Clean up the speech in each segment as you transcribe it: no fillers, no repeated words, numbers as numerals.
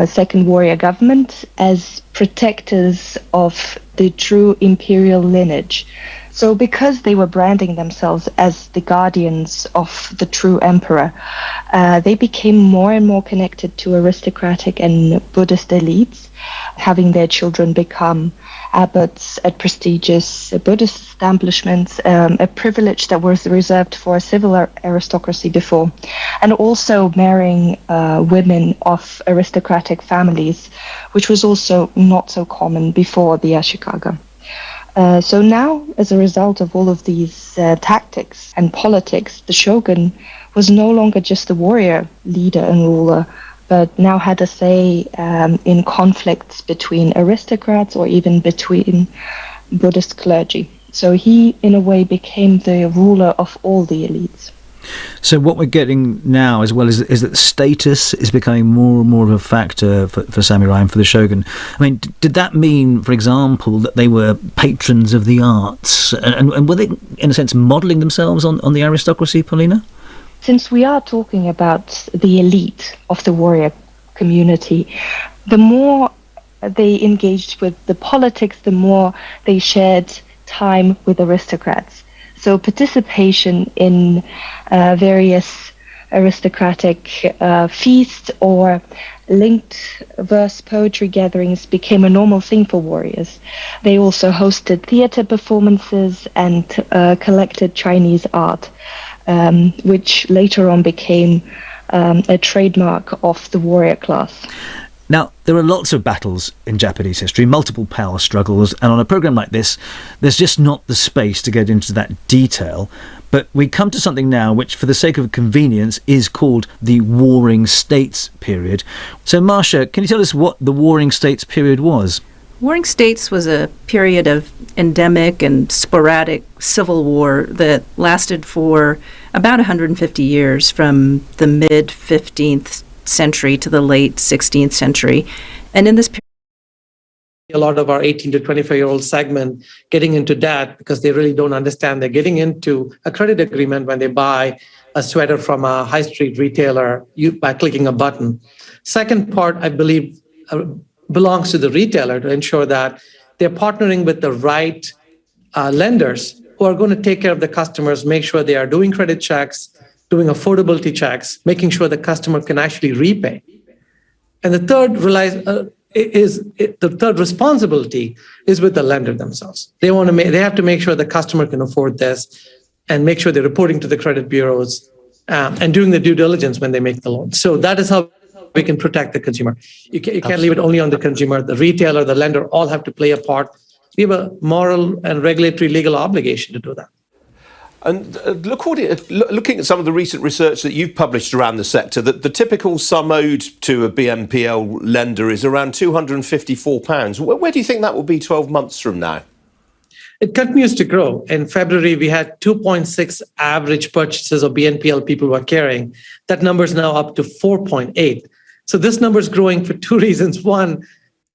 second warrior government as protectors of the true imperial lineage. So because they were branding themselves as the guardians of the true emperor, they became more and more connected to aristocratic and Buddhist elites, having their children become abbots at prestigious Buddhist establishments, a privilege that was reserved for civil aristocracy before, and also marrying women of aristocratic families, which was also not so common before the Ashikaga. So now, as a result of all of these tactics and politics, the shogun was no longer just a warrior leader and ruler, but now had a say in conflicts between aristocrats or even between Buddhist clergy. So he, in a way, became the ruler of all the elites. So what we're getting now as well is that status is becoming more and more of a factor for samurai and for the shogun. I mean, did that mean, for example, that they were patrons of the arts? And were they, in a sense, modelling themselves on the aristocracy, Paulina? Since we are talking about the elite of the warrior community, the more they engaged with the politics, the more they shared time with aristocrats. So participation in various aristocratic feasts or linked verse poetry gatherings became a normal thing for warriors. They also hosted theater performances and collected Chinese art, which later on became a trademark of the warrior class. Now, there are lots of battles in Japanese history, multiple power struggles, and on a programme like this, there's just not the space to get into that detail. But we come to something now which, for the sake of convenience, is called the Warring States period. So, Marcia, can you tell us what the Warring States period was? Warring States was a period of endemic and sporadic civil war that lasted for about 150 years, from the mid-15th century to the late 16th century. And in this period, a lot of our 18 to 25-year-old segment getting into debt because they really don't understand. They're getting into a credit agreement when they buy a sweater from a high street retailer by clicking a button. Second part, I believe, belongs to the retailer to ensure that they're partnering with the right lenders who are going to take care of the customers, make sure they are doing credit checks, doing affordability checks, making sure the customer can actually repay. And the third responsibility is with the lender themselves. They have to make sure the customer can afford this and make sure they're reporting to the credit bureaus and doing the due diligence when they make the loan. So that is how we can protect the consumer. You can't leave it only on the consumer. The retailer, the lender, all have to play a part. We have a moral and regulatory legal obligation to do that. And looking at some of the recent research that you've published around the sector, that the typical sum owed to a BNPL lender is around £254. Where do you think that will be 12 months from now? It continues to grow. In February, we had 2.6 average purchases of BNPL people were carrying. That number is now up to 4.8. So this number is growing for two reasons. One,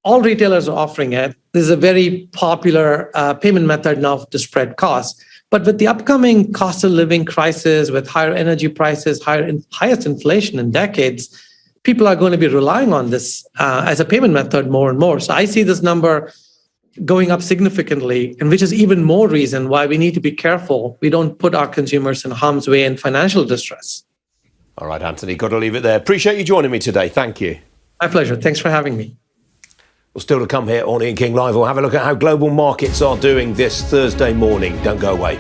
all retailers are offering it. This is a very popular payment method now to spread costs. But with the upcoming cost of living crisis, with higher energy prices, highest inflation in decades, people are going to be relying on this as a payment method more and more. So I see this number going up significantly, and which is even more reason why we need to be careful we don't put our consumers in harm's way and financial distress. All right, Anthony, got to leave it there. Appreciate you joining me today. Thank you. My pleasure. Thanks for having me. Well, still to come here on Ian King Live. We'll have a look at how global markets are doing this Thursday morning. Don't go away.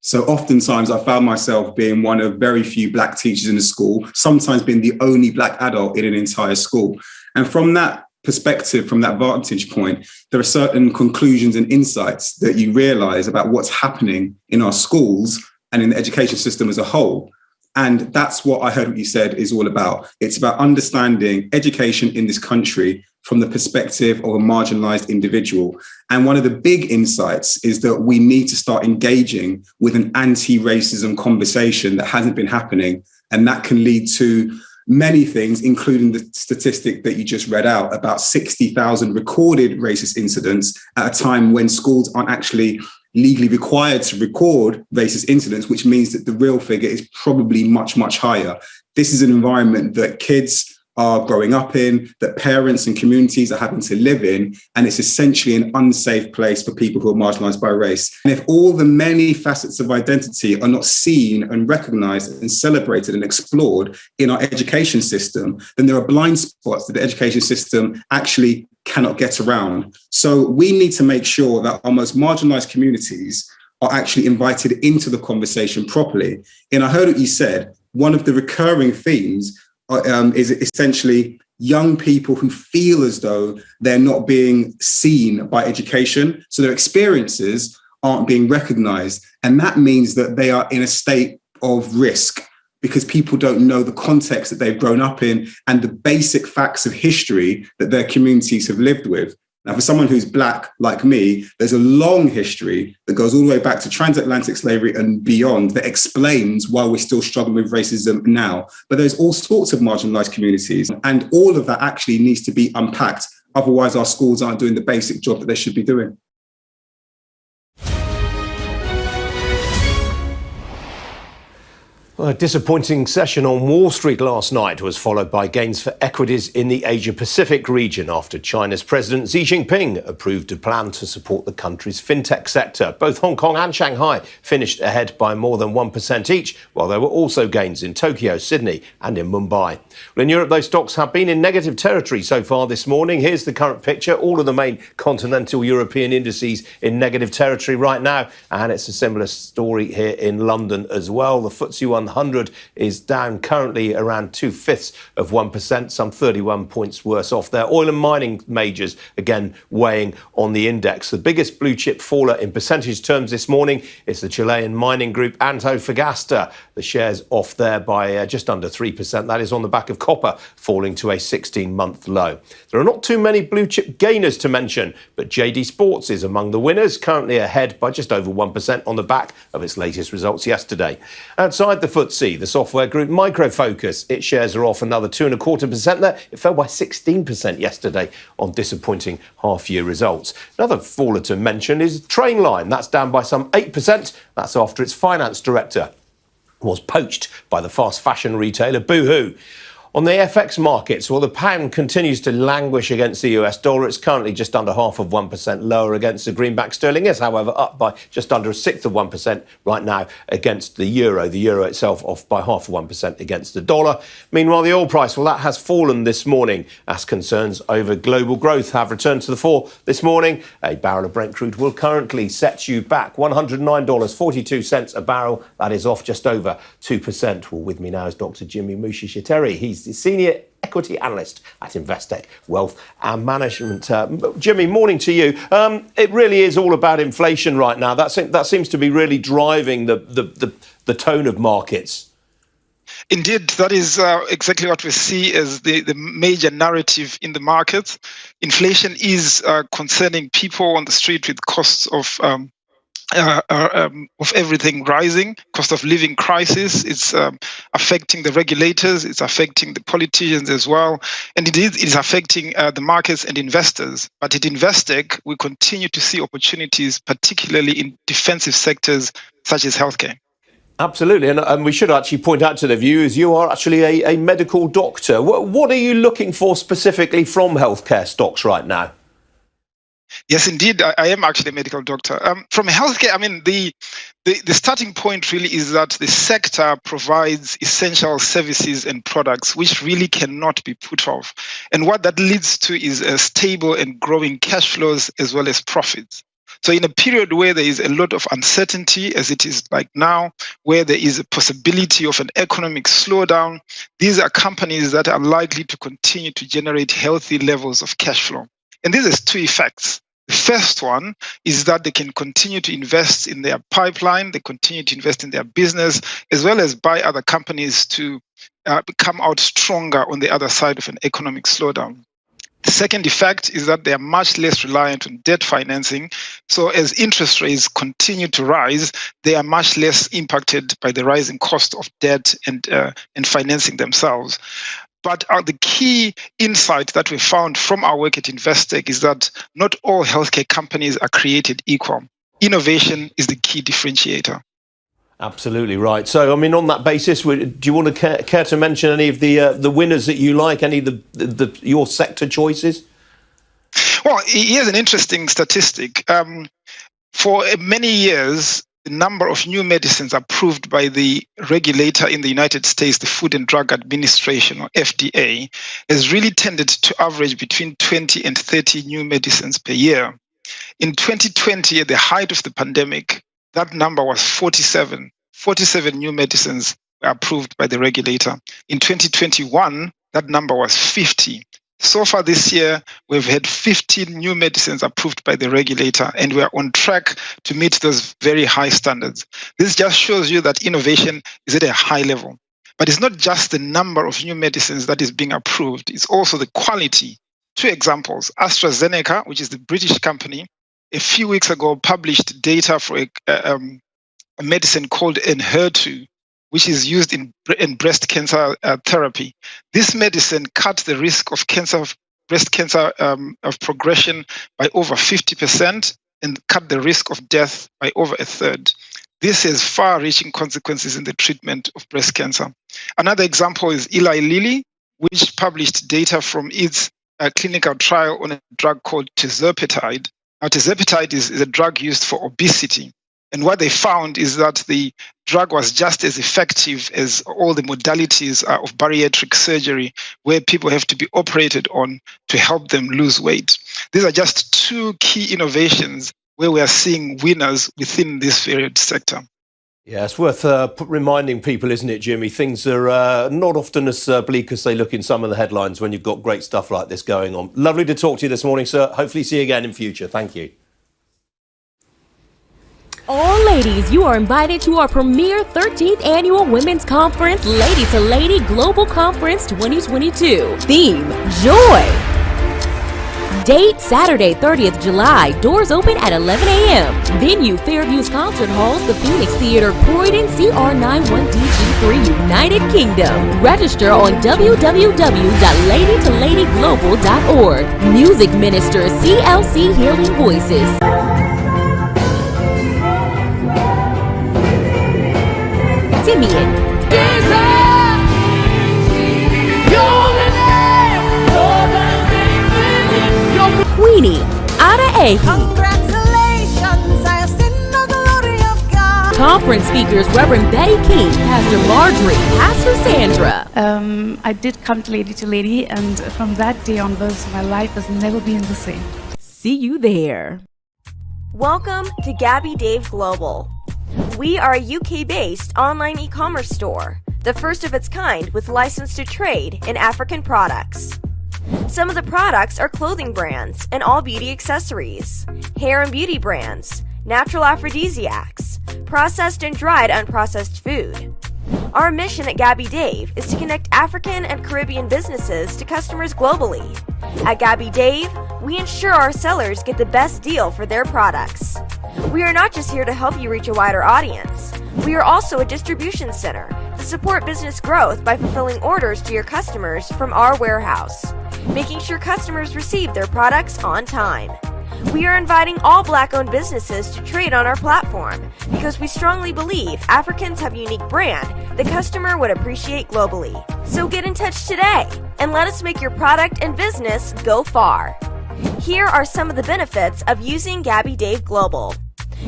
So oftentimes I found myself being one of very few black teachers in the school, sometimes being the only black adult in an entire school. And from that perspective, from that vantage point, there are certain conclusions and insights that you realize about what's happening in our schools and in the education system as a whole. And that's what I heard what you said is all about. It's about understanding education in this country from the perspective of a marginalized individual. And one of the big insights is that we need to start engaging with an anti-racism conversation that hasn't been happening. And that can lead to many things, including the statistic that you just read out about 60,000 recorded racist incidents at a time when schools aren't actually legally required to record racist incidents, which means that the real figure is probably much, much higher. This is an environment that kids are growing up in, that parents and communities are having to live in, and it's essentially an unsafe place for people who are marginalized by race. And if all the many facets of identity are not seen and recognized and celebrated and explored in our education system, then there are blind spots that the education system actually cannot get around. So we need to make sure that our most marginalized communities are actually invited into the conversation properly. And I heard what you said, one of the recurring themes is essentially young people who feel as though they're not being seen by education. So their experiences aren't being recognized. And that means that they are in a state of risk because people don't know the context that they've grown up in and the basic facts of history that their communities have lived with. Now, for someone who's Black like me, there's a long history that goes all the way back to transatlantic slavery and beyond that explains why we're still struggling with racism now. But there's all sorts of marginalized communities, and all of that actually needs to be unpacked. Otherwise, our schools aren't doing the basic job that they should be doing. Well, a disappointing session on Wall Street last night was followed by gains for equities in the Asia-Pacific region after China's President Xi Jinping approved a plan to support the country's fintech sector. Both Hong Kong and Shanghai finished ahead by more than 1% each, while there were also gains in Tokyo, Sydney and in Mumbai. Well, in Europe, those stocks have been in negative territory so far this morning. Here's the current picture. All of the main continental European indices in negative territory right now. And it's a similar story here in London as well. The FTSE 100 is down currently around 0.2%, some 31 points worse off there. Oil and mining majors again weighing on the index. The biggest blue chip faller in percentage terms this morning is the Chilean mining group Antofagasta. The shares off there by just under 3%. That is on the back of copper falling to a 16-month low. There are not too many blue chip gainers to mention, but JD Sports is among the winners, currently ahead by just over 1% on the back of its latest results yesterday. Outside the FTSE, the software group Micro Focus, its shares are off another 2.25% there. It fell by 16% yesterday on disappointing half-year results. Another faller to mention is Trainline. That's down by some 8%. That's after its finance director was poached by the fast fashion retailer Boohoo. On the FX markets, well, the pound continues to languish against the US dollar. It's currently just under 0.5% lower against the greenback sterling. Is, however, up by just under 1/6% right now against the euro. The euro itself off by 0.5% against the dollar. Meanwhile, the oil price, well, that has fallen this morning as concerns over global growth have returned to the fore this morning. A barrel of Brent crude will currently set you back $109.42 a barrel. That is off just over 2%. Well, with me now is Dr. Jimmy Mushi-Sheteri. He's the senior equity analyst at Investec Wealth and Management. Jimmy, morning to you. It really is all about inflation right now. That seems to be really driving the tone of markets. Indeed, that is exactly what we see as the major narrative in the markets. Inflation is concerning people on the street with costs of everything rising, cost of living crisis. It's affecting the regulators, it's affecting the politicians as well, and it's affecting the markets and investors. But at Investec, we continue to see opportunities, particularly in defensive sectors such as healthcare. Absolutely, and we should actually point out to the viewers, you are actually a medical doctor. What are you looking for specifically from healthcare stocks right now? Yes, indeed. I am actually a medical doctor. From healthcare, I mean, the starting point really is that the sector provides essential services and products which really cannot be put off. And what that leads to is a stable and growing cash flows as well as profits. So in a period where there is a lot of uncertainty, as it is like now, where there is a possibility of an economic slowdown, these are companies that are likely to continue to generate healthy levels of cash flow. And this has two effects. The first one is that they can continue to invest in their pipeline, they continue to invest in their business, as well as buy other companies to come out stronger on the other side of an economic slowdown. The second effect is that they are much less reliant on debt financing. So as interest rates continue to rise, they are much less impacted by the rising cost of debt and financing themselves. But the key insight that we found from our work at Investec is that not all healthcare companies are created equal. Innovation is the key differentiator. Absolutely right. So, I mean, on that basis, do you want to care to mention any of the winners that you like, any of your sector choices? Well, here's an interesting statistic. For many years, the number of new medicines approved by the regulator in the United States, the Food and Drug Administration, or FDA, has really tended to average between 20 and 30 new medicines per year. In 2020, at the height of the pandemic, that number was 47. 47 new medicines were approved by the regulator. In 2021, that number was 50. So far this year, we've had 15 new medicines approved by the regulator, and we are on track to meet those very high standards. This just shows you that innovation is at a high level. But it's not just the number of new medicines that is being approved, it's also the quality. Two examples: AstraZeneca, which is the British company, a few weeks ago published data for a medicine called Enhertu, which is used in breast cancer therapy. This medicine cut the risk of breast cancer of progression by over 50% and cut the risk of death by over a third. This has far-reaching consequences in the treatment of breast cancer. Another example is Eli Lilly, which published data from its clinical trial on a drug called tirzepatide. Now, tirzepatide is a drug used for obesity. And what they found is that the drug was just as effective as all the modalities of bariatric surgery, where people have to be operated on to help them lose weight. These are just two key innovations where we are seeing winners within this varied sector. Yeah, it's worth reminding people, isn't it, Jimmy? Things are not often as bleak as they look in some of the headlines when you've got great stuff like this going on. Lovely to talk to you this morning, sir. Hopefully see you again in future. Thank you. All ladies, you are invited to our premier 13th Annual Women's Conference, Lady to Lady Global Conference 2022. Theme, Joy. Date, Saturday, 30th July. Doors open at 11 a.m. Venue, Fairview's Concert Halls, the Phoenix Theater, Croydon, CR91DG3, United Kingdom. Register on www.ladytoladyglobal.org. Music Minister, CLC Healing Voices. Simeon. Queenie. Ada Ahi. Congratulations, I have seen the glory of God. Conference speakers, Reverend Betty King, Pastor Marjorie, Pastor Sandra. I did come to Lady, and from that day onwards, my life has never been the same. See you there. Welcome to Gabby Dave Global. We are a UK-based online e-commerce store, the first of its kind with license to trade in African products. Some of the products are clothing brands and all beauty accessories, hair and beauty brands, natural aphrodisiacs, processed and dried unprocessed food. Our mission at Gabby Dave is to connect African and Caribbean businesses to customers globally. At Gabby Dave, we ensure our sellers get the best deal for their products. We are not just here to help you reach a wider audience. We are also a distribution center to support business growth by fulfilling orders to your customers from our warehouse, making sure customers receive their products on time. We are inviting all Black-owned businesses to trade on our platform because we strongly believe Africans have a unique brand the customer would appreciate globally. So get in touch today and let us make your product and business go far. Here are some of the benefits of using Gabby Dave Global.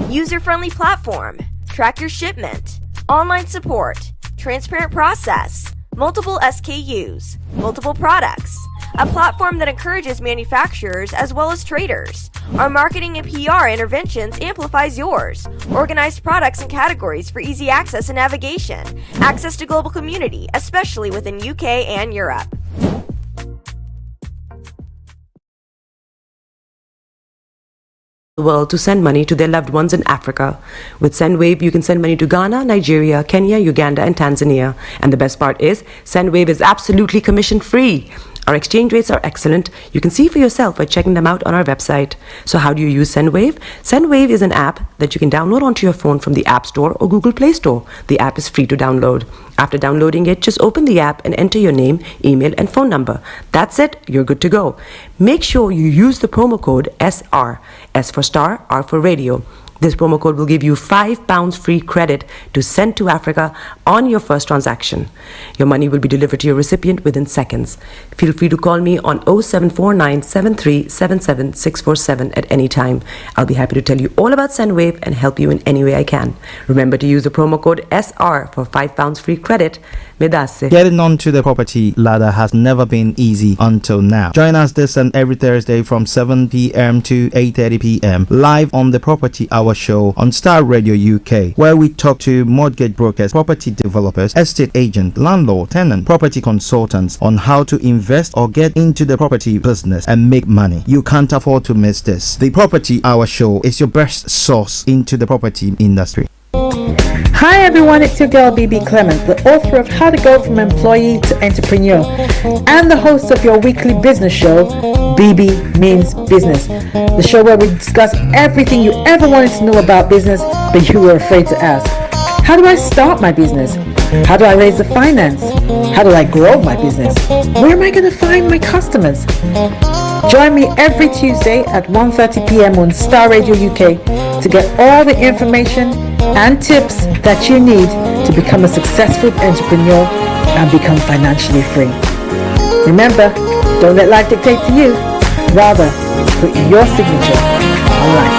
User-friendly platform, track your shipment, online support, transparent process, multiple SKUs, multiple products, a platform that encourages manufacturers as well as traders. Our marketing and PR interventions amplifies yours. Organized products and categories for easy access and navigation. Access to global community, especially within UK and Europe. The world to send money to their loved ones in Africa. With SendWave, you can send money to Ghana, Nigeria, Kenya, Uganda, and Tanzania. And the best part is, SendWave is absolutely commission-free. Our exchange rates are excellent. You can see for yourself by checking them out on our website. So how do you use SendWave? SendWave is an app that you can download onto your phone from the App Store or Google Play Store. The app is free to download. After downloading it, just open the app and enter your name, email, and phone number. That's it. You're good to go. Make sure you use the promo code SR. S for Starr, R for Radio. This promo code will give you £5 free credit to send to Africa on your first transaction. Your money will be delivered to your recipient within seconds. Feel free to call me on 0749 7377 647 at any time. I'll be happy to tell you all about SendWave and help you in any way I can. Remember to use the promo code SR for £5 free credit. Medasse. Getting onto the property ladder has never been easy until now. Join us this and every Thursday from 7 p.m. to 8:30 p.m. live on the Property Hour show on Starr Radio UK, where we talk to mortgage brokers, property developers, estate agents, landlord, tenant, property consultants on how to invest or get into the property business and make money. You can't afford to miss this. The Property Hour show is your best source into the property industry. Hi everyone, it's your girl BB Clement, the author of How to Go From Employee to Entrepreneur and the host of your weekly business show, BB Means Business, the show where we discuss everything you ever wanted to know about business but you were afraid to ask. How do I start my business? How do I raise the finance? How do I grow my business? Where am I going to find my customers? Join me every Tuesday at 1:30 p.m. on Starr Radio UK to get all the information and tips that you need to become a successful entrepreneur and become financially free. Remember, don't let life dictate to you. Rather, put your signature on life.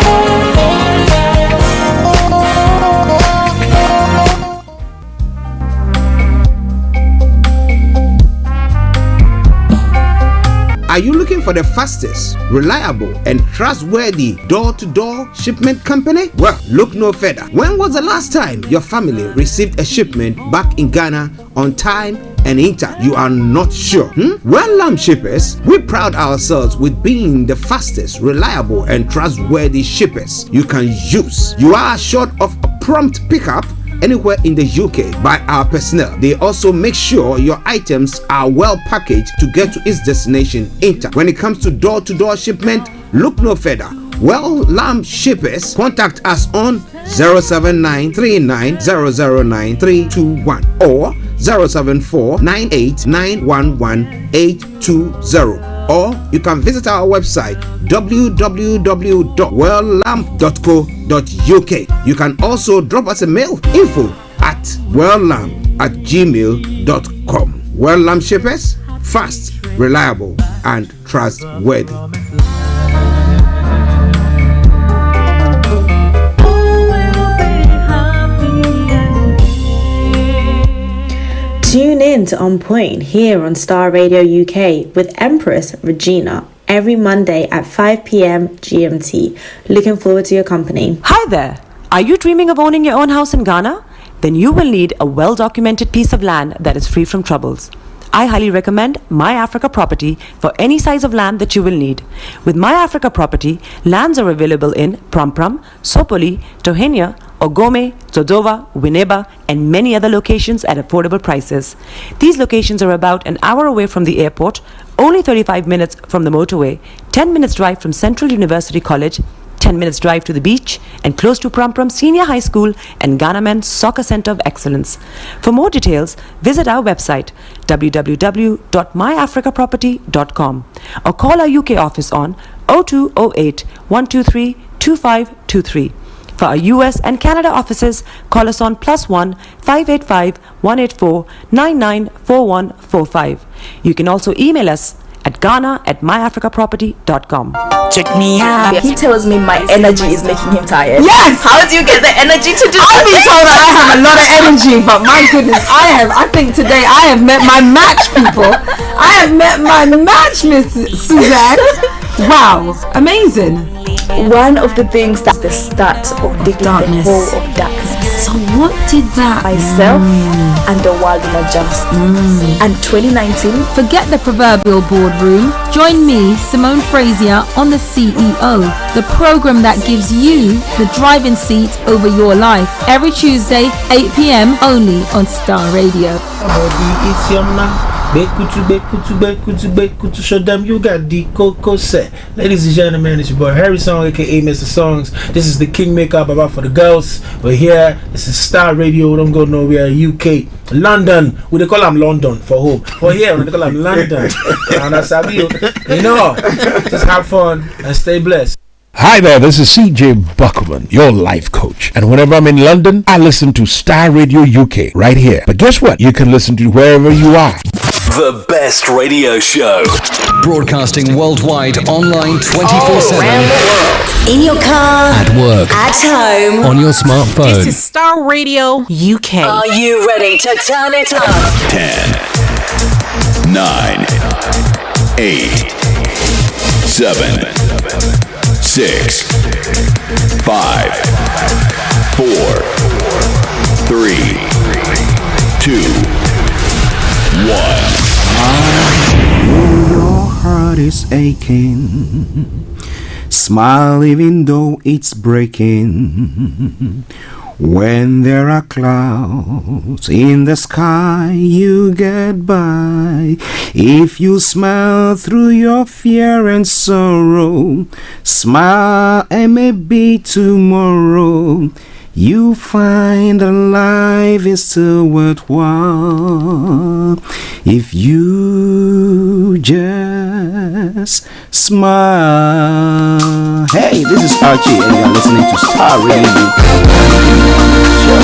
Are you looking for the fastest, reliable, and trustworthy door-to-door shipment company? Well, look no further. When was the last time your family received a shipment back in Ghana on time and in time? You are not sure? Well, Lamb Shippers, we pride ourselves with being the fastest, reliable, and trustworthy shippers you can use. You are assured of a prompt pickup anywhere in the UK by our personnel. They also make sure your items are well packaged to get to its destination in time. When it comes to door-to-door shipment, look no further. Well, Lamb Shippers, contact us on 07939009321 or 07498911820. Or you can visit our website www.welllamp.co.uk. You can also drop us a mail, info@welllamp@gmail.com. Well Lamp Shippers, fast, reliable, and trustworthy. Tune in to On Point here on Starr Radio UK with Empress Regina every Monday at 5 p.m. GMT. Looking forward to your company. Hi there. Are you dreaming of owning your own house in Ghana? Then you will need a well-documented piece of land that is free from troubles. I highly recommend My Africa Property for any size of land that you will need. With My Africa Property, lands are available in Pram, Sopoli, Tohenia, Ogome, Dodova, Winneba, and many other locations at affordable prices. These locations are about an hour away from the airport, only 35 minutes from the motorway, 10 minutes drive from Central University College, 10 minutes drive to the beach, and close to Pram Senior High School and Ghana Men's Soccer Center of Excellence. For more details, visit our website www.myafricaproperty.com or call our UK office on 0208 123 2523. For our US and Canada offices, call us on +1 585 184 994145. You can also email us at ghana@myafricaproperty.com. Check me out. He tells me my energy is making him tired. Yes! How do you get the energy to do I've been told that I have a lot of energy, but my goodness, I think today I have met my match, people. I have met my match, Miss Suzanne. Wow, amazing. One of the things that's the start of the darkness. The whole of darkness. So what did that? Myself and the world in a just. And 2019. Forget the proverbial boardroom. Join me, Simone Frazier, on The CEO, the program that gives you the driving seat over your life. Every Tuesday, 8 p.m. only on Starr Radio. Bekutu, show them you got the cocoa set. Ladies and gentlemen, it's your boy Harry Song, aka Mr. Songs. This is the Kingmaker Baba for the girls. We're here. This is Star Radio. Don't go nowhere. UK, London. We they call them London for home. For here, we they call them London. And that's how you know. Just have fun and stay blessed. Hi there, this is CJ Buckman, your life coach. And whenever I'm in London, I listen to Star Radio UK right here. But guess what? You can listen to wherever you are. The best radio show. Broadcasting worldwide, online 24/7. Around the world. In your car. At work. At home. On your smartphone. This is Star Radio UK. Are you ready to turn it up? 10, 9, 8, 7, 6, 5, 4, 3, 2, 1. Your heart is aching. Smile even though it's breaking. When there are clouds in the sky, you get by. If you smile through your fear and sorrow, smile and maybe tomorrow you find that life is still worthwhile if you just smile. Hey, this is Archie and you're listening to Starr Radio Show.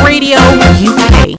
Radio UK.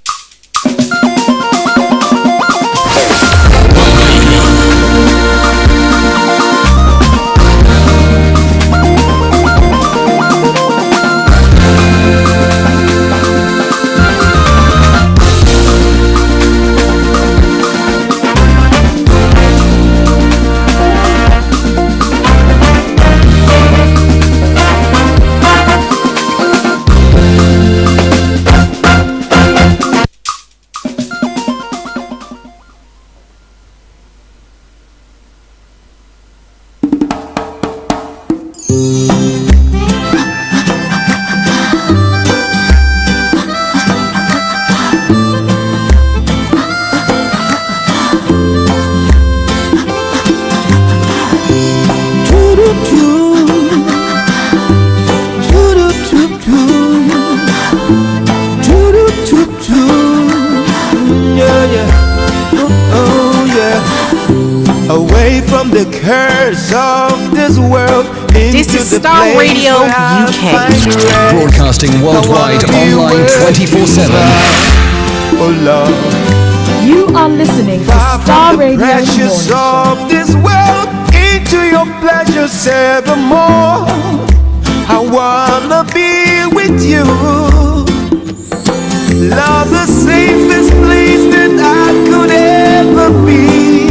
Away from the curse of this world. This is Starr Radio UK. Broadcasting worldwide, online 24/7. Oh Lord, you are listening to Starr Radio. Precious of this world into your pleasures evermore. I wanna be with you. Love, the safest place that I could ever be.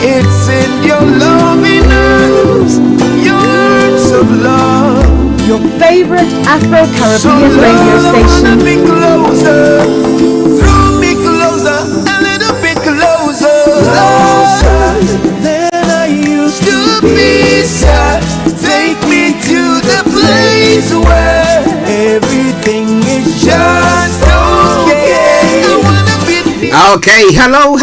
It's in your loving arms, your arms of love. Your favorite Afro-Caribbean radio station. Be closer, draw me closer, a little bit closer. Closer than I used to be, sir. Take me to the place where everything is just okay. I wanna be. Okay, hello,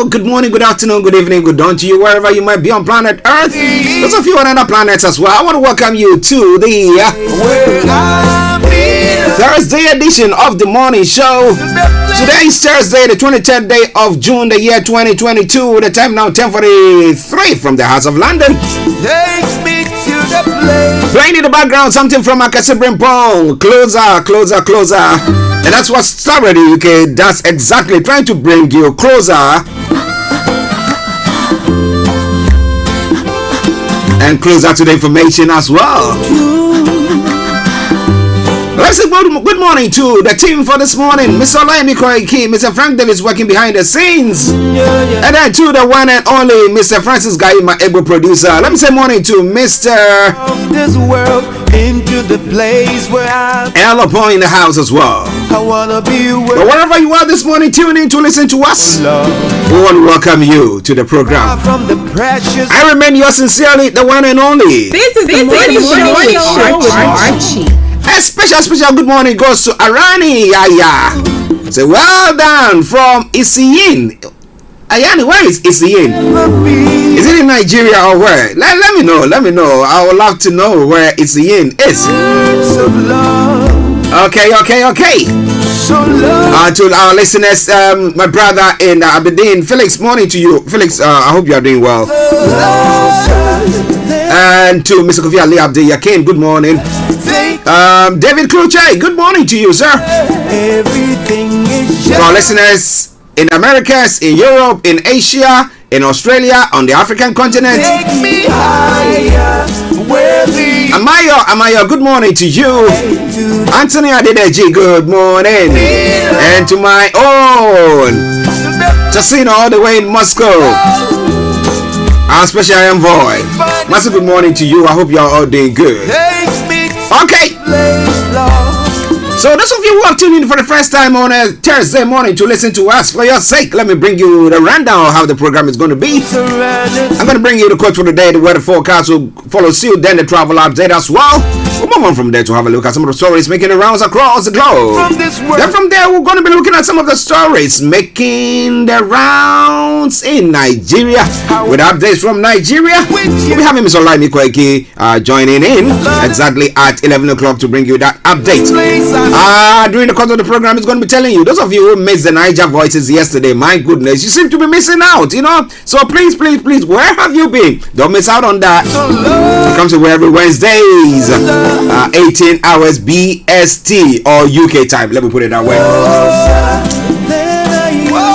good morning, good afternoon, good evening, good dawn to you, wherever you might be on planet Earth. Those of you on other planets as well, I want to welcome you to the Thursday edition of the morning show. Today is Thursday, the 23rd day of June, the year 2022. The time now 10:43 from the House of London. Playing in the background, something from Akasi Brimpong. Closer. And that's what Starr Radio UK does exactly, trying to bring you closer and closer to the information as well. Let's say good morning to the team for this morning. Mr. Olayomi, Mr. Frank Davis working behind the scenes. And then to the one and only Mr. Francis Guy, my able producer. Let me say morning to Mr. This world into the place where Ella Boy in the house as well. I wanna be with. But wherever you are this morning, tune in to listen to us. We want to welcome you to the program. From the precious. I remain yours sincerely, the one and only. This is the morning show with Archie. A special good morning goes to Arani Yaya. Say well done from Isiyin. Ayani, where is Isiyin? Is it in Nigeria or where? Let me know. I would love to know where Isiyin is. Okay. To our listeners, my brother in Aberdeen, Felix, morning to you. Felix, I hope you are doing well. And to Mr. Kofi Ali Abdi Yakin, good morning. David Kluche, good morning to you, sir. To our listeners in Americas, in Europe, in Asia, in Australia, on the African continent. Amayo, good morning to you. Anthony Adedeji, good morning. And to my own Jasina, all the way in Moscow, our special envoy. Massive good morning to you. I hope you are all doing good. Okay. So those of you who have tuned in for the first time on a Thursday morning to listen to us, for your sake, let me bring you the rundown of how the program is going to be. I'm going to bring you the quote for the day, the weather forecast will follow suit, then the travel update as well. We'll move on from there to have a look at some of the stories making the rounds across the globe. Then from there, we're going to be looking at some of the stories making the rounds in Nigeria. With updates from Nigeria, we'll be having Mr. Olayomi joining in exactly at 11 o'clock to bring you that update. During the course of the program, it's going to be telling you, those of you who missed the Niger voices yesterday, my goodness, you seem to be missing out, So please, where have you been? Don't miss out on that. It comes to every Wednesdays, 18 hours BST or UK time. Let me put it that way.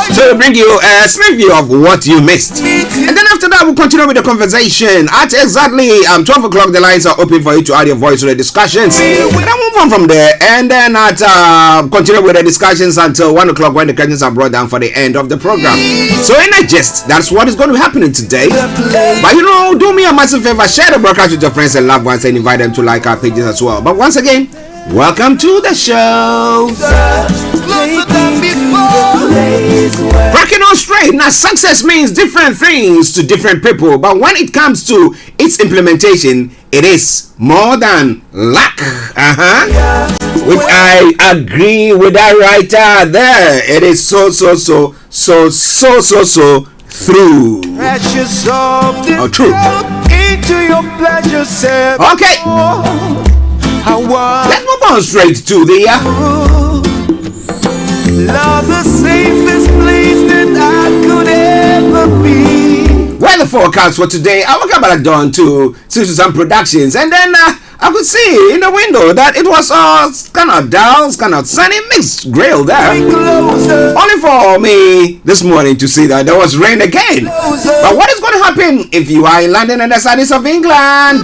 So we'll bring you a sneak view of what you missed. And then after that, we'll continue with the conversation. At exactly 12 o'clock, the lines are open for you to add your voice to the discussions. And then move on from there. And then continue with the discussions until 1 o'clock when the curtains are brought down for the end of the program. So in a gist, that's what is going to be happening today. But do me a massive favor, share the broadcast with your friends and loved ones and invite them to like our pages as well. But once again, welcome to the show. Cracking on straight. Now, success means different things to different people, but when it comes to its implementation, it is more than luck. Which I agree with that writer there. It is so through. Oh, true. Okay. Let's move on straight to the love, the safest place that I could ever be. Weather forecast for today. I woke up at dawn to some productions, and then I could see in the window that it was kind of dull, kind of sunny, mixed grill there. Only for me this morning to see that there was rain again. But what is going to happen if you are in London and the southeast of England?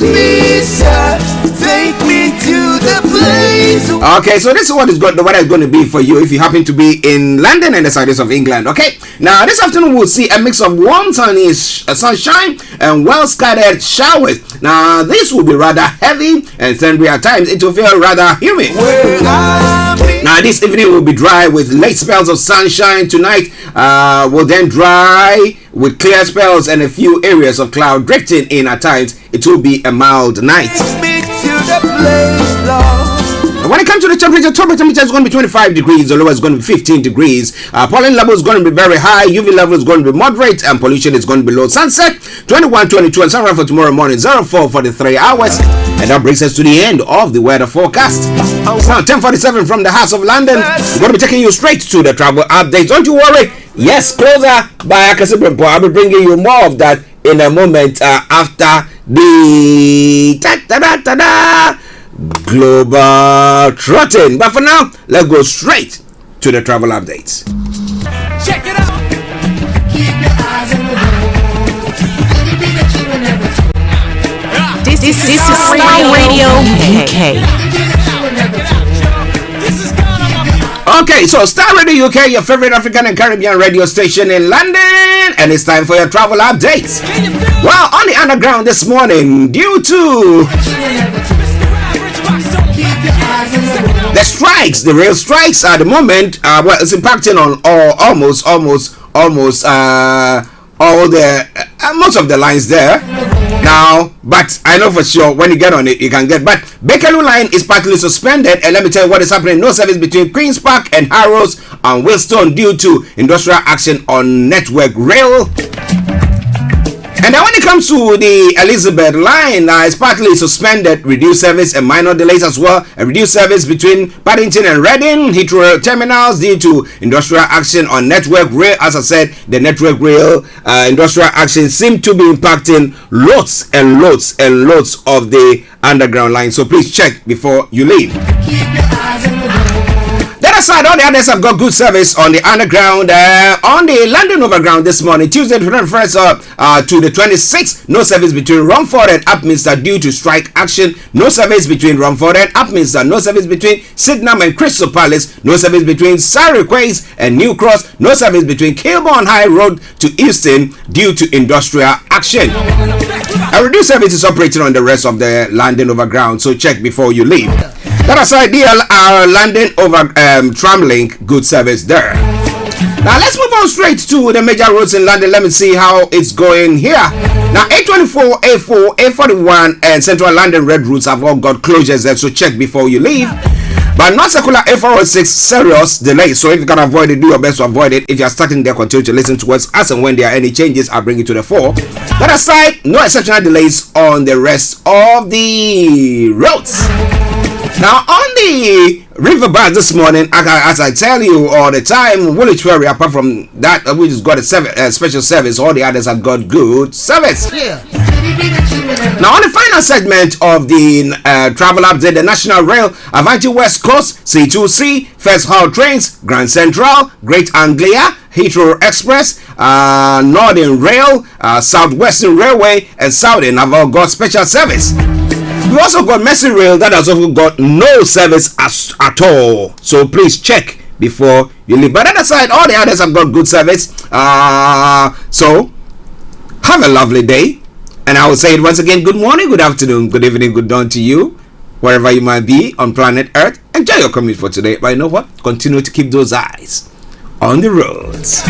Take me to the place. Okay, so this is what the weather is going to be for you if you happen to be in London and the southeast of England. Okay, now this afternoon we'll see a mix of warm sunshine and well scattered showers. Now this will be rather heavy and thundery at times. It will feel rather humid. Now this evening will be dry with late spells of sunshine. Tonight will then dry with clear spells and a few areas of cloud drifting in at times. It will be a mild night. When it comes to the temperature, top temperature is going to be 25 degrees, the lower is going to be 15 degrees. Pollen level is going to be very high, UV level is going to be moderate, and pollution is going to be low. Sunset 21, 22, and sunrise for tomorrow morning 04 for the 3 hours. And that brings us to the end of the weather forecast. It's now 10:47 from the House of London. We're going to be taking you straight to the travel updates. Don't you worry. Yes, closer by Akasibrimpo. I'll be bringing you more of that in a moment after the global trotting. But for now, let's go straight to the travel updates. Check it out. Keep your eyes on the road. This is Starr Radio UK. Okay, so Star Radio UK, your favorite African and Caribbean radio station in London, and it's time for your travel updates. Well, on the underground this morning, due to the strikes, the rail strikes at the moment, well, it's impacting on almost all the most of the lines there now, but I know for sure when you get on it you can get. But Bakerloo line is partly suspended, and let me tell you what is happening. No service between Queen's Park and Harrows and Wilstone due to industrial action on Network Rail. And then when it comes to the Elizabeth line, it's partly suspended, reduced service and minor delays as well. A reduced service between Paddington and Reading, Heathrow terminals due to industrial action on Network Rail. As I said, the Network Rail industrial action seem to be impacting loads and loads and loads of the underground line. So please check before you leave. That aside, all the others have got good service on the underground. On the London Overground this morning, Tuesday the 21st to the 26th, no service between Romford and Upminster due to strike action. No service between Romford and Upminster. No service between Sydenham and Crystal Palace. No service between Surrey Quays and New Cross. No service between Kilburn High Road to Euston due to industrial action. A reduced service is operating on the rest of the London Overground, so check before you leave. That aside, DLR London over Tramlink, good service there. Now let's move on straight to the major roads in London. Let me see how it's going here. Now A24, A4, A41 and Central London Red routes have all got closures there, so check before you leave. But not circular A406, serious delay. So if you can avoid it, do your best to avoid it. If you are starting there, continue to listen to us as and when there are any changes, I'll bring it to the fore. That aside, no exceptional delays on the rest of the roads. Now on the riverbank this morning, as I tell you all the time, Woolwich Ferry, apart from that, we just got a special service. All the others have got good service. Yeah. Now on the final segment of the travel update, the National Rail, Avanti West Coast, C2C, First Hull Trains, Grand Central, Great Anglia, Heathrow Express, Northern Rail, Southwestern Railway, and Southern have all got special service. We also got Mercy Rail that has also got no service at all. So please check before you leave. But that aside, all the others have got good service. So have a lovely day. And I will say it once again, good morning, good afternoon, good evening, good dawn to you, wherever you might be on planet Earth. Enjoy your commute for today. But you know what? Continue to keep those eyes on the roads.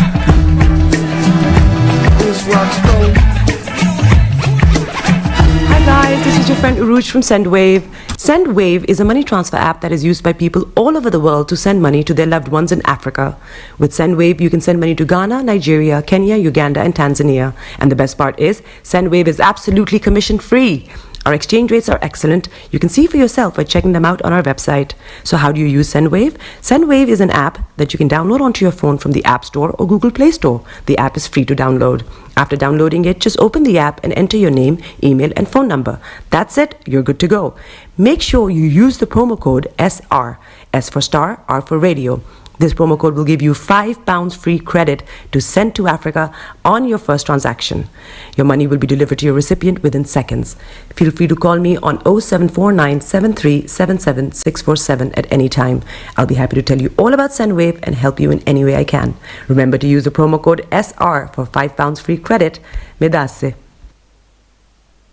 Guys, this is your friend Uruj from SendWave. SendWave is a money transfer app that is used by people all over the world to send money to their loved ones in Africa. With SendWave, you can send money to Ghana, Nigeria, Kenya, Uganda, and Tanzania. And the best part is, SendWave is absolutely commission-free. Our exchange rates are excellent. You can see for yourself by checking them out on our website. So how do you use SendWave? SendWave is an app that you can download onto your phone from the App Store or Google Play Store. The app is free to download. After downloading it, just open the app and enter your name, email, and phone number. That's it. You're good to go. Make sure you use the promo code SR. S for Star, R for Radio. This promo code will give you £5 free credit to send to Africa on your first transaction. Your money will be delivered to your recipient within seconds. Feel free to call me on 0749 7377 647 at any time. I'll be happy to tell you all about SendWave and help you in any way I can. Remember to use the promo code SR for £5 free credit. Medasse.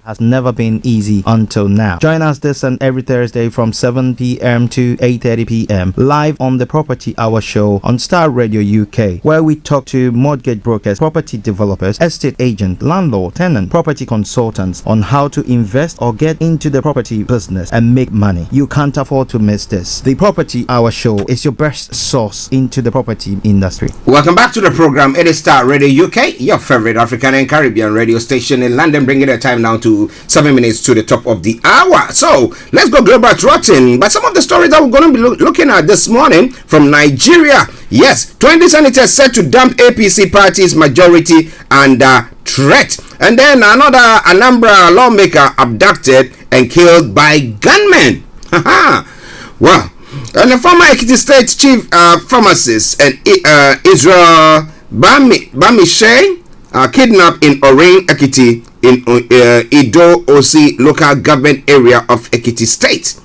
Has never been easy until now. Join us this and every Thursday from 7 p.m. to 8:30 p.m. live on the Property Hour show on Star Radio UK, where we talk to mortgage brokers, property developers, estate agent, landlord, tenant, property consultants on how to invest or get into the property business and make money. You can't afford to miss this. The Property Hour show is your best source into the property industry. Welcome back to the program. It is Star Radio UK, your favorite African and Caribbean radio station in London, bringing the time down to 7 minutes to the top of the hour. So let's go global trotting. But some of the stories that we're going to be looking at this morning from Nigeria. Yes, 20 senators set to dump APC party's majority under threat. And then another Anambra lawmaker abducted and killed by gunmen. Well, and the former Ekiti State chief pharmacist and Israel Bamishe kidnapped in Orin, Ekiti, in Ido Osi local government area of Ekiti State.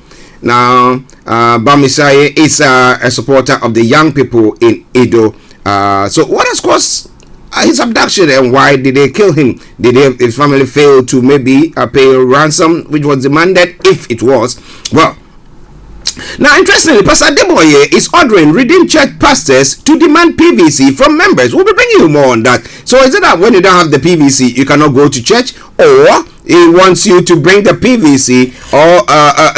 Now, Bamisai is a supporter of the young people in Edo. So what has caused his abduction, and why did they kill him? Did his family fail to maybe pay a ransom which was demanded? If it was, well, now interestingly, Pastor Deboye is ordering Redeemed Church pastors to demand PVC from members. We'll be bringing you more on that. So is it that when you don't have the PVC, you cannot go to church, or he wants you to bring the PVC or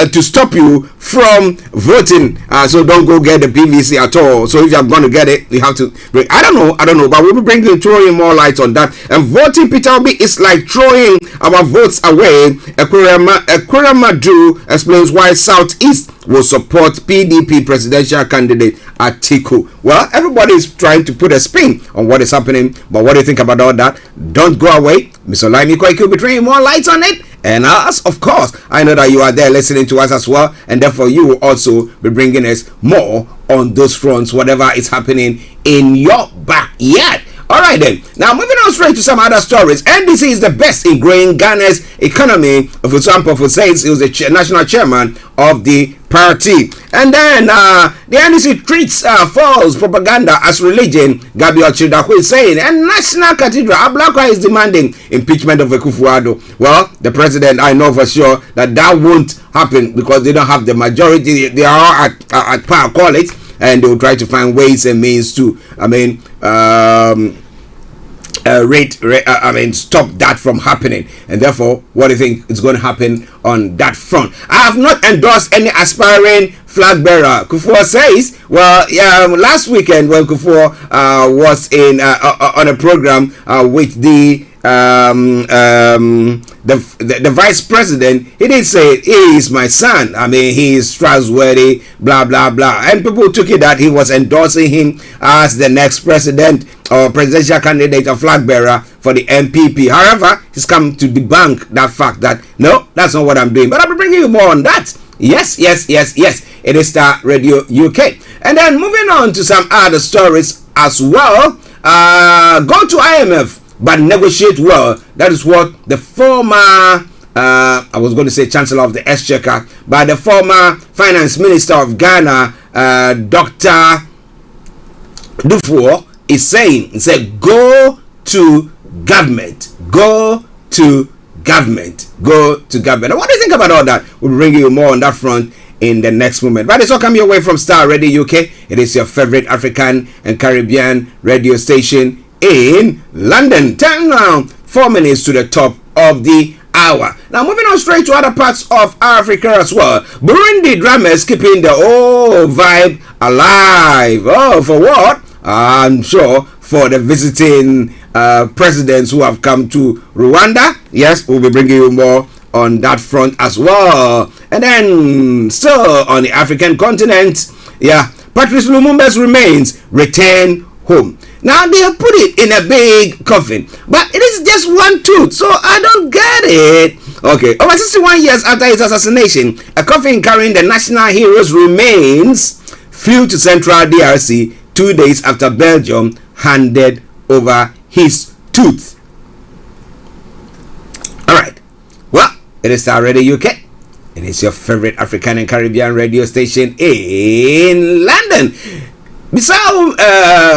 to stop you from voting? So don't go get the PVC at all. So if you're going to get it, you have to bring. I don't know, but we'll be throwing more light on that. And voting, Peter Obi, is like throwing our votes away. Ekweremadu explains why Southeast will support PDP presidential candidate Atiku. Well, everybody is trying to put a spin on what is happening, but what do you think about all that? Don't go away. Mr. Olayomi will be throwing more lights on it. And us, of course, I know that you are there listening to us as well, and therefore you will also be bringing us more on those fronts, whatever is happening in your backyard. All right then. Now moving on straight to some other stories. NDC is the best in growing Ghana's economy. For example, says he was the national chairman of the party. And then the NDC treats false propaganda as religion. Gabi Ochidaku is saying, and National Cathedral Ablakwa is demanding impeachment of Akufo-Addo. Well, the president, I know for sure that won't happen because they don't have the majority. They are at power, call it. And they will try to find ways and means to, stop that from happening. And therefore, what do you think is going to happen on that front? I have not endorsed any aspiring flag bearer. Kufuor says, well, yeah, last weekend when Kufuor was in on a program with the vice president, he did say he is my son. I mean, he is trustworthy, blah blah blah, and people took it that he was endorsing him as the next president or presidential candidate or flag bearer for the MPP. However, he's come to debunk that fact that no, that's not what I'm doing. But I'll be bringing you more on that. Yes. It is Starr Radio UK. And then moving on to some other stories as well. Go to IMF but negotiate well. That is what the former, I was going to say Chancellor of the Exchequer, but the former Finance Minister of Ghana, Dr. Dufour, is saying. He said, go to government. Go to government. Go to government. And what do you think about all that? We'll bring you more on that front in the next moment. But it's all coming your way from Starr Radio UK. It is your favorite African and Caribbean radio station in London. 4 minutes to the top of the hour. Now moving on straight to other parts of Africa as well. Burundi drama is keeping the old vibe alive. Oh, for what? I'm sure for the visiting presidents who have come to Rwanda. Yes, we'll be bringing you more on that front as well. And then still on the African continent, Patrice Lumumba's remains return home. Now they have put it in a big coffin, but it is just one tooth, so I don't get it. Okay, over 61 years after his assassination, a coffin carrying the national hero's remains flew to central DRC 2 days after Belgium handed over his tooth. Alright, well, it is Starr Radio UK. It is your favorite African and Caribbean radio station in London. Bissau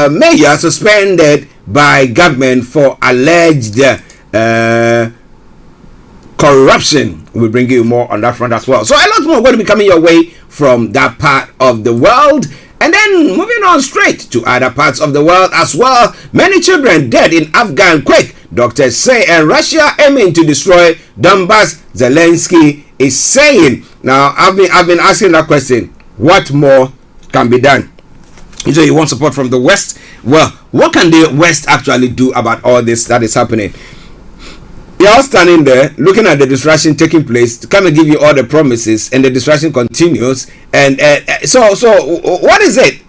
mayor suspended by government for alleged corruption. We'll bring you more on that front as well. So a lot more going to be coming your way from that part of the world. And then moving on straight to other parts of the world as well. Many children dead in Afghan quake, doctors say, and Russia aiming to destroy Donbass, Zelensky is saying. Now, I've been asking that question. What more can be done? So you want support from the West? Well, what can the West actually do about all this that is happening? You're all standing there looking at the distraction taking place to come and give you all the promises, and the distraction continues. And so what is it?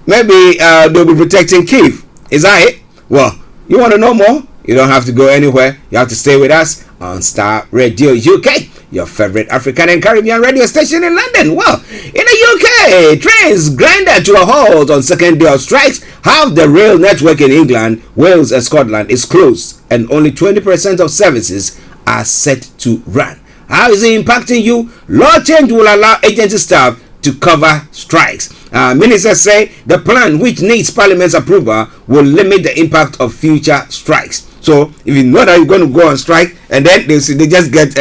Maybe they'll be protecting Kyiv. Is that it? Well, you want to know more? You don't have to go anywhere. You have to stay with us on Starr Radio UK, your favorite African and Caribbean radio station in London. Well, in the UK, trains grinded to a halt on second day of strikes. Half the rail network in England, Wales and Scotland is closed, and only 20% of services are set to run. how is it impacting you? Law change will allow agency staff to cover strikes. Ministers say the plan, which needs Parliament's approval, will limit the impact of future strikes. So if you know that you're going to go on strike, and then they just get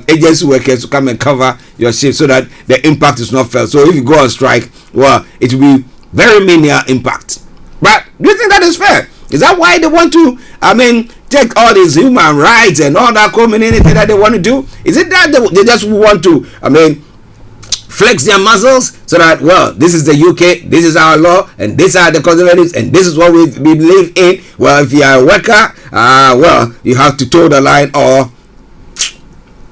agency workers to come and cover your shift so that the impact is not felt. So if you go on strike, well, it will be very minimal impact. But do you think that is fair? Is that why they want to, take all these human rights and all that community that they want to do? Is it that they just want to, flex their muscles so that, well, this is the UK, this is our law, and these are the conservatives, and this is what we believe in? Well, if you are a worker, well, you have to toe the line, or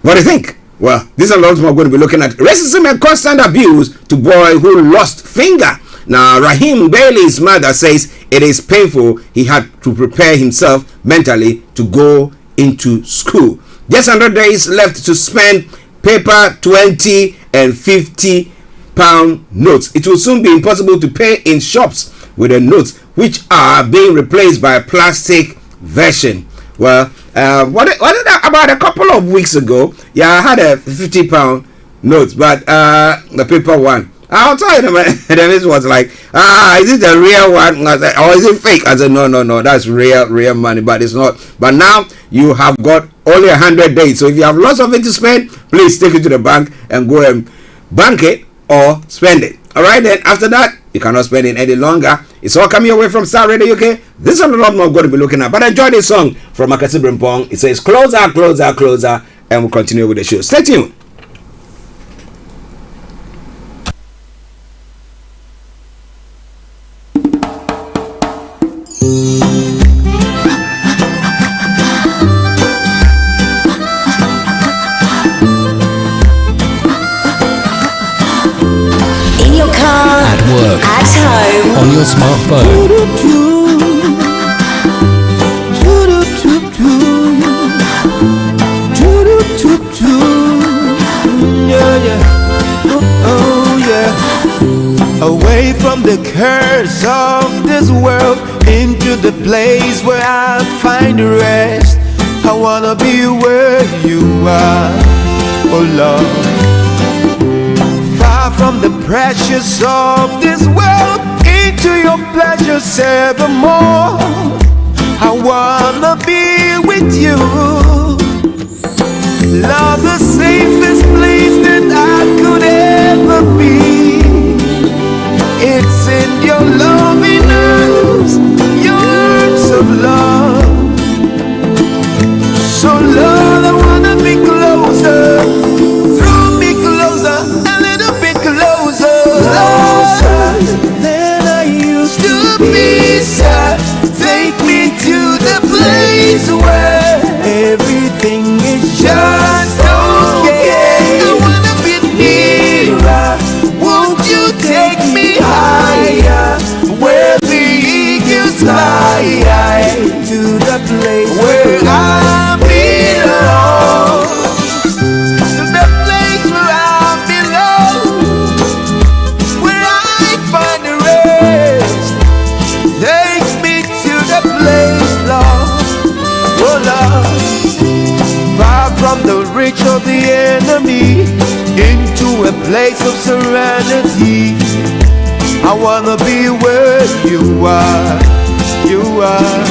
what do you think? Well, this is a lot more going to be looking at racism and constant abuse to boy who lost finger. Now, Rahim Bailey's mother says it is painful. He had to prepare himself mentally to go into school. Just 100 days left to spend paper 20 and 50 pound notes. It will soon be impossible to pay in shops with the notes, which are being replaced by a plastic version. Well, about a couple of weeks ago, I had a 50 pound note, but the paper one, I'll tell you, the this was like, is it the real one? I said, or is it fake? I said, no, that's real money, but it's not. But now you have got only 100 days. So if you have lots of it to spend, please take it to the bank and go and bank it or spend it. All right, then after that, you cannot spend it any longer. It's all coming away from Starr Radio UK. This is a lot more going to be looking at. But enjoy this song from Makasi Brimpong. It says, Closer, Closer, Closer, and we'll continue with the show. Stay tuned. Work, at home, on your smartphone. Away from the curse of this world, into the place where I find rest. I wanna be where you are, oh Lord. From the pressures of this world, into your pleasures evermore. I wanna be with you. Love, the safest place that I could ever be. It's in your loving arms, your arms of love. So Lord, I wanna be closer. Closer than I used to be, sir. Take me to the place where everything is just okay. I wanna be nearer. Won't you take me higher, where the eagles fly, to the place where I belong. From the reach of the enemy, into a place of serenity. I wanna be where you are, you are.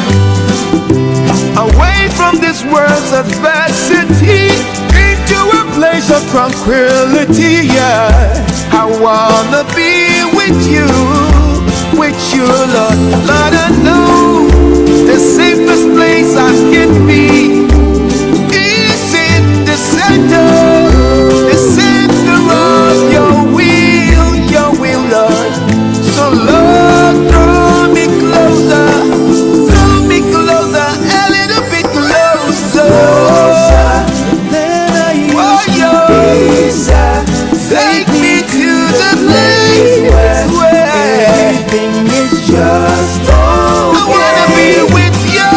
Away from this world's adversity, into a place of tranquility, yeah. I wanna be with you, Lord. Lord, I know the safest place I can be. The center of your will, Lord. So Lord, draw me closer, a little bit closer. Than I used to be. Take me to the place where everything is just okay. I wanna be with you.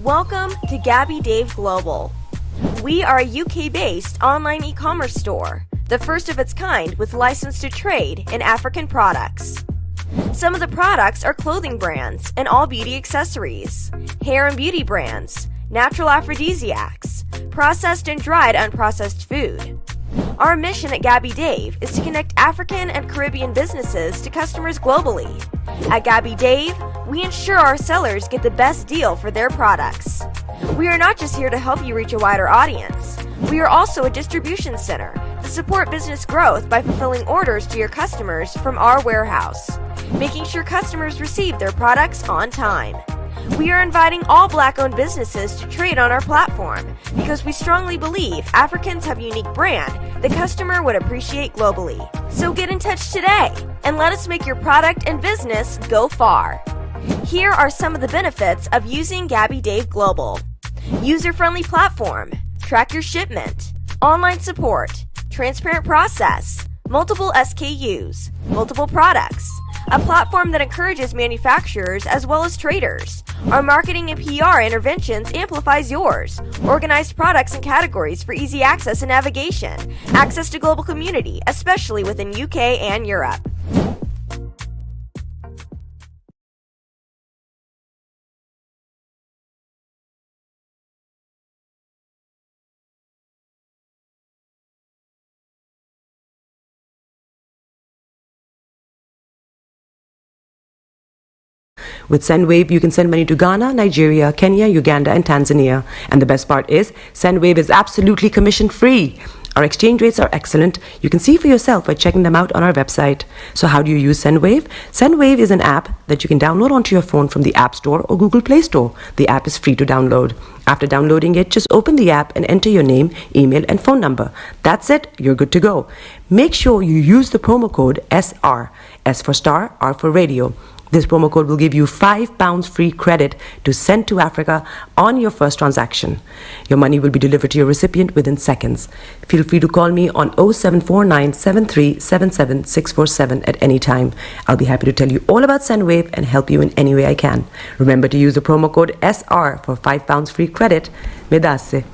Welcome to Gabby Dave Global. We are a UK-based online e-commerce store, the first of its kind with license to trade in African products. Some of the products are clothing brands and all beauty accessories, hair and beauty brands, natural aphrodisiacs, processed and dried unprocessed food. Our mission at Gabby Dave is to connect African and Caribbean businesses to customers globally. At Gabby Dave, we ensure our sellers get the best deal for their products. We are not just here to help you reach a wider audience. We are also a distribution center to support business growth by fulfilling orders to your customers from our warehouse, making sure customers receive their products on time. We are inviting all Black-owned businesses to trade on our platform because we strongly believe Africans have a unique brand the customer would appreciate globally. So get in touch today and let us make your product and business go far. Here are some of the benefits of using Gabby Dave Global. User-friendly platform, track your shipment, online support, transparent process, multiple SKUs, multiple products, a platform that encourages manufacturers as well as traders. Our marketing and PR interventions amplifies yours. Organized products and categories for easy access and navigation. Access to global community, especially within UK and Europe. With SendWave, you can send money to Ghana, Nigeria, Kenya, Uganda, and Tanzania. And the best part is, SendWave is absolutely commission-free. Our exchange rates are excellent. You can see for yourself by checking them out on our website. So how do you use SendWave? SendWave is an app that you can download onto your phone from the App Store or Google Play Store. The app is free to download. After downloading it, just open the app and enter your name, email, and phone number. That's it. You're good to go. Make sure you use the promo code SR. S for Star, R for Radio. This promo code will give you £5 free credit to send to Africa on your first transaction. Your money will be delivered to your recipient within seconds. Feel free to call me on 0749 7377 647 at any time. I'll be happy to tell you all about SendWave and help you in any way I can. Remember to use the promo code SR for £5 free credit. Medasse.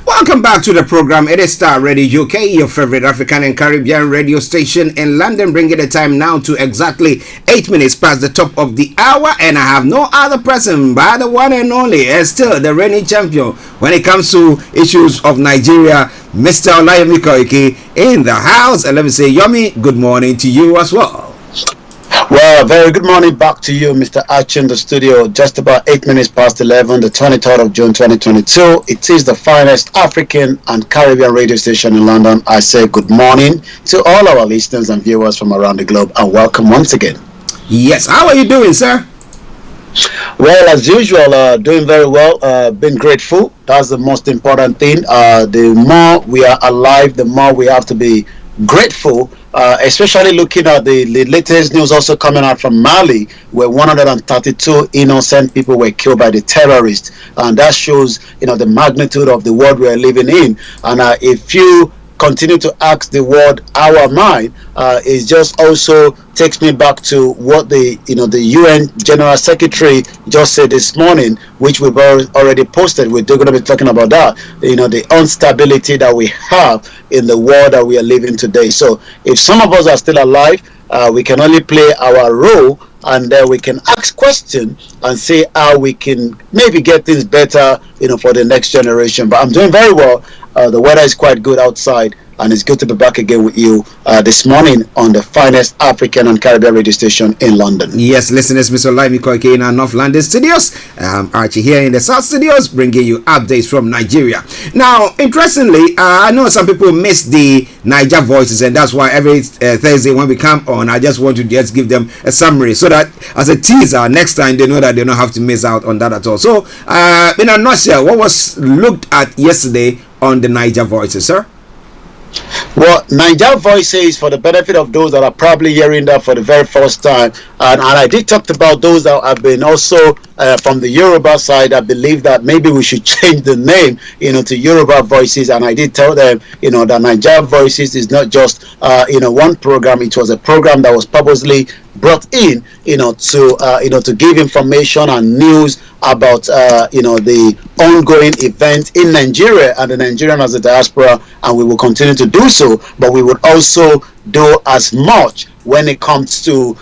Welcome back to the program. It is Starr Radio UK, your favorite African and Caribbean radio station in London, bringing the time now to exactly 8 minutes past the top of the hour, and I have no other person but the one and only, still the reigning champion when it comes to issues of Nigeria, Mr. Olayomi in the house. And let me say, Yomi, good morning to you as well. Well, very good morning back to you, Mr. Archie, in the studio. Just about 8 minutes past 11, the 23rd of June, 2022. It is the finest African and Caribbean radio station in London. I say good morning to all our listeners and viewers from around the globe, and welcome once again. Yes, how are you doing, sir? Well, as usual, doing very well. Been grateful. That's the most important thing. The more we are alive, the more we have to be grateful. Especially looking at the latest news also coming out from Mali, where 132 innocent people were killed by the terrorists, and that shows, the magnitude of the world we are living in. And if you continue to ask the world, how am I? It just also takes me back to what the UN General Secretary just said this morning, which we've already posted. We're going to be talking about that. The instability that we have in the world that we are living today. So if some of us are still alive, we can only play our role, and then we can ask questions and see how we can maybe get things better, for the next generation. But I'm doing very well. The weather is quite good outside, and it's good to be back again with you this morning on the finest African and Caribbean radio station in London. Yes, listeners, Mr. Olayomi in our North London studios. Archie here in the South studios, bringing you updates from Nigeria. Now, interestingly, I know some people miss the Niger voices, and that's why every Thursday when we come on, I just want to just give them a summary so that as a teaser, next time they know that they don't have to miss out on that at all. So, in a nutshell, what was looked at yesterday on the Niger voices, sir? Well, Niger Voices, for the benefit of those that are probably hearing that for the very first time, and I did talk about those that have been also from the Yoruba side. I believe that maybe we should change the name, to Yoruba Voices, and I did tell them, that Niger Voices is not just, one program. It was a program that was purposely brought in, to give information and news about, the ongoing event in Nigeria and the Nigerian as a diaspora, and we will continue to do so. But we would also do as much when it comes to,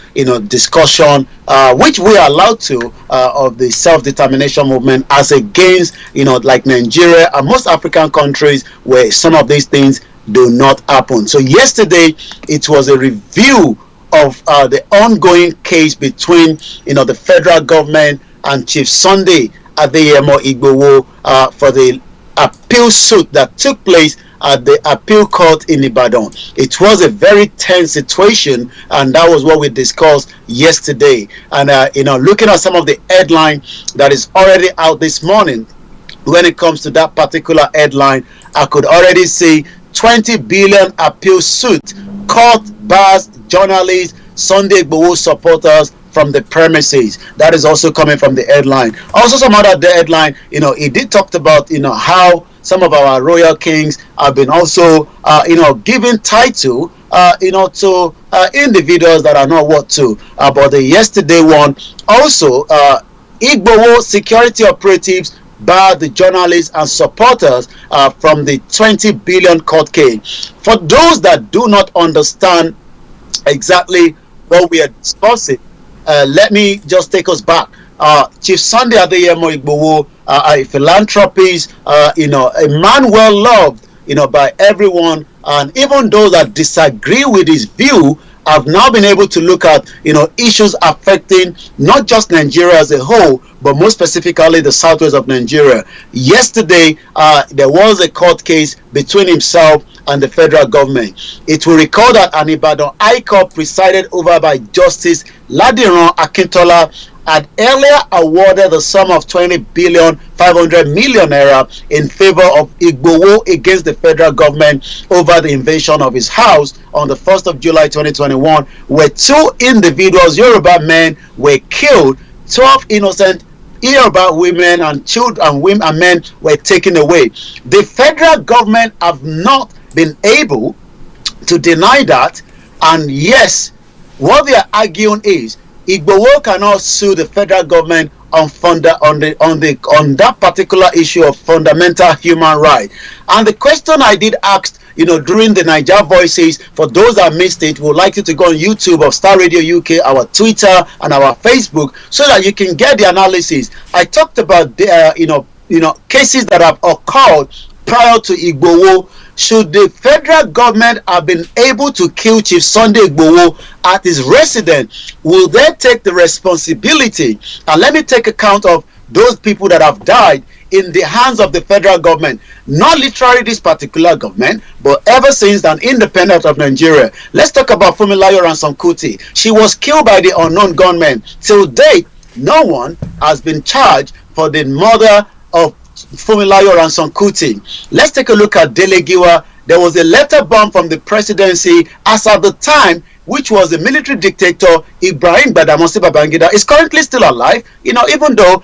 discussion, which we are allowed to, of the self-determination movement as against, like Nigeria and most African countries where some of these things do not happen. So yesterday, it was a review of the ongoing case between, the federal government and Chief Sunday Adeyemo Igboho for the appeal suit that took place at the appeal court in Ibadan. It was a very tense situation, and that was what we discussed yesterday. And looking at some of the headline that is already out this morning, when it comes to that particular headline, I could already see 20 billion appeal suit, court bars journalists, Sunday Igboho supporters from the premises. That is also coming from the headline. Also, some other headline, it did talk about, how some of our royal kings have been also, given title, to individuals that are not what to. But the yesterday one, also, Igboho security operatives barred the journalists and supporters from the 20 billion court case. For those that do not understand exactly what we are discussing, let me just take us back. Chief Sunday Adeyemo Igboho, a philanthropist, a man well loved, by everyone, and even those that disagree with his view have now been able to look at, issues affecting not just Nigeria as a whole, but more specifically the southwest of Nigeria. Yesterday, there was a court case between himself and the federal government. It will recall that an Ibadan High Court presided over by Justice Ladiran Akintola had earlier awarded the sum of 20 billion 500 million naira in favor of Igboho against the federal government over the invasion of his house on the 1st of July 2021, where two individuals, Yoruba men, were killed. 12 innocent Yoruba women and children and men were taken away. The federal government have not been able to deny that, and yes, what they are arguing is Igboho cannot sue the federal government on that particular issue of fundamental human right. And the question I did ask, during the Niger Voices, for those that missed it, would like you to go on YouTube of Starr Radio UK, our Twitter and our Facebook, so that you can get the analysis. I talked about the cases that have occurred prior to Igboho. Should the federal government have been able to kill Chief Sunday Igboho at his residence, will they take the responsibility? And let me take account of those people that have died in the hands of the federal government. Not literally this particular government, but ever since an independent of Nigeria. Let's talk about Funmilayo Ransome Kuti. She was killed by the unknown gunmen. Till date, no one has been charged for the murder of Funmilayo Ransome Kuti. Let's take a look at Dele Giwa. There was a letter bomb from the presidency as at the time, which was the military dictator Ibrahim Badamasi Babangida is currently still alive, even though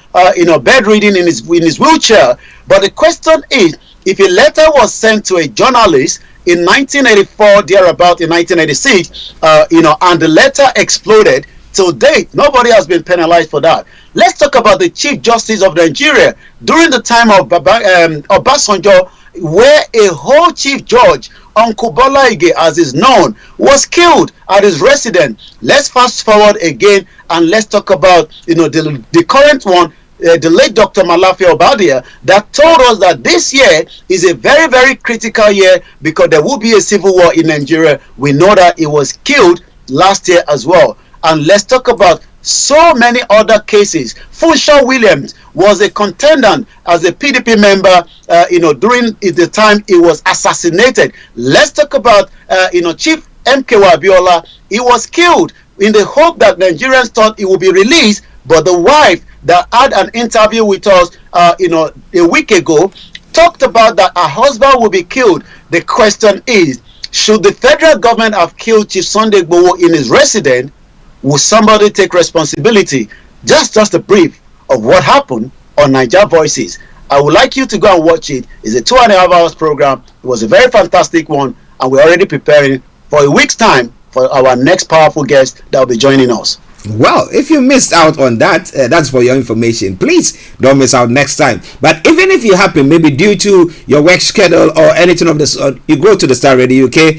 bedridden in his wheelchair. But the question is, if a letter was sent to a journalist in 1984, thereabout in 1986, and the letter exploded, till date, nobody has been penalized for that. Let's talk about the Chief Justice of Nigeria during the time of Obasanjo, where a whole Chief Judge, Uncle Bola Ige, as is known, was killed at his residence. Let's fast forward again and let's talk about the current one, the late Dr. Malafi Obadia, that told us that this year is a very, very critical year because there will be a civil war in Nigeria. We know that he was killed last year as well. And let's talk about so many other cases. Funshaw Williams was a contendant as a PDP member, during the time he was assassinated. Let's talk about, Chief MK Abiola. He was killed in the hope that Nigerians thought he would be released, but the wife that had an interview with us, a week ago, talked about that her husband will be killed. The question is, should the federal government have killed Chief Sunday Igboho in his residence? Will somebody take responsibility? Just a brief of what happened on Niger Voices. I would like you to go and watch it. It's a 2.5 hours program. It was a very fantastic one, and we're already preparing for a week's time for our next powerful guest that will be joining us. Well, if you missed out on that, that's for your information. Please don't miss out next time. But even if you happen, maybe due to your work schedule or anything of this, you go to the Starr Radio UK,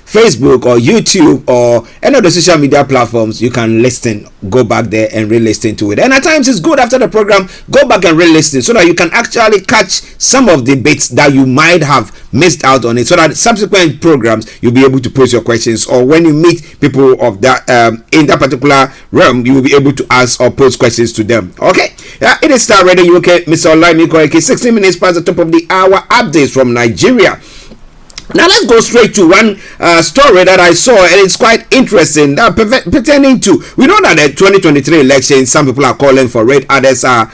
Facebook or YouTube or any of the social media platforms, you can listen, go back there and re-listen to it. And at times it's good after the program, go back and re-listen so that you can actually catch some of the bits that you might have missed out on it, so that subsequent programs you'll be able to pose your questions, or when you meet people of that in that particular realm, you will be able to ask or pose questions to them. Okay, it is Starr Radio UK. Mr. Olayomi, 16 minutes past the top of the hour. Updates from Nigeria. Now let's go straight to one story that I saw, and it's quite interesting. Pertaining to, we know that the 2023 election, some people are calling for it, others are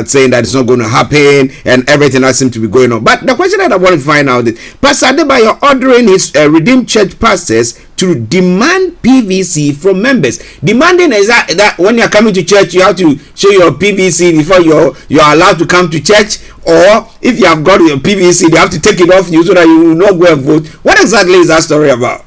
saying that it's not going to happen, and everything that seems to be going on. But the question that I want to find out is, Pastor Adebayo ordering his Redeemed Church pastors to demand PVC from members. Demanding is that when you're coming to church, you have to show your PVC before you're allowed to come to church, or if you have got your PVC, they have to take it off you so that you will not go and vote. What exactly is that story about?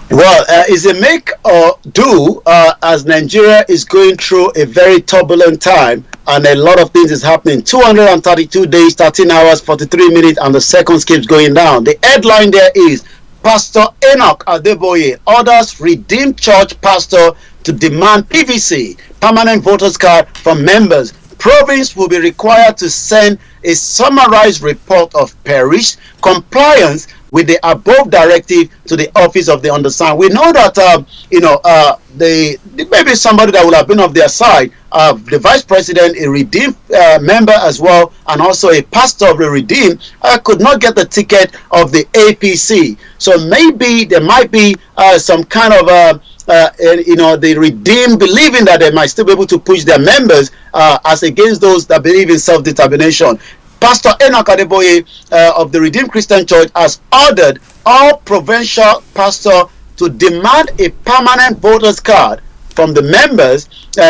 Well, it's a make or do as Nigeria is going through a very turbulent time, and a lot of things is happening. 232 days, 13 hours, 43 minutes, and the seconds keeps going down. The headline there is, Pastor Enoch Adeboye orders Redeemed Church pastor to demand PVC, permanent voters card, from members. Province will be required to send a summarized report of parish compliance with the above directive to the office of the undersigned. We know that maybe somebody that would have been of their side, the vice president, a Redeemed member as well, and also a pastor of the Redeemed, could not get the ticket of the APC. So maybe there might be some kind of the Redeemed believing that they might still be able to push their members as against those that believe in self-determination. Pastor Enoch Adeboye of the Redeemed Christian Church has ordered all provincial pastors to demand a permanent voters card from the members.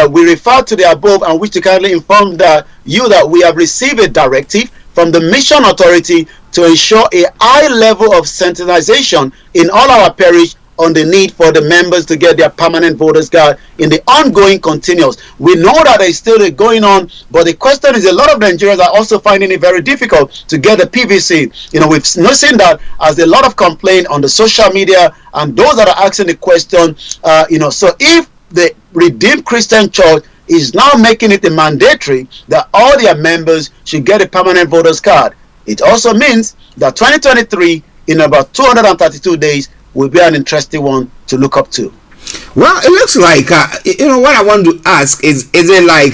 We refer to the above and wish to kindly inform you that we have received a directive from the Mission Authority to ensure a high level of sensitization in all our parish on the need for the members to get their permanent voters card in the ongoing continuous. We know that it's still going on, but the question is, a lot of Nigerians are also finding it very difficult to get the PVC. We've seen that as a lot of complaint on the social media, and those that are asking the question, so if the Redeemed Christian Church is now making it a mandatory that all their members should get a permanent voters card, it also means that 2023, in about 232 days, will be an interesting one to look up to. Well, it looks like what I want to ask is it like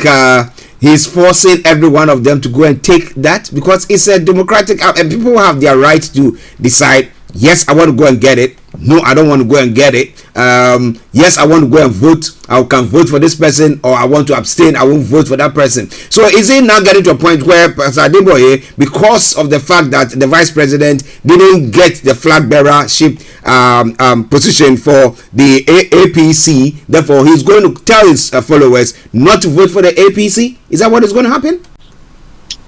he's forcing every one of them to go and take that, because it's a democratic and people have their right to decide, yes, I want to go and get it, no, I don't want to go and get it, yes, I want to go and vote, I can vote for this person, or I want to abstain, I won't vote for that person. So is it now getting to a point where Pastor Adeboye, because of the fact that the vice president didn't get the flag bearership position for the APC, therefore he's going to tell his followers not to vote for the APC? Is that what is going to happen?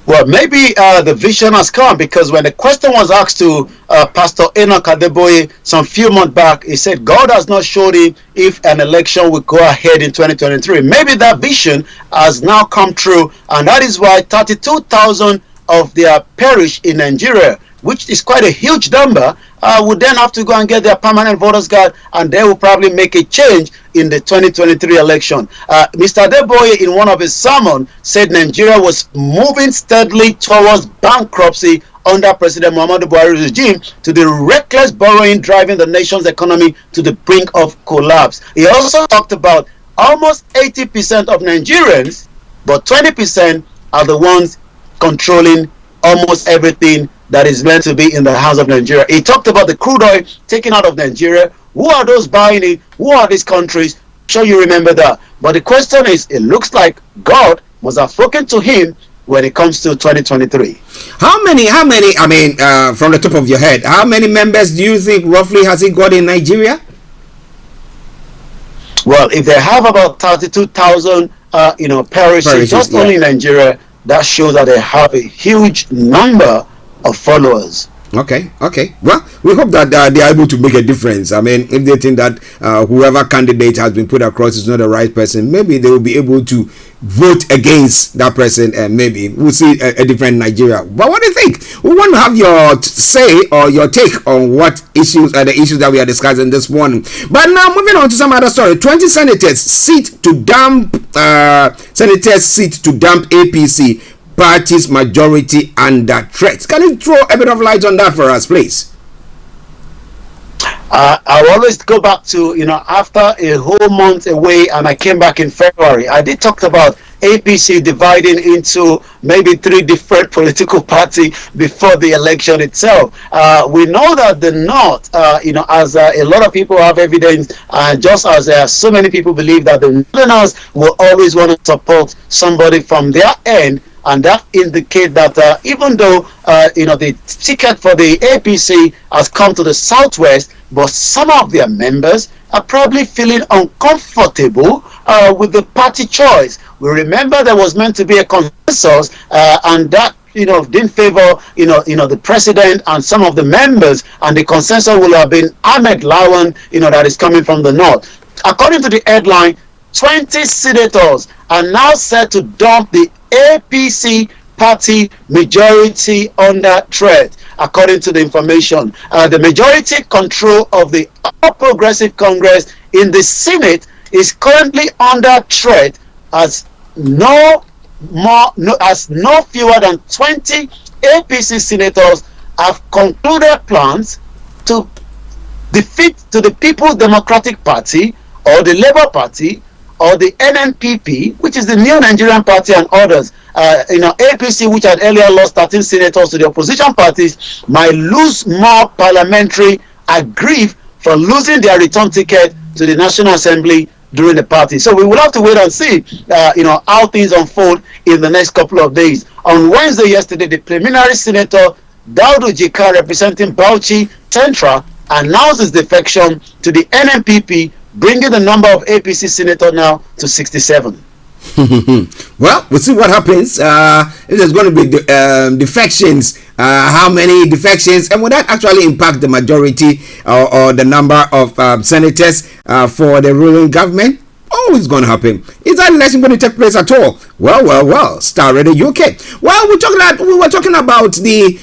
Well, maybe the vision has come, because when the question was asked to Pastor Enoch Adeboye some few months back, he said God has not showed him if an election will go ahead in 2023. Maybe that vision has now come true, and that is why 32,000 of their parish in Nigeria, which is quite a huge number, would then have to go and get their permanent voters card, and they will probably make a change in the 2023 election. Mr. Adeboye, in one of his sermons, said Nigeria was moving steadily towards bankruptcy under President Muhammadu Buhari's regime, to the reckless borrowing driving the nation's economy to the brink of collapse. He also talked about almost 80% of Nigerians, but 20% are the ones controlling almost everything that is meant to be in the hands of Nigeria. He talked about the crude oil taken out of Nigeria. Who are those buying it? Who are these countries? I'm sure you remember that. But the question is, it looks like God must have spoken to him when it comes to 2023. How many, I mean, from the top of your head, how many members do you think roughly has he got in Nigeria? Well, if they have about 32,000, parishes just only in Nigeria, that shows that they have a huge number of followers. Okay. Well, we hope that they are able to make a difference. I mean, if they think that whoever candidate has been put across is not the right person, maybe they will be able to vote against that person, and maybe we'll see a different Nigeria. But what do you think? We want to have your say or your take on what issues are the issues that we are discussing this morning. But now moving on to some other story. 20 senators seat to dump APC. Party's majority under threat. Can you throw a bit of light on that for us, please? I always go back to, after a whole month away, and I came back in February. I did talk about APC dividing into maybe 3 different political parties before the election itself. We know that the North, as a lot of people have evidence, just as so many people believe that the Northerners will always want to support somebody from their end. And that indicates that even though the ticket for the APC has come to the Southwest, but some of their members are probably feeling uncomfortable with the party choice. We remember there was meant to be a consensus, and that didn't favor the president and some of the members, and the consensus will have been Ahmed Lawan, that is coming from the North. According to the headline, 20 senators are now set to dump the APC party majority under threat, according to the information. The majority control of the All Progressive Congress in the Senate is currently under threat as no fewer than 20 APC senators have concluded plans to defeat to the People's Democratic Party or the Labour Party or the NNPP, which is the New Nigerian Party, and others. APC, which had earlier lost 13 senators to the opposition parties, might lose more parliamentary aggrieved for losing their return ticket to the National Assembly during the party. So we will have to wait and see, how things unfold in the next couple of days. On Wednesday yesterday, the preliminary senator Daudu Jika, representing Bauchi Central, announced his defection to the NNPP, bringing the number of APC senators now to 67. Well, we'll see what happens. If there's going to be defections, how many defections, and will that actually impact the majority or the number of senators for the ruling government? Oh, it's going to happen. Is that election going to take place at all? Well. Starr Radio UK. Well, we were talking about the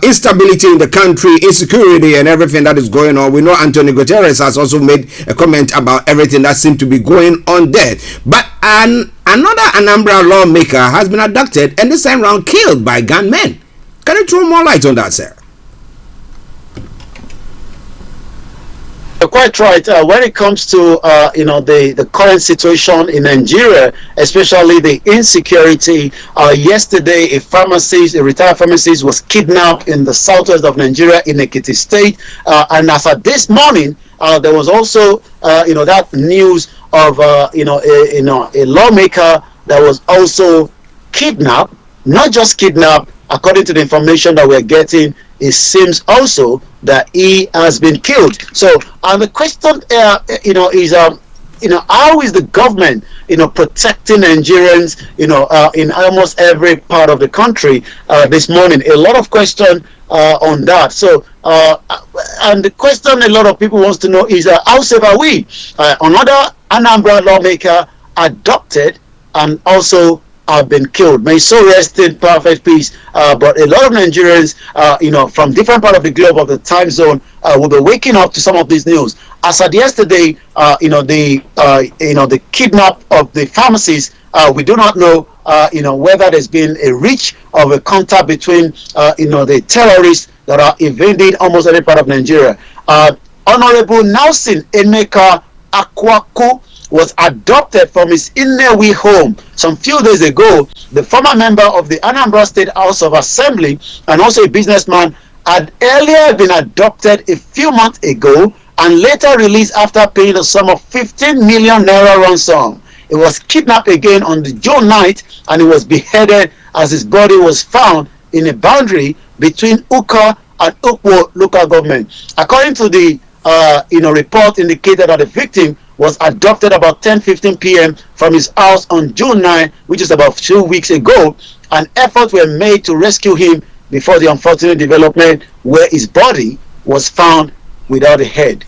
instability in the country, insecurity, and everything that is going on. We know Antonio Guterres has also made a comment about everything that seems to be going on there. But another Anambra lawmaker has been abducted and this time round killed by gunmen. Can you throw more light on that, sir? You're quite right. When it comes to the current situation in Nigeria, especially the insecurity, yesterday a retired pharmacist was kidnapped in the southwest of Nigeria in Ekiti State, and as of this morning, there was also that news of a lawmaker that was also kidnapped. Not just kidnapped, according to the information that we're getting, it seems also that he has been killed. So, the question, is, how is the government, protecting Nigerians, in almost every part of the country this morning? A lot of question on that. So, and the question a lot of people wants to know is, how safe are we? Another Anambra lawmaker adopted and also have been killed. May so rest in perfect peace. But a lot of Nigerians, from different part of the globe, of the time zone, will be waking up to some of these news. As of yesterday, the kidnap of the pharmacist, we do not know, whether there's been a reach of a contact between, the terrorists that are invading almost every part of Nigeria. Honorable Nelson Emeka Akwaku was adopted from his Inewi home some few days ago. The former member of the Anambra State House of Assembly and also a businessman had earlier been adopted a few months ago and later released after paying a sum of 15 million naira ransom. He was kidnapped again on the June 9th and he was beheaded as his body was found in a boundary between Uka and Ukwo local government. According to the report, indicated that the victim was adopted about 10:15 p.m. from his house on June 9, which is about 2 weeks ago, and efforts were made to rescue him before the unfortunate development where his body was found without a head.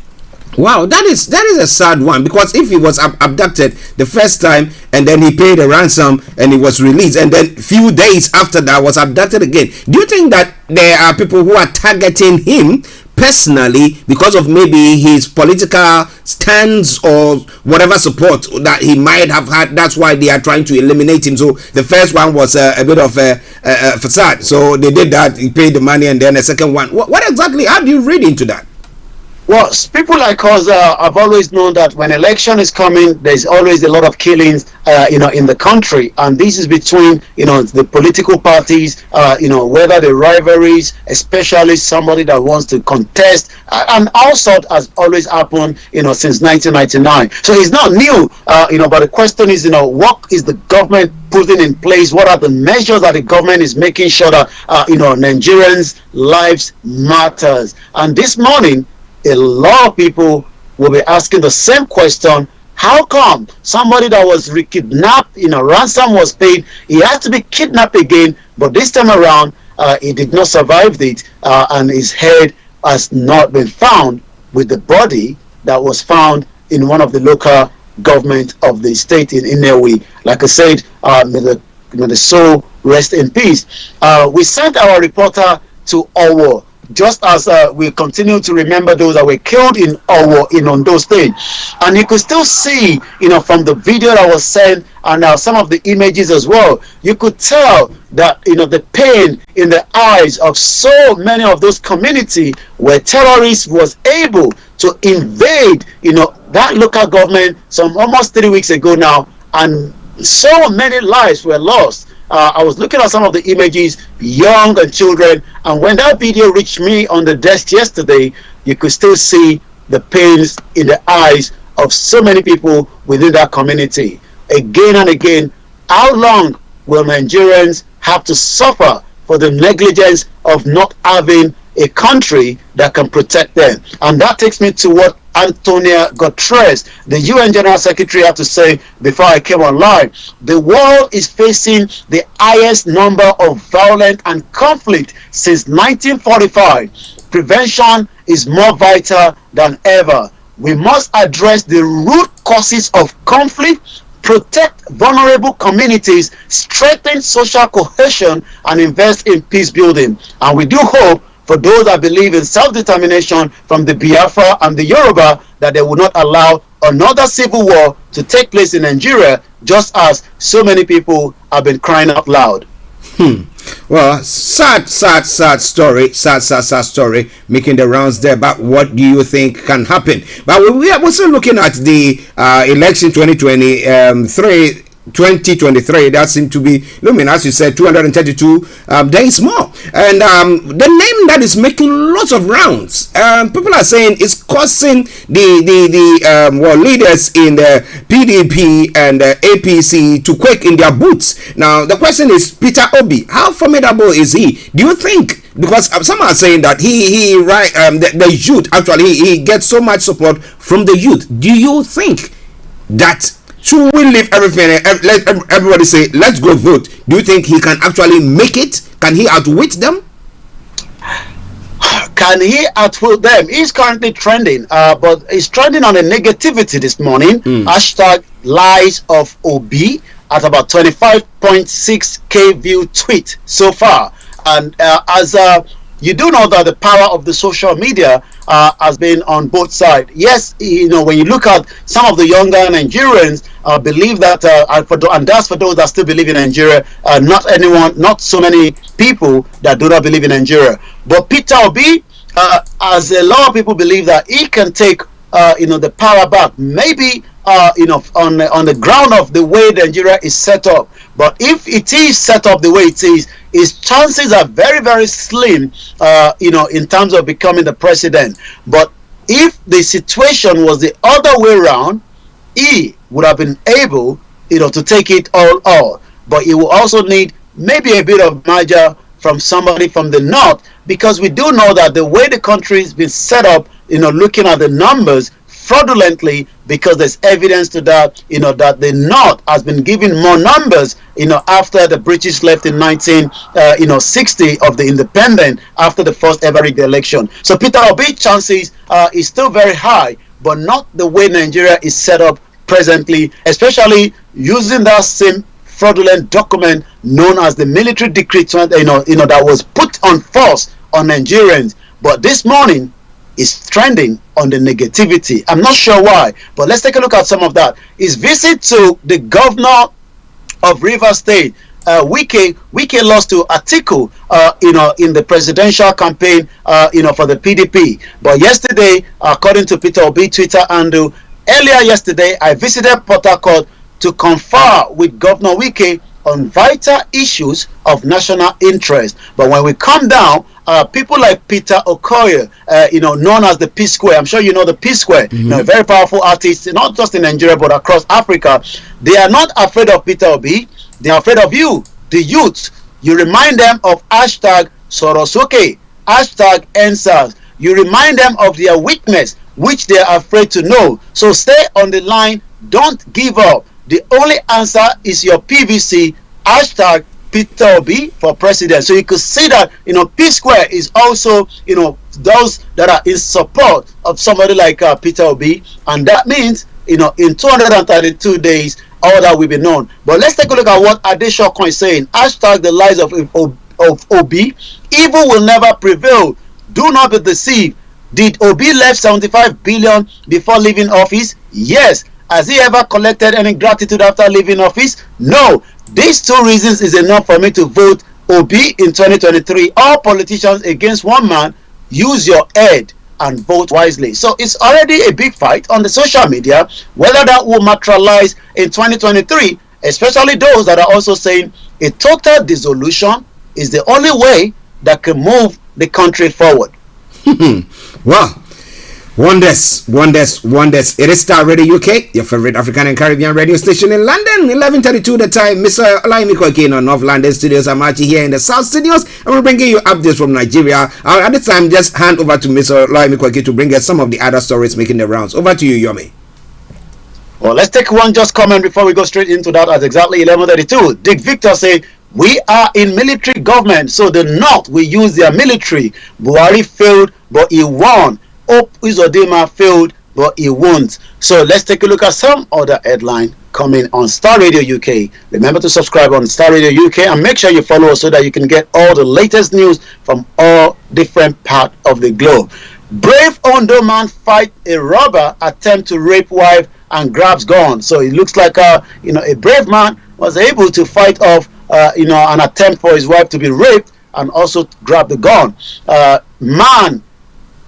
Wow, that is a sad one, because if he was abducted the first time and then he paid a ransom and he was released, and then few days after that was abducted again, do you think that there are people who are targeting him personally because of maybe his political stance or whatever support that he might have had? That's why they are trying to eliminate him. So the first one was a bit of a facade, so they did that, he paid the money, and then the second one, what exactly, how do you read into that? Well, people like us have always known that when election is coming, there's always a lot of killings, in the country, and this is between, the political parties, whether the rivalries, especially somebody that wants to contest, and all sorts has always happened, since 1999. So it's not new, but the question is, what is the government putting in place? What are the measures that the government is making sure that, Nigerians' lives matters? And this morning, a lot of people will be asking the same question: how come somebody that was kidnapped, ransom was paid, he had to be kidnapped again, but this time around he did not survive it, and his head has not been found with the body that was found in one of the local government of the state in Inewi. Like I said, may the soul rest in peace. We sent our reporter to Owo, just as we continue to remember those that were killed in Owo in Ondo State. And you could still see, from the video that was sent and some of the images as well, you could tell that, the pain in the eyes of so many of those communities where terrorists was able to invade, that local government some almost 3 weeks ago now, and so many lives were lost. I was looking at some of the images, young and children, and when that video reached me on the desk yesterday, you could still see the pains in the eyes of so many people within that community. Again and again, how long will Nigerians have to suffer for the negligence of not having a country that can protect them? And that takes me to what Antonio Guterres, the UN General Secretary, had to say before I came online. The world is facing the highest number of violence and conflict since 1945. Prevention is more vital than ever. We must address the root causes of conflict, protect vulnerable communities, strengthen social cohesion, and invest in peace building. And we do hope, for those that believe in self-determination from the Biafra and the Yoruba, that they will not allow another civil war to take place in Nigeria, just as so many people have been crying out loud. Well, sad story, sad story making the rounds there. But what do you think can happen? But we are also looking at the election 2023, that seemed to be looming, as you said, 232 days more, and the name that is making lots of rounds, people are saying it's causing the leaders in the PDP and APC to quake in their boots. Now the question is, Peter Obi, how formidable is he? Do you think? Because some are saying that the youth, actually he gets so much support from the youth. Do you think that, should we leave everything and let everybody say, let's go vote? Do you think he can actually make it? Can he outwit them? Can he outwit them? He's currently trending, but he's trending on a negativity this morning. Hashtag lies of Obi at about 25.6k view tweet so far. And as you do know that the power of the social media has been on both sides. Yes, when you look at some of the younger Nigerians believe that, and that's for those that still believe in Nigeria, not so many people that do not believe in Nigeria. But Peter Obi, as a lot of people believe that he can take, the power back, maybe, on the ground of the way Nigeria is set up. But if it is set up the way it is, his chances are very, very slim, in terms of becoming the president. But if the situation was the other way around, he would have been able, to take it all. But he will also need maybe a bit of magic from somebody from the north, because we do know that the way the country has been set up, looking at the numbers, fraudulently, because there's evidence to that, that the North has been given more numbers, after the British left in 1960 of the independent, after the first ever rigged election. So Peter Obi's chances is still very high, but not the way Nigeria is set up presently, especially using that same fraudulent document known as the military decree, that was put on force on Nigerians. But this morning is trending on the negativity. I'm not sure why, but let's take a look at some of that. His visit to the governor of Rivers State, Wike lost to Atiku, in the presidential campaign, for the PDP. But yesterday, according to Peter Obi Twitter handle, earlier yesterday, I visited Port Harcourt to confer with Governor Wike on vital issues of national interest. But when we come down, people like Peter Okoye, known as the P Square, I'm sure you know the P Square, a very powerful artist, not just in Nigeria but across Africa. They are not afraid of Peter Obi, they are afraid of you, the youth. You remind them of hashtag Sorosoke, hashtag NSAS. You remind them of their weakness, which they are afraid to know. So stay on the line, don't give up. The only answer is your PVC, hashtag Peter Obi for president. So you could see that, P Square is also, those that are in support of somebody like Peter Obi. And that means, in 232 days, all that will be known. But let's take a look at what Adeshokon is saying. Hashtag the lies of Obi. Evil will never prevail. Do not be deceived. Did Obi left 75 billion before leaving office? Yes. Has he ever collected any gratitude after leaving office? No. These two reasons is enough for me to vote Obi in 2023. All politicians against one man, use your head and vote wisely. So it's already a big fight on the social media, whether that will materialize in 2023, especially those that are also saying a total dissolution is the only way that can move the country forward. Wow. Wonders. It is Starr Radio UK, your favorite African and Caribbean radio station in London. 11:32 the time. Mr. Olayomi again on North London Studios. I'm Archie here in the South Studios. And we're bringing you updates from Nigeria. At this time, just hand over to Mr. Olayomi to bring us some of the other stories making the rounds. Over to you, Yomi. Well, let's take one just comment before we go straight into that at exactly 11:32. Dick Victor said, we are in military government, so the North will use their military. Buhari failed, but he won. Hope Uzodinma failed, but he won't. So let's take a look at some other headline coming on Starr Radio UK. Remember to subscribe on Starr Radio UK and make sure you follow us so that you can get all the latest news from all different parts of the globe. Brave Ondo man fight a robber attempt to rape wife and grabs gun. So it looks like a brave man was able to fight off an attempt for his wife to be raped and also grab the gun.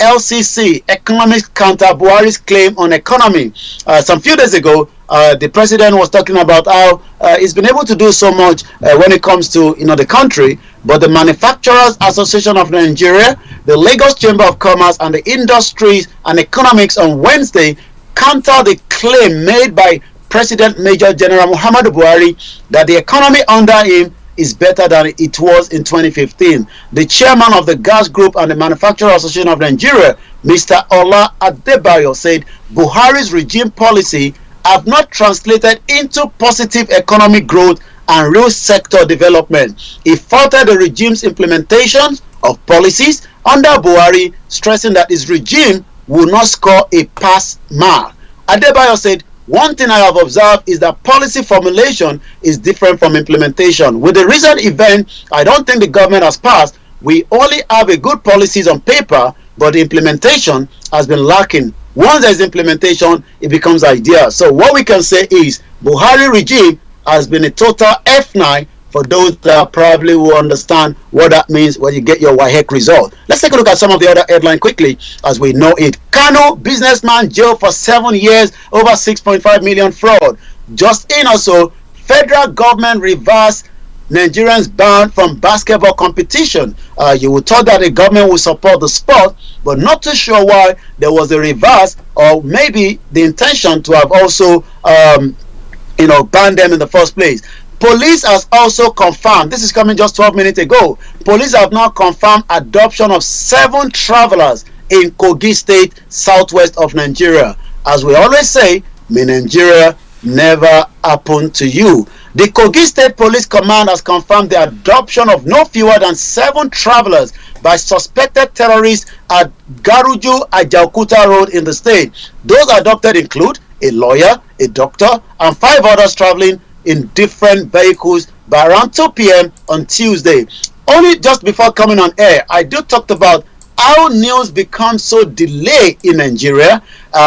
LCC, economics counter Buhari's claim on economy. Some few days ago, the president was talking about how he's been able to do so much when it comes to the country, but the Manufacturers Association of Nigeria, the Lagos Chamber of Commerce, and the Industries and Economics on Wednesday counter the claim made by President Major General Muhammadu Buhari that the economy under him is better than it was in 2015. The chairman of the Gas Group and the Manufacturers Association of Nigeria, Mr. Ola Adebayo, said Buhari's regime policy have not translated into positive economic growth and real sector development. He faulted the regime's implementation of policies under Buhari, stressing that his regime will not score a pass mark. Adebayo said, one thing I have observed is that policy formulation is different from implementation. With the recent event, I don't think the government has passed. We only have a good policies on paper, but the implementation has been lacking. Once there's implementation, it becomes idea. So what we can say is Buhari regime has been a total F9 for those that probably will understand what that means when you get your WAEC result. Let's take a look at some of the other headline quickly as we know it. Kano businessman jailed for 7 years over 6.5 million fraud. Just in also, federal government reversed Nigerians banned from basketball competition. You would thought that the government would support the sport, but not too sure why there was a reverse, or maybe the intention to have also banned them in the first place. Police has also confirmed, this is coming just 12 minutes ago, police have now confirmed adoption of 7 travelers in Kogi State, southwest of Nigeria. as we always say, may Nigeria never happen to you. The Kogi State Police Command has confirmed the adoption of no fewer than 7 travelers by suspected terrorists at Garuju Ajaokuta Road in the state. Those adopted include a lawyer, a doctor, and 5 others traveling in different vehicles by around 2 p.m. on Tuesday. Only just before coming on air, I talked about how news becomes so delayed in Nigeria.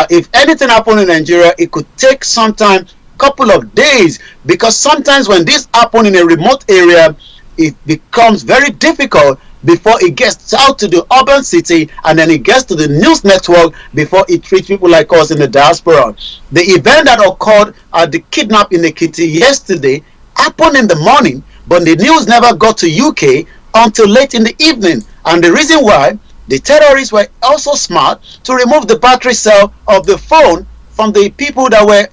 If anything happened in Nigeria, it could take some time, couple of days, because sometimes when this happens in a remote area, it becomes very difficult before it gets out to the urban city, and then it gets to the news network before it reaches people like us in the diaspora. The event that occurred at the kidnap in Ekiti yesterday happened in the morning, but the news never got to UK until late in the evening. And the reason why, the terrorists were also smart to remove the battery cell of the phone from the people that were,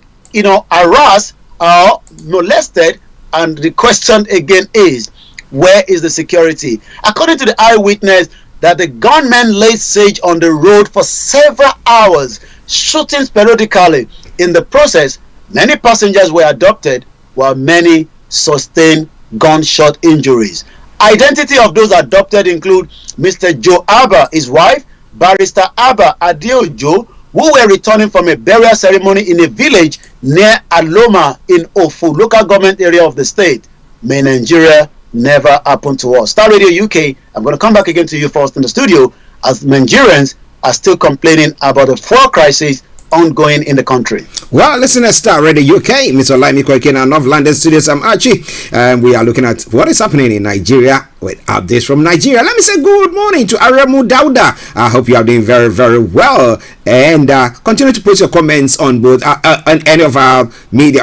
harassed or molested. And the question again is, where is the security? According to the eyewitness, that the gunmen laid siege on the road for several hours, shooting periodically. In the process, many passengers were abducted, while many sustained gunshot injuries. Identity of those adopted include Mr. Joe Abba, his wife, Barrister Abba Adeojo, who were returning from a burial ceremony in a village near Aloma in Ofu, local government area of the state. May Nigeria never happen to us. Star Radio UK, I'm going to come back again to you first in the studio, as Nigerians are still complaining about the fuel crisis ongoing in the country. Well, listen to Starr Radio UK, Mr. Olayomi in our North London studios. I'm Archie, and we are looking at what is happening in Nigeria with updates from Nigeria. Let me say good morning to Aremu Dauda. I hope you are doing very, very well, and continue to put your comments on both on any of our media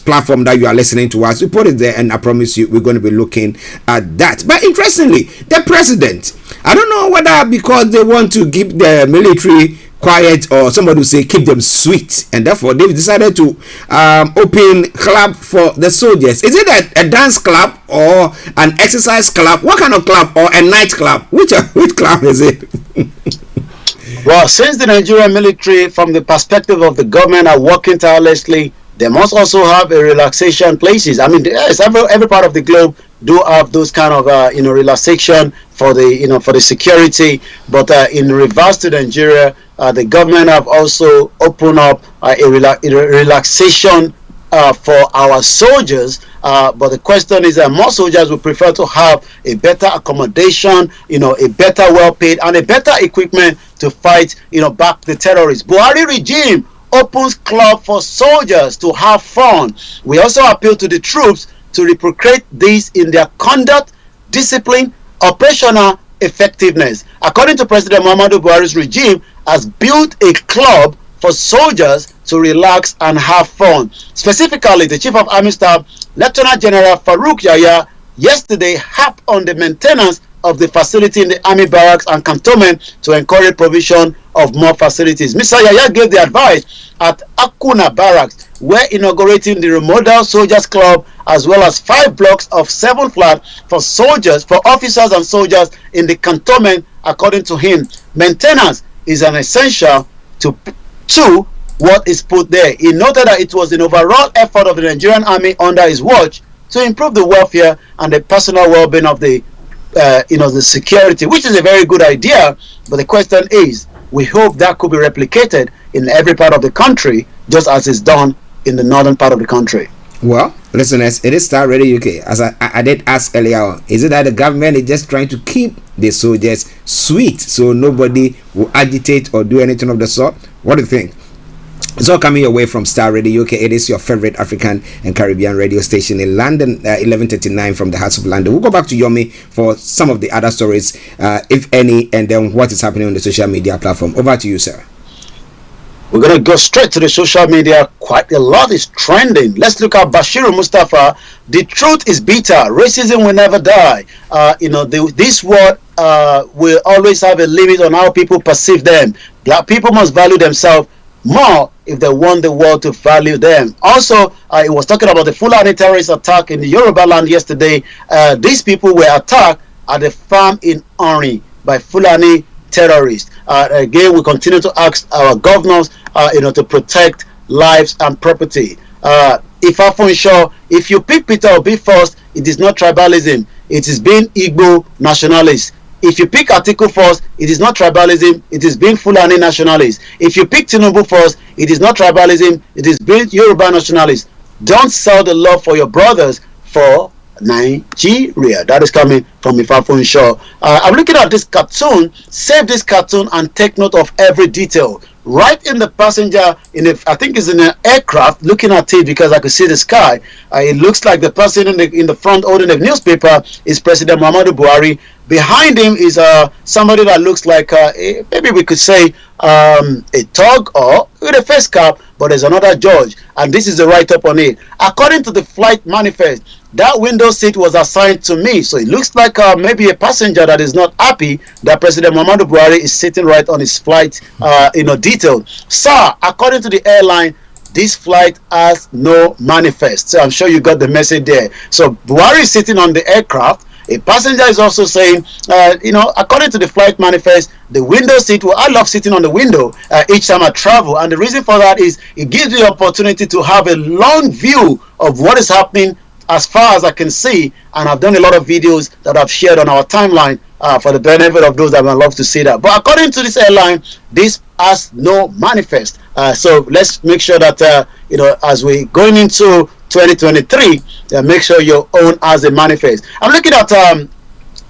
platform that you are listening to us. We put it there, and I promise you we're going to be looking at that. But interestingly, the president, I don't know whether because they want to keep the military quiet, or somebody will say keep them sweet, and therefore they've decided to open club for the soldiers. Is it a dance club or an exercise club? What kind of club? Or a night club? Which club is it? Well, since the Nigerian military, from the perspective of the government, are working tirelessly, they must also have a relaxation places. I mean, yes, every part of the globe do have those kind of relaxation for the for the security. But in reverse to Nigeria, the government have also opened up a relaxation for our soldiers. But the question is that more soldiers would prefer to have a better accommodation, a better well-paid and a better equipment to fight, back the terrorists. Buhari regime opens club for soldiers to have fun. We also appeal to the troops to reciprocate this in their conduct, discipline, operational effectiveness. According to President Muhammadu Buhari's regime, has built a club for soldiers to relax and have fun. Specifically, the Chief of Army Staff, Lieutenant General Farouk Yahya, yesterday harped on the maintenance of the facility in the Army barracks and cantonment to encourage provision of more facilities. Mr. Yahya gave the advice at Akuna Barracks, where inaugurating the remodeled Soldiers Club, as well as 5 blocks of 7 flats for soldiers, for officers and soldiers in the cantonment. According to him, maintenance is an essential to what is put there. He noted that it was an overall effort of the Nigerian Army under his watch to improve the welfare and the personal well-being of the the security, which is a very good idea. But the question is, we hope that could be replicated in every part of the country, just as it's done in the northern part of the country. Well, listeners, it is Starr Radio UK. As I did ask earlier, is it that the government is just trying to keep the soldiers sweet so nobody will agitate or do anything of the sort? What do you think? It's all coming away from Starr Radio UK. It is your favorite African and Caribbean radio station in London, 1139 from the Hearts of London. We'll go back to Yomi for some of the other stories, if any, and then what is happening on the social media platform. Over to you, sir. We're going to go straight to the social media. Quite a lot is trending. Let's look at Bashiru Mustafa. The truth is bitter. Racism will never die. This word will always have a limit on how people perceive them. Black people must value themselves more if they want the world to value them. Also, it was talking about the Fulani terrorist attack in the Yoruba land yesterday. These people were attacked at a farm in Ori by Fulani terrorists. Again, we continue to ask our governors, to protect lives and property. If you pick Peter Obi first, it is not tribalism. It is being Igbo nationalist. If you pick Atiku first, it is not tribalism. It is being Fulani nationalist. If you pick Tinubu first, it is not tribalism. It is being Yoruba nationalist. Don't sell the love for your brothers for Nigeria. That is coming from Ifafun. I'm looking at this cartoon. Save this cartoon and take note of every detail. Right in the passenger, I think it's in an aircraft, looking at it because I could see the sky. It looks like the person in the front holding the newspaper is President Muhammadu Buhari. Behind him is somebody that looks like maybe we could say a thug or with a face cap, but there's another judge, and this is the write-up on it. According to the flight manifest, that window seat was assigned to me, so it looks like maybe a passenger that is not happy that President Muhammadu Buhari is sitting right on his flight, detail. Sir, according to the airline, this flight has no manifest. So I'm sure you got the message there. So Buhari is sitting on the aircraft. A passenger is also saying, according to the flight manifest, the window seat, I love sitting on the window each time I travel. And the reason for that is it gives you the opportunity to have a long view of what is happening as far as I can see. And I've done a lot of videos that I've shared on our timeline for the benefit of those that would love to see that. But according to this airline, this has no manifest. So let's make sure that, as we're going into 2023, make sure your own has a manifest. I'm looking at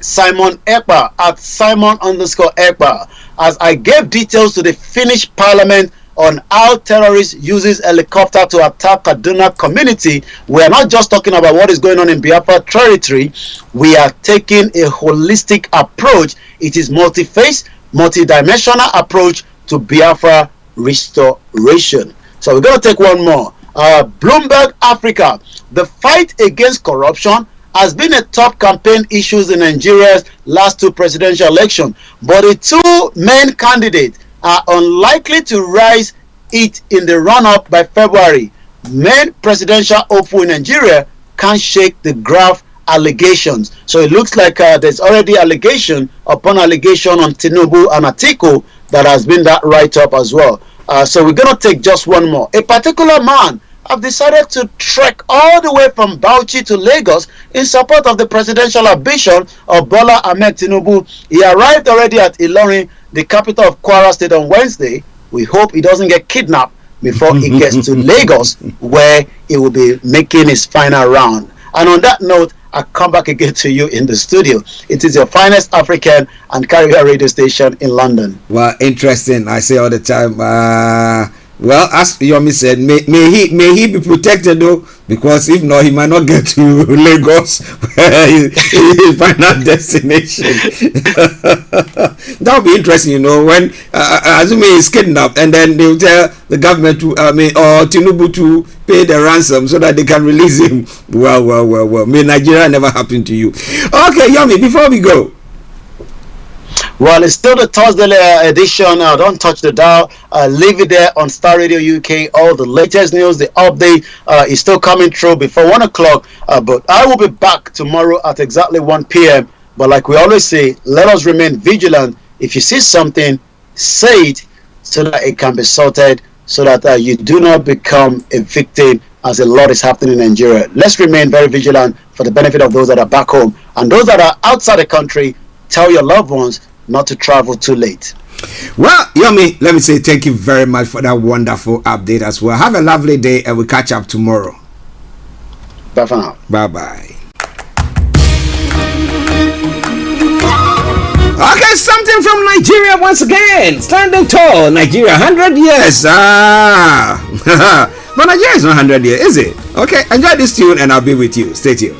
Simon Ekpa at Simon_Ekpa as I gave details to the Finnish parliament on how terrorists uses helicopter to attack Kaduna community. We are not just talking about what is going on in Biafra territory. We are taking a holistic approach. It is multi-phase, multi-dimensional approach to Biafra restoration. So we're going to take one more. Bloomberg Africa. The fight against corruption has been a top campaign issue in Nigeria's last two presidential elections, but the two main candidates are unlikely to rise it in the run-up by February. Main presidential hopeful in Nigeria can't shake the grave allegations. So it looks like there's already allegation upon allegation on Tinubu and Atiku that has been that write-up as well. So we're going to take just one more. A particular man have decided to trek all the way from Bauchi to Lagos in support of the presidential ambition of Bola Ahmed Tinubu. He arrived already at Ilorin, the capital of Kwara State, on Wednesday. We hope he doesn't get kidnapped before he gets to Lagos, where he will be making his final round. And on that note, I come back again to you in the studio. It is your finest African and Caribbean radio station in London. Well, interesting. I say all the time. Well, as Yomi said, may he be protected though, because if not, he might not get to Lagos, his final destination. That would be interesting, when assuming he's kidnapped, and then they will tell the government to, or Tinubu to pay the ransom so that they can release him. Well. May Nigeria never happen to you. Okay, Yomi, before we go. Well, it's still the Thursday edition. Don't touch the dial. Leave it there on Star Radio UK. All the latest news, the update is still coming through before 1 o'clock. But I will be back tomorrow at exactly 1 p.m. But like we always say, let us remain vigilant. If you see something, say it so that it can be sorted, so that you do not become a victim as a lot is happening in Nigeria. Let's remain very vigilant for the benefit of those that are back home. And those that are outside the country, tell your loved ones not to travel too late. Well, Yomi, let me say thank you very much for that wonderful update as well. Have a lovely day, and we'll catch up tomorrow. Bye for now. Bye-bye. Okay, something from Nigeria once again. Standing tall, Nigeria, 100 years. But Nigeria is not 100 years, is it? Okay, enjoy this tune, and I'll be with you. Stay tuned.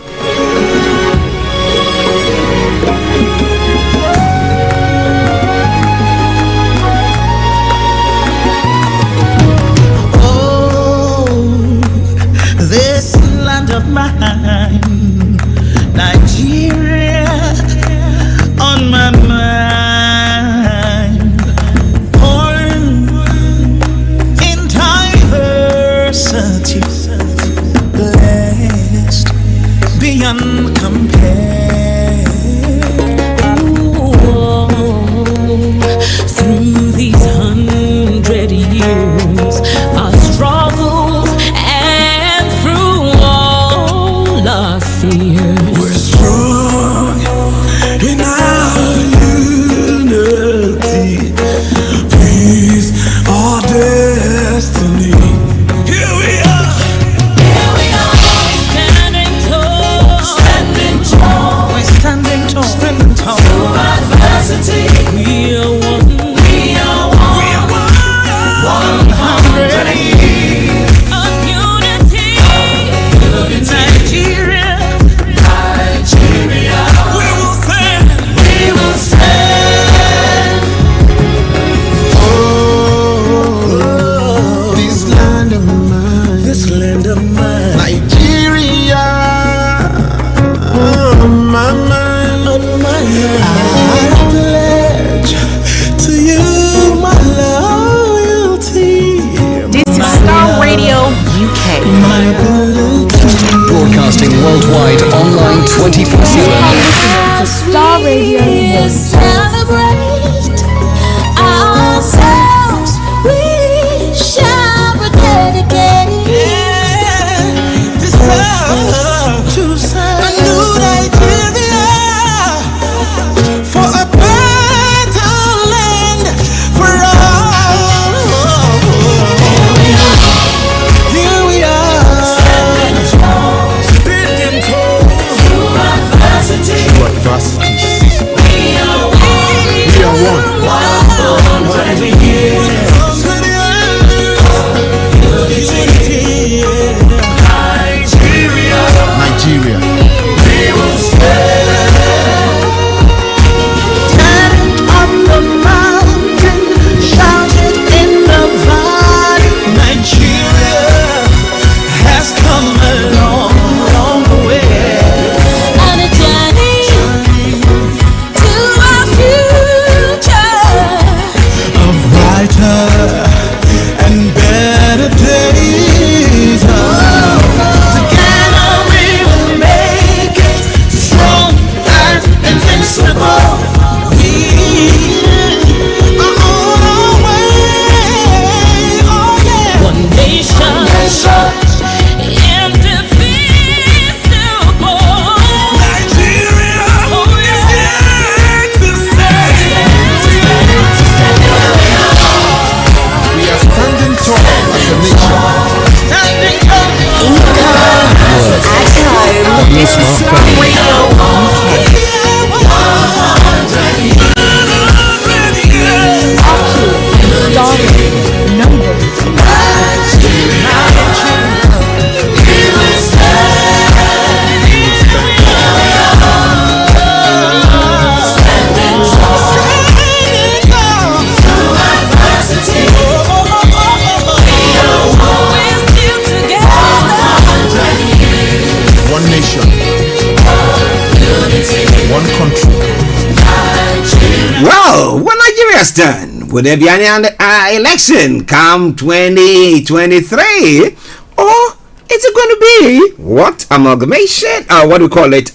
Of mine, Nigeria on my mind, born in diversity, blessed beyond Broadcasting worldwide, online 24/7. To Starr Radio News. Celebrate ourselves. We shall be dedicated to serve a new Nigeria, for a better land for all. Here we are, standing tall, bending tall through adversity. We are one. 100 years. Nigeria. We will stand. Stand on the mountain, shout it in the valley. Nigeria has come a long, long way. On a journey to our future of brighter and better days. Together we will make it strong and invincible. We are on our way. Oh yeah. One nation, indivisible. Nigeria is here to stay. We are standing tall as a nation. Standing tall. Yes, my One nation, one country. Well, what Nigeria's done? Will there be any election come 2023? Or is it going to be what? Amalgamation? What do we call it?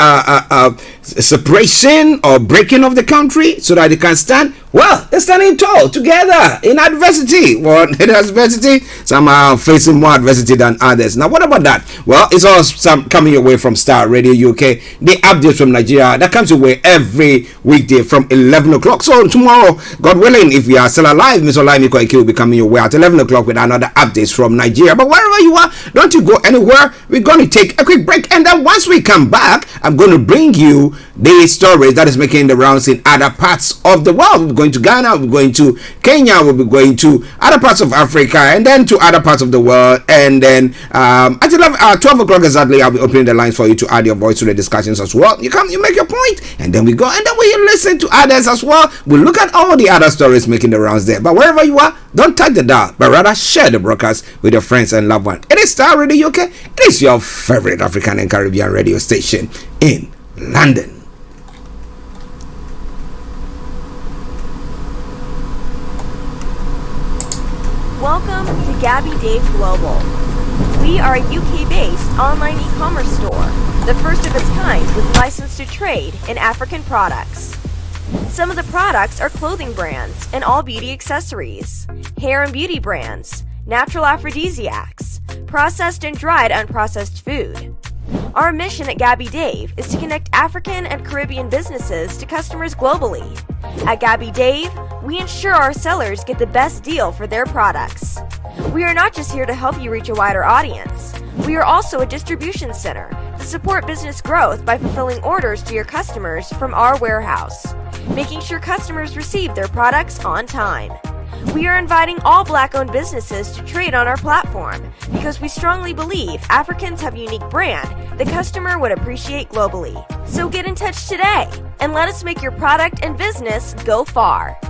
Separation or breaking of the country so that they can stand? Well, they're standing tall together in adversity. Well, in adversity, some are facing more adversity than others. Now, what about that? Well, it's all coming your way from Starr Radio UK. The updates from Nigeria that comes your way every weekday from 11 o'clock. So tomorrow, God willing, if we are still alive, Mr. Olayomi will be coming your way at 11 o'clock with another updates from Nigeria. But wherever you are, don't you go anywhere. We're going to take a quick break, and then once we come back, I'm going to bring you the stories that is making the rounds in other parts of the world. We're going to Ghana, we're going to Kenya, we'll be going to other parts of Africa, and then to other parts of the world. And then at 12 o'clock exactly, I'll be opening the lines for you to add your voice to the discussions as well. You come, you make your point, and then we go, and then we listen to others as well. We'll look at all the other stories making the rounds there. But wherever you are, don't touch the dial, but rather share the broadcast with your friends and loved ones. It is Starr Radio UK. It is your favorite African and Caribbean radio station in London. Welcome to Gabby Dave Global. We are a UK-based online e-commerce store, the first of its kind with license to trade in African products. Some of the products are clothing brands and all beauty accessories, hair and beauty brands, natural aphrodisiacs, processed and dried unprocessed food. Our mission at Gabby Dave is to connect African and Caribbean businesses to customers globally. At Gabby Dave, we ensure our sellers get the best deal for their products. We are not just here to help you reach a wider audience. We are also a distribution center to support business growth by fulfilling orders to your customers from our warehouse, making sure customers receive their products on time. We are inviting all Black-owned businesses to trade on our platform because we strongly believe Africans have a unique brand the customer would appreciate globally. So get in touch today and let us make your product and business go far.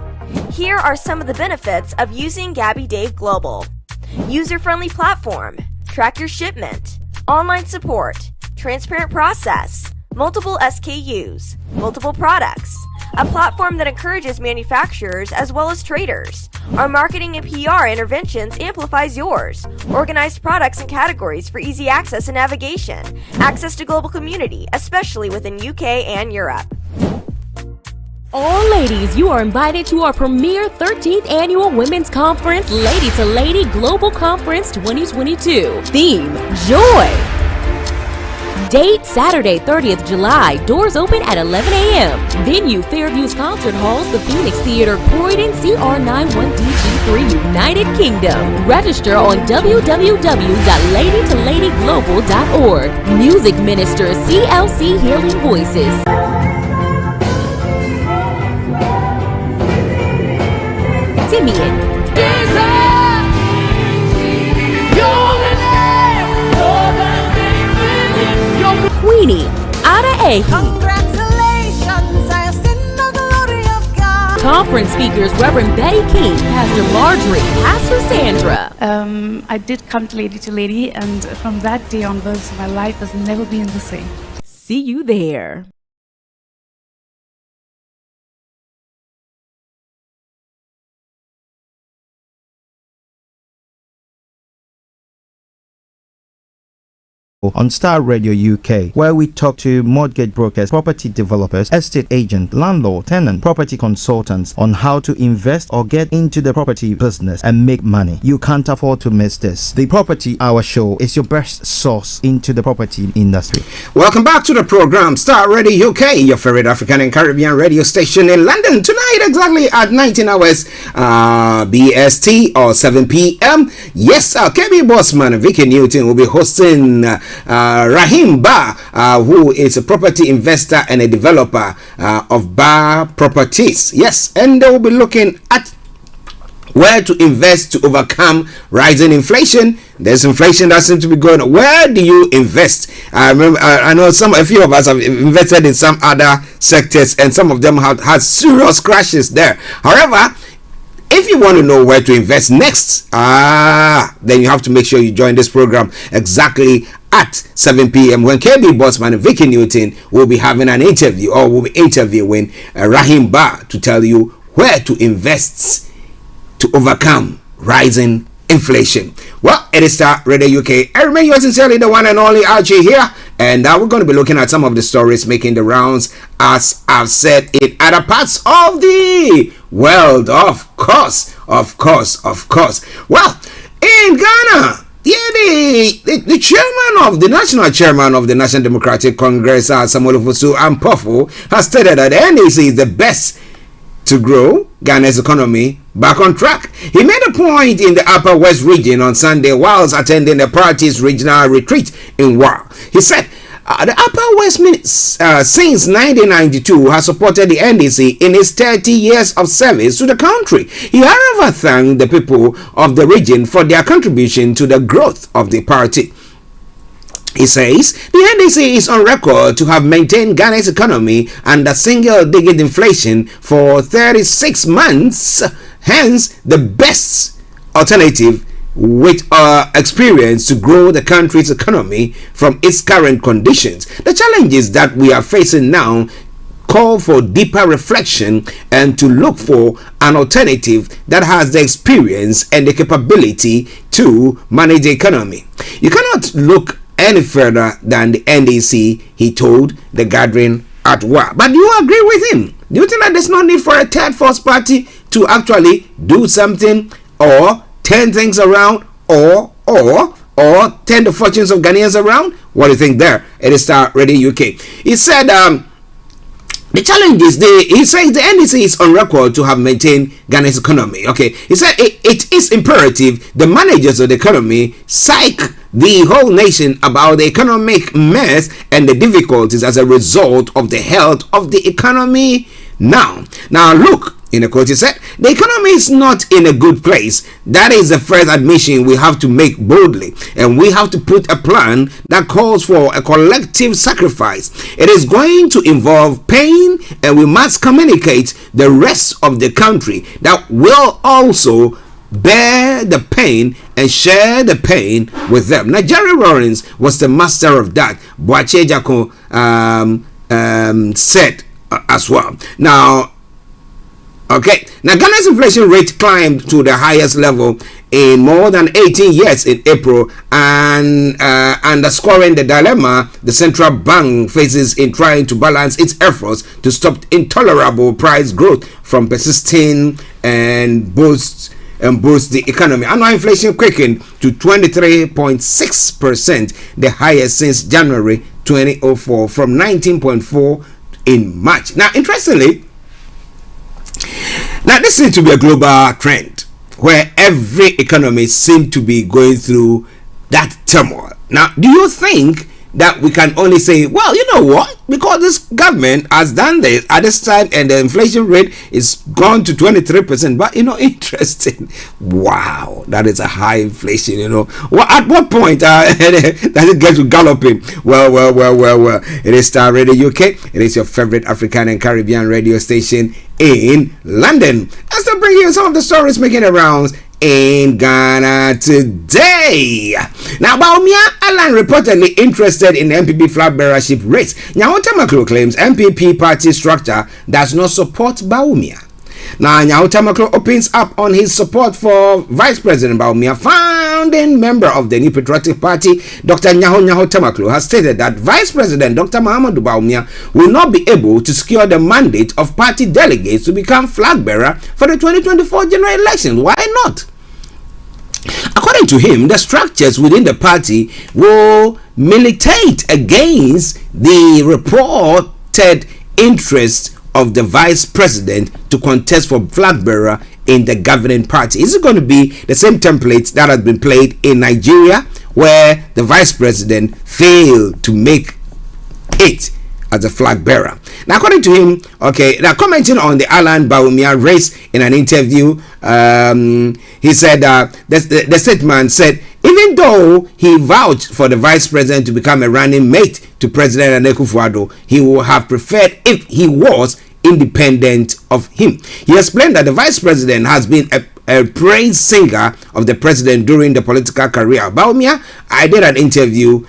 Here are some of the benefits of using Gabby Dave Global. User-friendly platform, track your shipment, online support, transparent process, multiple SKUs, multiple products, a platform that encourages manufacturers as well as traders. Our marketing and PR interventions amplifies yours. Organized products and categories for easy access and navigation. Access to global community, especially within UK and Europe. All ladies, you are invited to our premier 13th annual Women's Conference Lady to Lady Global Conference 2022. Theme, Joy. Date, Saturday, 30th July. Doors open at 11 a.m. Venue, Fairview's Concert Halls, the Phoenix Theater, Croydon, CR91DG3, United Kingdom. Register on www.ladytoladyglobal.org. Music Minister, CLC Healing Voices. Simeon. Queenie, Ada Ahi. Congratulations, I have seen the glory of God. Conference speakers, Reverend Betty King, Pastor Marjorie, Pastor Sandra. I did come to Lady, and from that day onwards, my life has never been the same. See you there. On Starr Radio UK, where we talk to mortgage brokers, property developers, estate agents, landlord, tenant, property consultants on how to invest or get into the property business and make money. You can't afford to miss this. The Property Hour Show is your best source into the property industry. Welcome back to the program Starr Radio UK, your favorite African and Caribbean radio station in London. Tonight, exactly at 19 hours BST or 7 p.m. Yes, KB Bossman and Vicky Newton will be hosting Rahim Ba, who is a property investor and a developer of Ba Properties. Yes, and they will be looking at where to invest to overcome rising inflation. There's inflation that seems to be going on. Where do you invest? I know a few of us have invested in some other sectors, and some of them have had serious crashes there. However, if you want to know where to invest next, then you have to make sure you join this program exactly at 7 p.m. when KB Bossman and Vicky Newton will be having an interview, or will be interviewing Rahim Ba to tell you where to invest to overcome rising inflation. Well, it is Starr Radio UK. I remain yours sincerely, the one and only Archie here, and we're going to be looking at some of the stories making the rounds, as I've said, in other parts of the world. Of course. Well, in Ghana, the chairman of the national Democratic Congress, Samuel Ofosu Ampofo, has stated that the NDC is the best to grow Ghana's economy back on track. He made a point in the Upper West region on Sunday whilst attending the party's regional retreat in Wa. He said, the Upper West since 1992 has supported the NDC in its 30 years of service to the country. He however thanked the people of the region for their contribution to the growth of the party. He says the NDC is on record to have maintained Ghana's economy under single-digit inflation for 36 months, hence the best alternative with experience to grow the country's economy from its current conditions. The challenges that we are facing now call for deeper reflection and to look for an alternative that has the experience and the capability to manage the economy. You cannot look any further than the NDC, he told the gathering at Wa. But do you agree with him? Do you think that there's no need for a third force party to actually do something, or turn things around, or turn the fortunes of Ghanaians around? What do you think there? It is Starr Radio UK. He said the challenge is he says the NDC is on record to have maintained Ghana's economy. Okay, he said it is imperative the managers of the economy psych the whole nation about the economic mess and the difficulties as a result of the health of the economy now. Look, In a quote, he said, "The economy is not in a good place. That is the first admission we have to make boldly, and we have to put a plan that calls for a collective sacrifice. It is going to involve pain, and we must communicate the rest of the country that will also bear the pain and share the pain with them." Now, Jerry Lawrence was the master of that. Boache Jako said as well. Now, Ghana's inflation rate climbed to the highest level in more than 18 years in April, and underscoring the dilemma the central bank faces in trying to balance its efforts to stop intolerable price growth from persisting and boost the economy. Annual inflation quickened to 23.6%, the highest since January 2004, from 19.4 in March. Now, interestingly, this seems to be a global trend where every economy seems to be going through that turmoil. Now, do you think that we can only say, well, you know what, because this government has done this at this time and the inflation rate is gone to 23%, but interesting, wow, that is a high inflation. At what point does it get to galloping? Well, it is Starr Radio UK. It is your favorite African and Caribbean radio station in London. Let's still bring you some of the stories making the rounds in Ghana today. Now, Bawumia Alan reportedly interested in the MPP flag bearership race. Nyawota Maklo claims MPP party structure does not support Bawumia. Now, Nyawota Maklo opens up on his support for Vice President Bawumia. Founding member of the New Patriotic Party, Dr. Nyawota Maklo, has stated that Vice President Dr. Mahamudu Bawumia will not be able to secure the mandate of party delegates to become flag bearer for the 2024 general elections. Why not? According to him, the structures within the party will militate against the reported interest of the vice president to contest for flag bearer in the governing party. Is it going to be the same template that has been played in Nigeria, where the vice president failed to make it as a flag bearer? Now, according to him, now commenting on the Alan Bawumia race in an interview, he said the statement said, even though he vouched for the vice president to become a running mate to President Akufo-Addo, he would have preferred if he was independent of him. He explained that the vice president has been a praise singer of the president during the political career. Bawumia, I did an interview.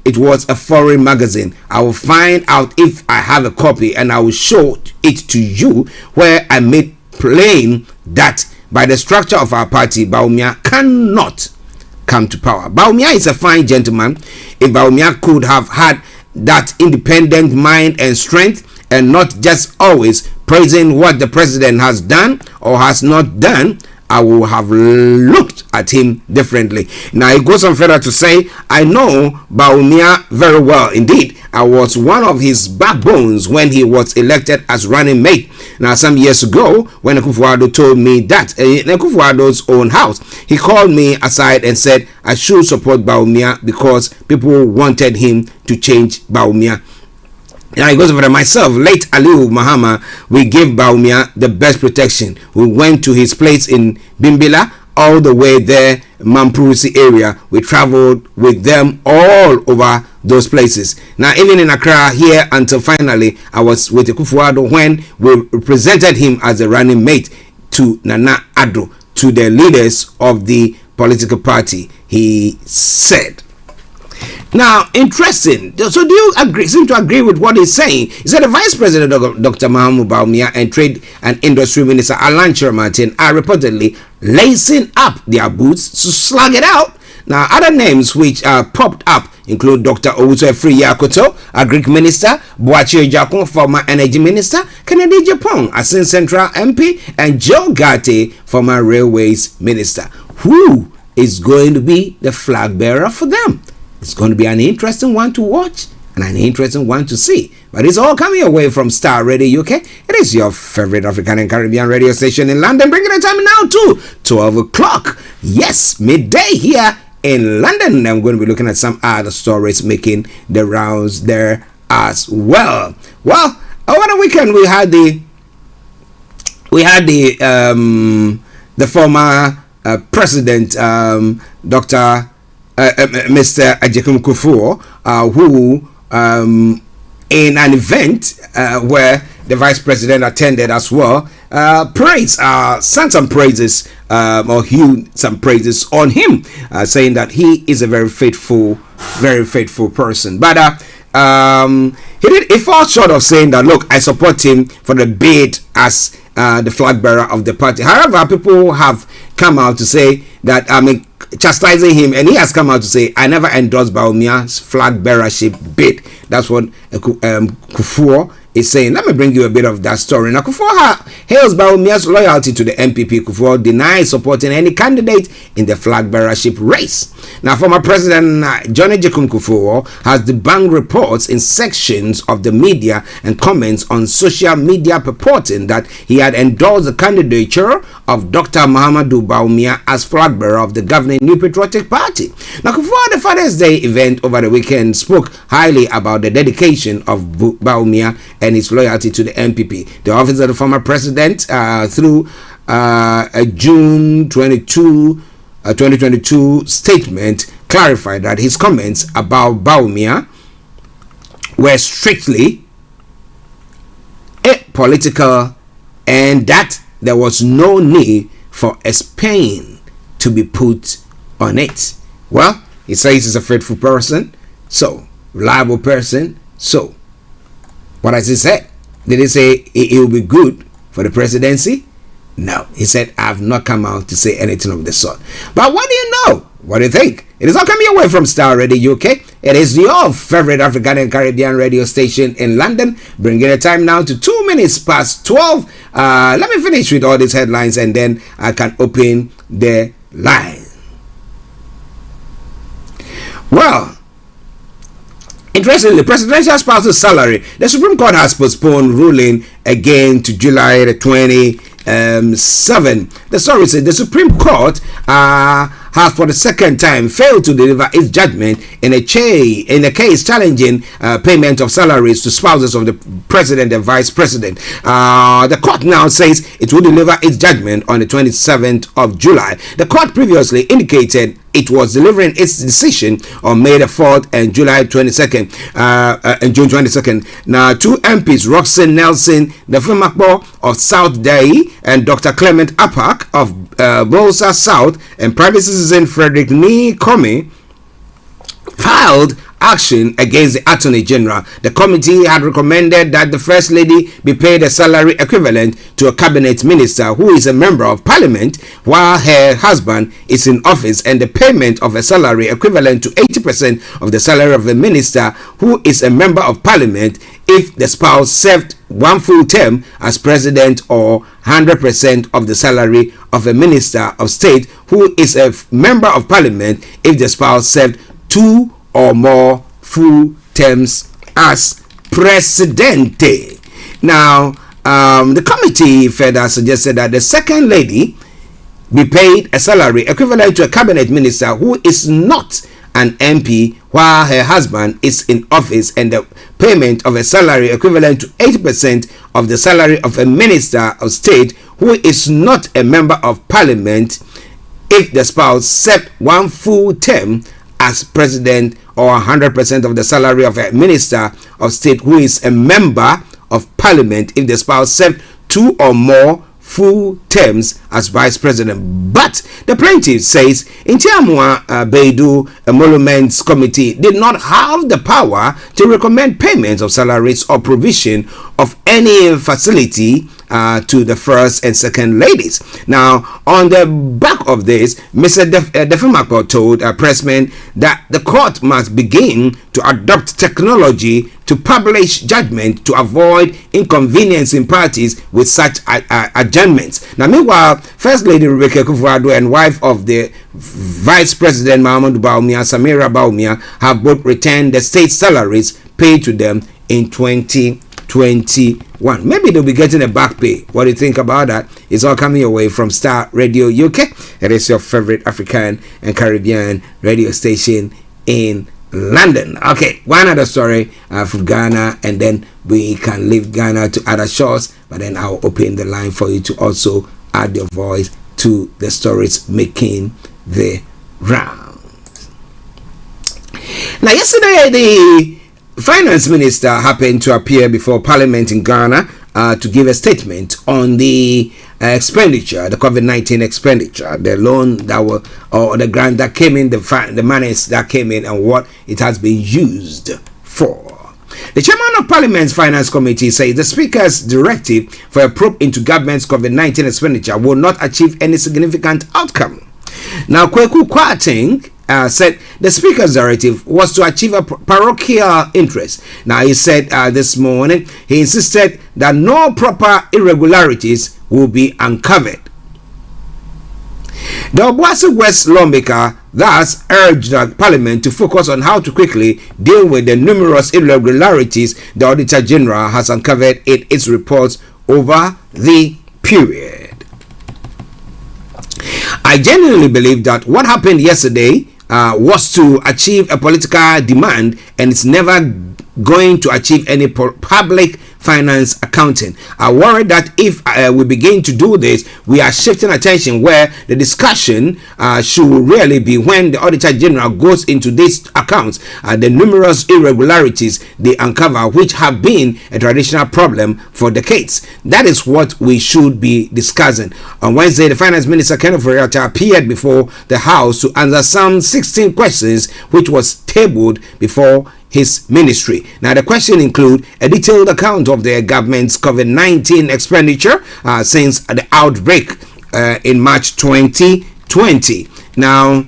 It was a foreign magazine. I will find out if I have a copy and I will show it to you, where I made plain that by the structure of our party, Bawumia cannot come to power. Bawumia is a fine gentleman. If Bawumia could have had that independent mind and strength, and not just always praising what the president has done or has not done, I will have looked at him differently. Now, he goes on further to say, I know Bawumia very well indeed. I was one of his backbones when he was elected as running mate. Now, some years ago, when Akufo-Addo told me that in Akufo-Addo's own house, he called me aside and said I should support Bawumia because people wanted him to change Bawumia. Now, he goes over to myself, late Aliu Mahama, we gave Bawumia the best protection. We went to his place in Bimbila, all the way there, Mampurusi area. We traveled with them all over those places. Now, even in Accra here, until finally I was with Akufo-Addo when we presented him as a running mate to Nana Addo, to the leaders of the political party, he said. Now, interesting. So, do you agree? Seem to agree with what he's saying? He said the Vice President Dr. Mahamudu Bawumia and Trade and Industry Minister Alan Martin are reportedly lacing up their boots to slug it out. Now, other names which popped up include Dr. Owusu Efri Yakoto, Agric Minister, Boache Jakon, former Energy Minister, Kennedy Japong, Asin Central MP, and Joe Gate, former Railways Minister. Who is going to be the flag bearer for them? It's going to be an interesting one to watch and an interesting one to see. But it's all coming away from Starr Radio UK. It is your favorite African and Caribbean radio station in London, bringing the time now to 12 o'clock. Yes, midday here in London. I'm going to be looking at some other stories making the rounds there as well. Well, Over the weekend we had the former president, Dr. Mr. Ajekum Kufuor, who in an event where the vice president attended as well, sent some praises or hewed some praises on him, saying that he is a very faithful person. But he falls short of saying that, look, I support him for the bid as the flag bearer of the party. However, people have come out to say that, chastising him, and he has come out to say, I never endorsed Bawumia's flag bearership bid. That's what Kufuor is saying. Let me bring you a bit of that story. Now, Kufuor hails Bawumia's loyalty to the MPP. Kufuor denies supporting any candidate in the flag bearership race. Now, former President John Ajekum Kufuor has debunked reports in sections of the media and comments on social media purporting that he had endorsed the candidature of Dr. Muhammadu Bawumia as flag bearer of the governing New Patriotic Party. Now, Kufuor, the Father's Day event over the weekend, spoke highly about the dedication of Bawumia and his loyalty to the MPP. The office of the former president, through a June 2022 statement, clarified that his comments about Bawumia were strictly apolitical and that there was no need for a spin to be put on it. Well, he says he's a faithful person, so reliable person, so what has he said? Did he say it will be good for the presidency? No, he said, I have not come out to say anything of the sort. But what do you know? What do you think? It is all coming away from Starr Radio UK. It is your favorite African and Caribbean radio station in London, bringing the time now to 2 minutes past 12. Let me finish with all these headlines and then I can open the line. Well, interestingly, presidential spouse's salary. The Supreme Court has postponed ruling again to July the 27th. The story said the Supreme Court has for the second time failed to deliver its judgment in a case challenging payment of salaries to spouses of the president and vice president. The court now says it will deliver its judgment on the 27th of July. The court previously indicated it was delivering its decision on May the 4th and July 22nd, and June 22nd. Now, two MPs, Roxanne Nelson, the Fumakbo of South Dai, and Dr. Clement Apak of Bolsa South, and private citizen Frederick Nee Comey, filed action against the Attorney General. The committee had recommended that the First Lady be paid a salary equivalent to a cabinet minister who is a member of parliament while her husband is in office, and the payment of a salary equivalent to 80% of the salary of a minister who is a member of parliament if the spouse served one full term as president, or 100% of the salary of a minister of state who is a member of parliament if the spouse served 2 or more full terms as presidente. Now, the committee further suggested that the second lady be paid a salary equivalent to a cabinet minister who is not an MP while her husband is in office, and the payment of a salary equivalent to 80% of the salary of a minister of state who is not a member of parliament if the spouse served one full term as president, or 100% of the salary of a minister of state who is a member of parliament if the spouse served 2 or more full terms as vice president. But the plaintiff says Intiamwa Beidu Emoluments Committee did not have the power to recommend payments of salaries or provision of any facility to the first and second ladies. Now, on the back of this, Mr. Defumako told pressmen that the court must begin to adopt technology to publish judgment to avoid inconveniencing parties with such adjournments. Now, meanwhile, First Lady Rebecca Kufuor and wife of the Vice President Muhammadu Bawumia, Samira Bawumia, have both returned the state salaries paid to them in 2021. Maybe they'll be getting a back pay. What do you think about that? It's all coming away from Starr Radio UK. It is your favorite African and Caribbean radio station in London. Okay, one other story from Ghana, and then we can leave Ghana to other shores, but then I'll open the line for you to also add your voice to the stories making the rounds. Now, yesterday, the finance minister happened to appear before Parliament in Ghana to give a statement on the expenditure, the COVID-19 expenditure, the loan that were, or the grant that came in, the monies that came in, and what it has been used for. The chairman of Parliament's Finance Committee says the Speaker's directive for a probe into government's COVID-19 expenditure will not achieve any significant outcome. Now, Kweku Kwating said the Speaker's directive was to achieve a parochial interest. Now, he said this morning, he insisted that no proper irregularities will be uncovered. The Obuasi West lawmaker thus urged the Parliament to focus on how to quickly deal with the numerous irregularities the Auditor General has uncovered in its reports over the period. I genuinely believe that what happened yesterday was to achieve a political demand, and it's never going to achieve any public finance accounting. I worry that if we begin to do this, we are shifting attention where the discussion should really be when the Auditor General goes into these accounts, the numerous irregularities they uncover, which have been a traditional problem for decades. That is what we should be discussing. On Wednesday, the Finance Minister Kenneth Oriata appeared before the House to answer some 16 questions which was tabled before his ministry. Now, the question include a detailed account of the government's COVID-19 expenditure since the outbreak in March 2020. Now,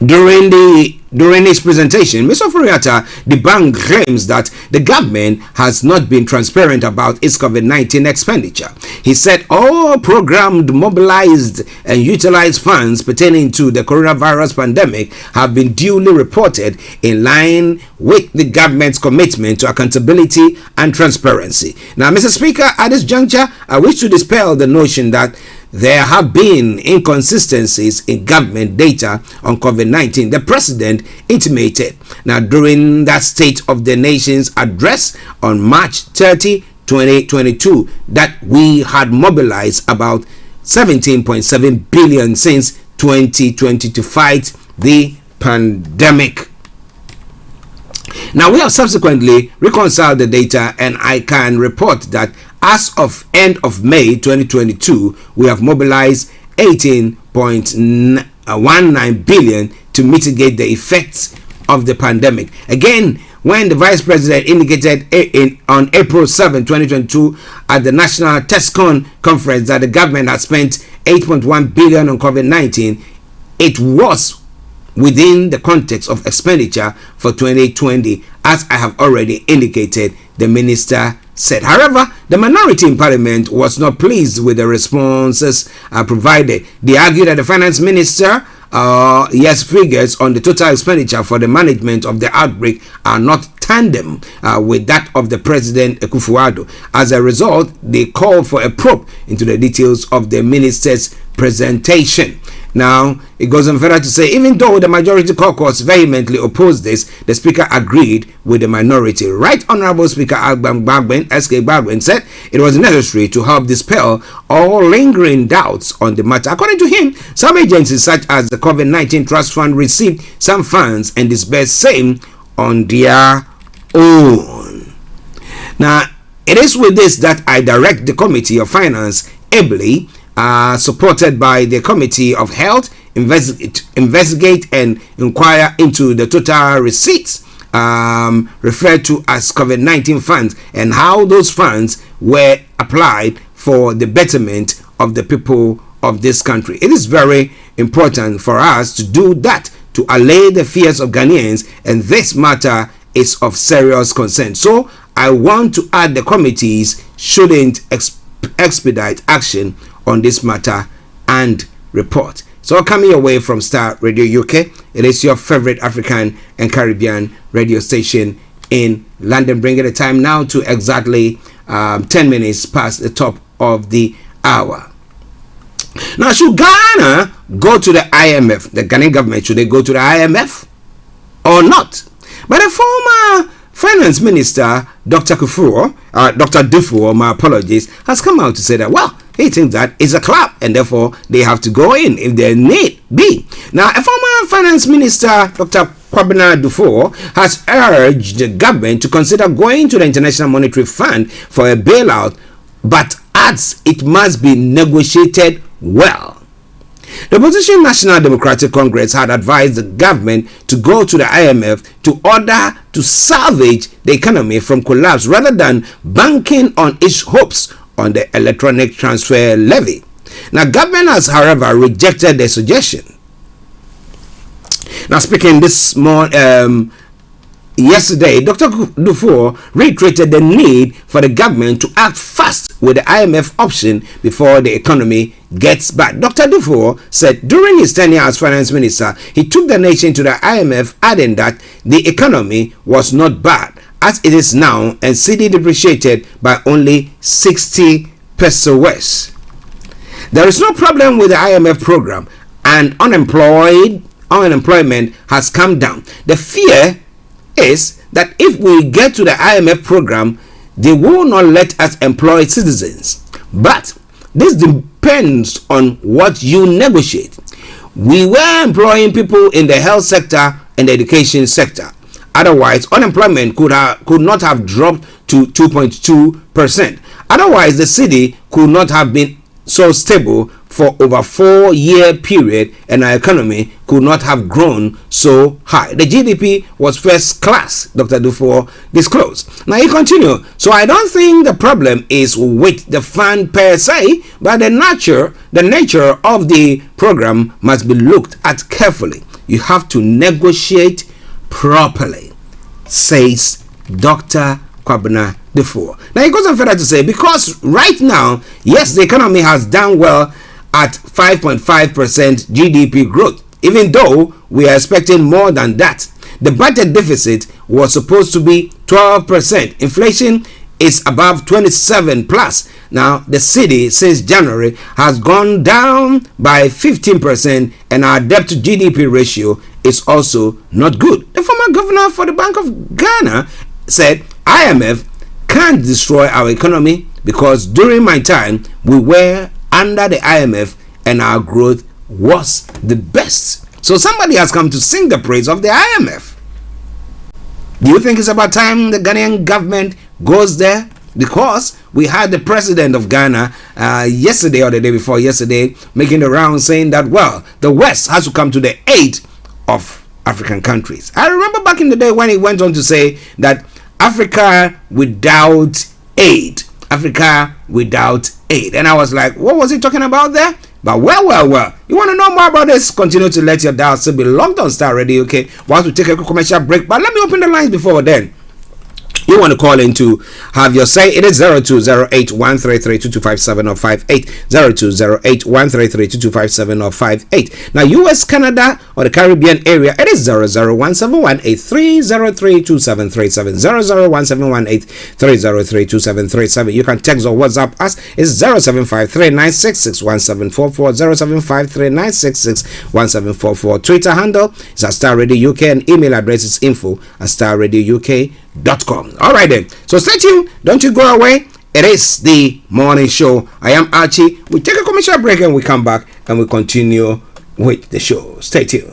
during his presentation, Mr. Furiata debunked claims that the government has not been transparent about its COVID-19 expenditure. He said all programmed, mobilized, and utilized funds pertaining to the coronavirus pandemic have been duly reported in line with the government's commitment to accountability and transparency. Now, Mr. Speaker, at this juncture, I wish to dispel the notion that there have been inconsistencies in government data on COVID-19. The president intimated now during that State of the Nation's address on March 30, 2022, that we had mobilized about 17.7 billion since 2020 to fight the pandemic. Now, we have subsequently reconciled the data, and I can report that as of end of May 2022, we have mobilized 18.19 billion to mitigate the effects of the pandemic. Again, when the Vice President indicated on April 7, 2022 at the National TESCON conference that the government had spent 8.1 billion on COVID-19, it was within the context of expenditure for 2020, as I have already indicated, the minister said. However, the minority in Parliament was not pleased with the responses provided. They argued that the finance minister figures on the total expenditure for the management of the outbreak are not tandem with that of the President Akufo-Addo. As a result, they called for a probe into the details of the minister's presentation. Now, it goes on further to say, even though the majority caucus vehemently opposed this, the Speaker agreed with the minority. Right Honorable Speaker S.K. Bagwin said it was necessary to help dispel all lingering doubts on the matter. According to him, some agencies such as the COVID-19 Trust Fund received some funds and disbursed same on their own. Now, it is with this that I direct the Committee of Finance ably supported by the Committee of Health, investigate and inquire into the total receipts referred to as COVID-19 funds and how those funds were applied for the betterment of the people of this country. It is very important for us to do that, to allay the fears of Ghanaians, and this matter is of serious concern. So I want to add the committees shouldn't expedite action on this matter and report. So coming away from Starr Radio UK, it is your favorite African and Caribbean radio station in London, bringing the time now to exactly 10 minutes past the top of the hour. Now, should Ghana go to the IMF? The Ghanaian government, should they go to the IMF or not? But the former Finance Minister, Dr. Dufour, my apologies, has come out to say that, well, he thinks that it's a club and therefore they have to go in if there need be. Now, a former Finance Minister, Dr. Kwabena Dufour, has urged the government to consider going to the International Monetary Fund for a bailout, but adds it must be negotiated well. The opposition National Democratic Congress had advised the government to go to the IMF to order to salvage the economy from collapse rather than banking on its hopes on the electronic transfer levy. Now, government has, however, rejected the suggestion. Now, speaking this morning, yesterday, Dr. Dufour reiterated the need for the government to act fast with the IMF option before the economy gets bad. Dr. Dufour said during his tenure as finance minister, he took the nation to the IMF, adding that the economy was not bad as it is now and cedi depreciated by only 60 pesos. There is no problem with the IMF program and unemployment has come down. The fear is that if we get to the IMF program, they will not let us employ citizens. But this depends on what you negotiate. We were employing people in the health sector and the education sector. Otherwise, unemployment could not have dropped to 2.2%. Otherwise, the city could not have been so stable for over 4-year period, and our economy could not have grown so high. The GDP was first class, Dr. Dufour disclosed. Now he continued, so I don't think the problem is with the fund per se, but the nature of the program must be looked at carefully. You have to negotiate properly, says Dr. Kwabena Dufour. Now he goes on further to say, because right now, yes, the economy has done well at 5.5% GDP growth, even though we are expecting more than that. The budget deficit was supposed to be 12%. Inflation is above 27 plus. Now, the city since January has gone down by 15%, and our debt to GDP ratio is also not good. The former governor for the Bank of Ghana said, IMF can't destroy our economy because during my time, we were under the IMF and our growth was the best. So somebody has come to sing the praise of the IMF. Do you think it's about time the Ghanaian government goes there? Because we had the president of Ghana yesterday or the day before yesterday making the round saying that, well, the West has to come to the aid of African countries. I remember back in the day when he went on to say that Africa without aid. Africa without aid. And I was like, what was he talking about there? But well. You want to know more about this? Continue to let your dial still be locked on Starr Radio, okay? Whilst we take a quick commercial break. But let me open the lines before then. You want to call in to have your say. It is 0208-133-2257 or 58. 0208-133-2257 or 58. Now, US, Canada, or the Caribbean area, it is 001-718-303-2737. 001-718-303-2737. You can text or WhatsApp us. It's 0753-966-1744. 0753-966-1744. Twitter handle is at Starr Radio UK, and email address is info@starradiouk.com. All right then, so stay tuned, don't you go away. It is the morning show. I am Archie. We take a commercial break and we come back and we continue with the show. Stay tuned.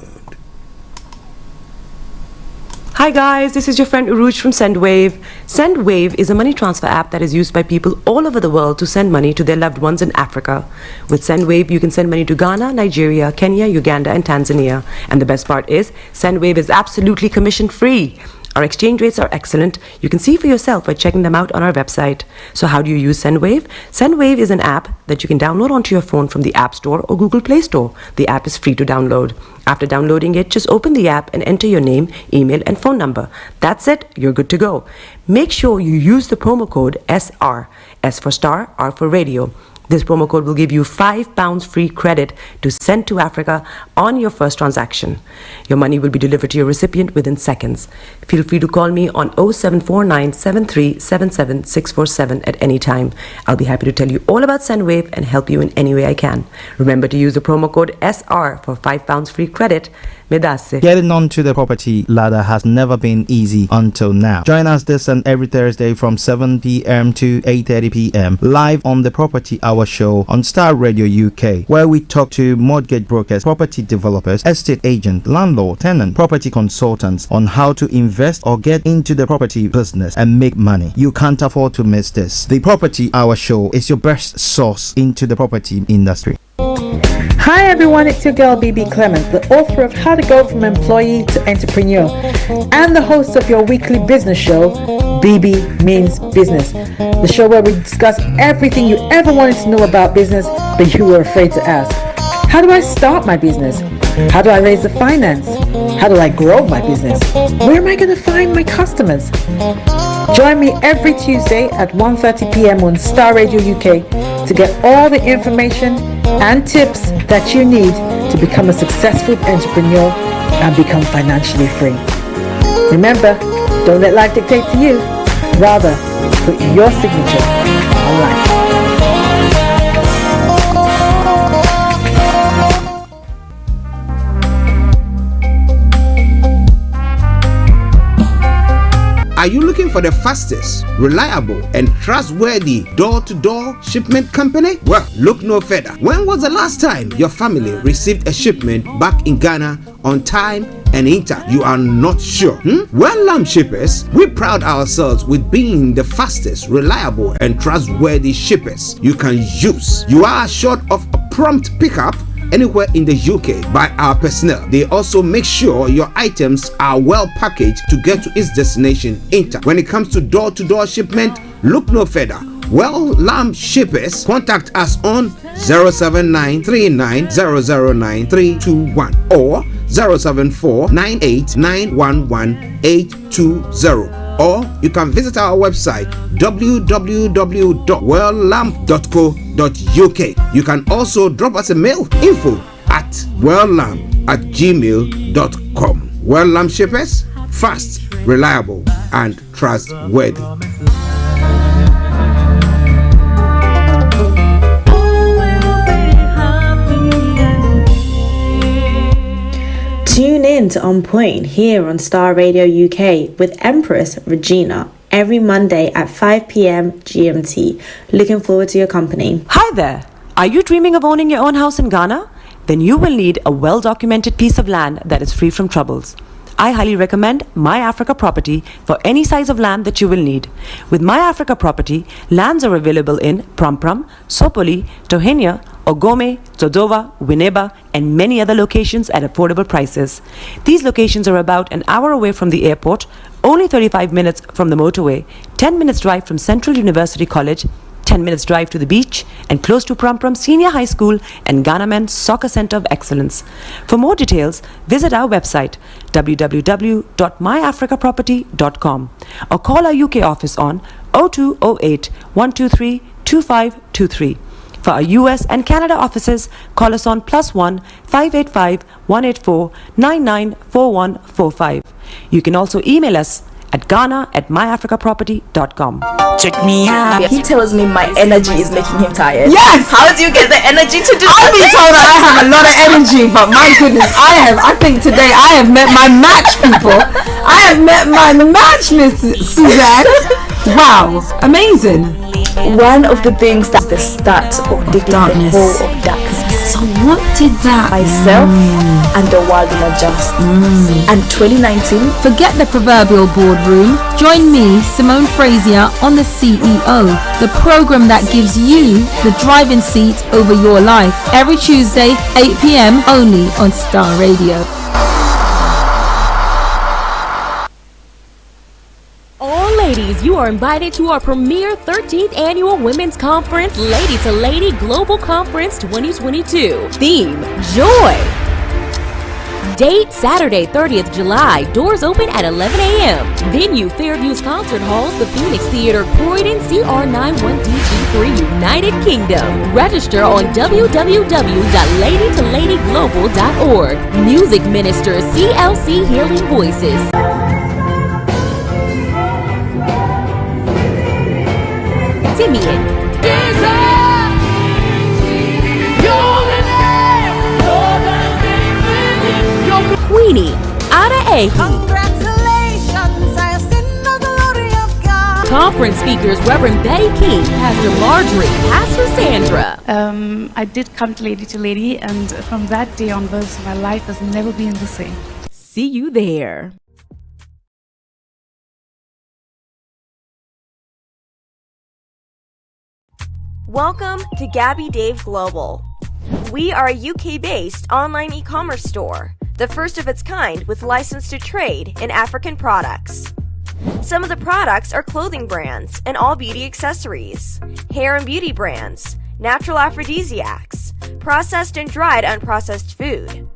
Hi guys, this is your friend Uruj from SendWave. SendWave is a money transfer app that is used by people all over the world to send money to their loved ones in Africa. With SendWave, you can send money to Ghana, Nigeria, Kenya, Uganda, and Tanzania. And the best part is, SendWave is absolutely commission-free. Our exchange rates are excellent. You can see for yourself by checking them out on our website. So how do you use SendWave? SendWave is an app that you can download onto your phone from the App Store or Google Play Store. The app is free to download. After downloading it, just open the app and enter your name, email, and phone number. That's it. You're good to go. Make sure you use the promo code SR. S for Star, R for Radio. This promo code will give you £5 free credit to send to Africa on your first transaction. Your money will be delivered to your recipient within seconds. Feel free to call me on 0749 7377 647 at any time. I'll be happy to tell you all about SendWave and help you in any way I can. Remember to use the promo code SR for £5 free credit. Getting onto the property ladder has never been easy until now. Join us this and every Thursday from 7 p.m. to 8:30 p.m. live on the Property Hour Show on Starr Radio UK, where we talk to mortgage brokers, property developers, estate agents, landlord, tenant, property consultants on how to invest or get into the property business and make money. You can't afford to miss this. The Property Hour Show is your best source into the property industry. Hi everyone, it's your girl BB Clement, the author of How to Go From Employee to Entrepreneur and the host of your weekly business show, BB Means Business, the show where we discuss everything you ever wanted to know about business but you were afraid to ask. How do I start my business? How do I raise the finance? How do I grow my business? Where am I going to find my customers? Join me every Tuesday at 1:30 p.m. on Starr Radio UK to get all the information and tips that you need to become a successful entrepreneur and become financially free. Remember, don't let life dictate to you. Rather, put your signature on life. Are you looking for the fastest, reliable, and trustworthy door-to-door shipment company? Well, look no further. When was the last time your family received a shipment back in Ghana on time and in time? You are not sure? Well, Lamb Shippers, we pride ourselves with being the fastest, reliable, and trustworthy shippers you can use. You are assured of a prompt pickup anywhere in the UK by our personnel. They also make sure your items are well packaged to get to its destination in time. When it comes to door-to-door shipment, look no further. Well, Lamb Shippers, contact us on 07939009321 or 07498911820. Or you can visit our website www.welllamp.co.uk. You can also drop us a mail, info@welllamp@gmail.com. Well Lamp Shippers, fast, reliable, and trustworthy. Tune in to On Point here on Starr Radio UK with Empress Regina every Monday at 5 p.m. GMT. Looking forward to your company. Hi there! Are you dreaming of owning your own house in Ghana? Then you will need a well-documented piece of land that is free from troubles. I highly recommend My Africa Property for any size of land that you will need. With My Africa Property, lands are available in Pram, Sopoli, Tohenia, Ogome, Dodova, Winneba, and many other locations at affordable prices. These locations are about an hour away from the airport, only 35 minutes from the motorway, 10 minutes drive from Central University College, 10 minutes drive to the beach, and close to Pram Senior High School and Ghana Men's Soccer Center of Excellence. For more details, visit our website www.myafricaproperty.com or call our UK office on 0208 123 2523. For our US and Canada offices, call us on +1 585 184 994145. You can also email us at ghana@myafricaproperty.com. Check me out. He tells me my energy is making him tired. Yes! How do you get the energy to do I've been told that I have a lot of energy, but my goodness, I think today I have met my match, people. I have met my match, Miss Suzanne. Wow, amazing. One of the things that's the start of the darkness. Of darkness. So what did that myself and the world will adjust. And 2019, forget the proverbial boardroom. Join me, Simone Frazier, on The CEO, the program that gives you the driving seat over your life. Every Tuesday, 8 p.m. only on Starr Radio. Ladies, you are invited to our premier 13th annual Women's Conference, Lady to Lady Global Conference 2022. Theme, Joy. Date Saturday, 30th July. Doors open at 11 a.m. Venue Fairview's Concert Halls, the Phoenix Theater, Croydon, CR91DG3, United Kingdom. Register on www.ladytoladyglobal.org. Music Minister CLC Healing Voices. Simeon. Queenie, Ada Ahi. Congratulations, I have seen the glory of God. Conference speakers Reverend Betty King, Pastor Marjorie, Pastor Sandra. I did come to Lady, and from that day onwards, my life has never been the same. See you there. Welcome to Gabby Dave Global. We are a UK-based online e-commerce store, the first of its kind with license to trade in African products. Some of the products are clothing brands and all beauty accessories, hair and beauty brands, natural aphrodisiacs, processed and dried unprocessed food.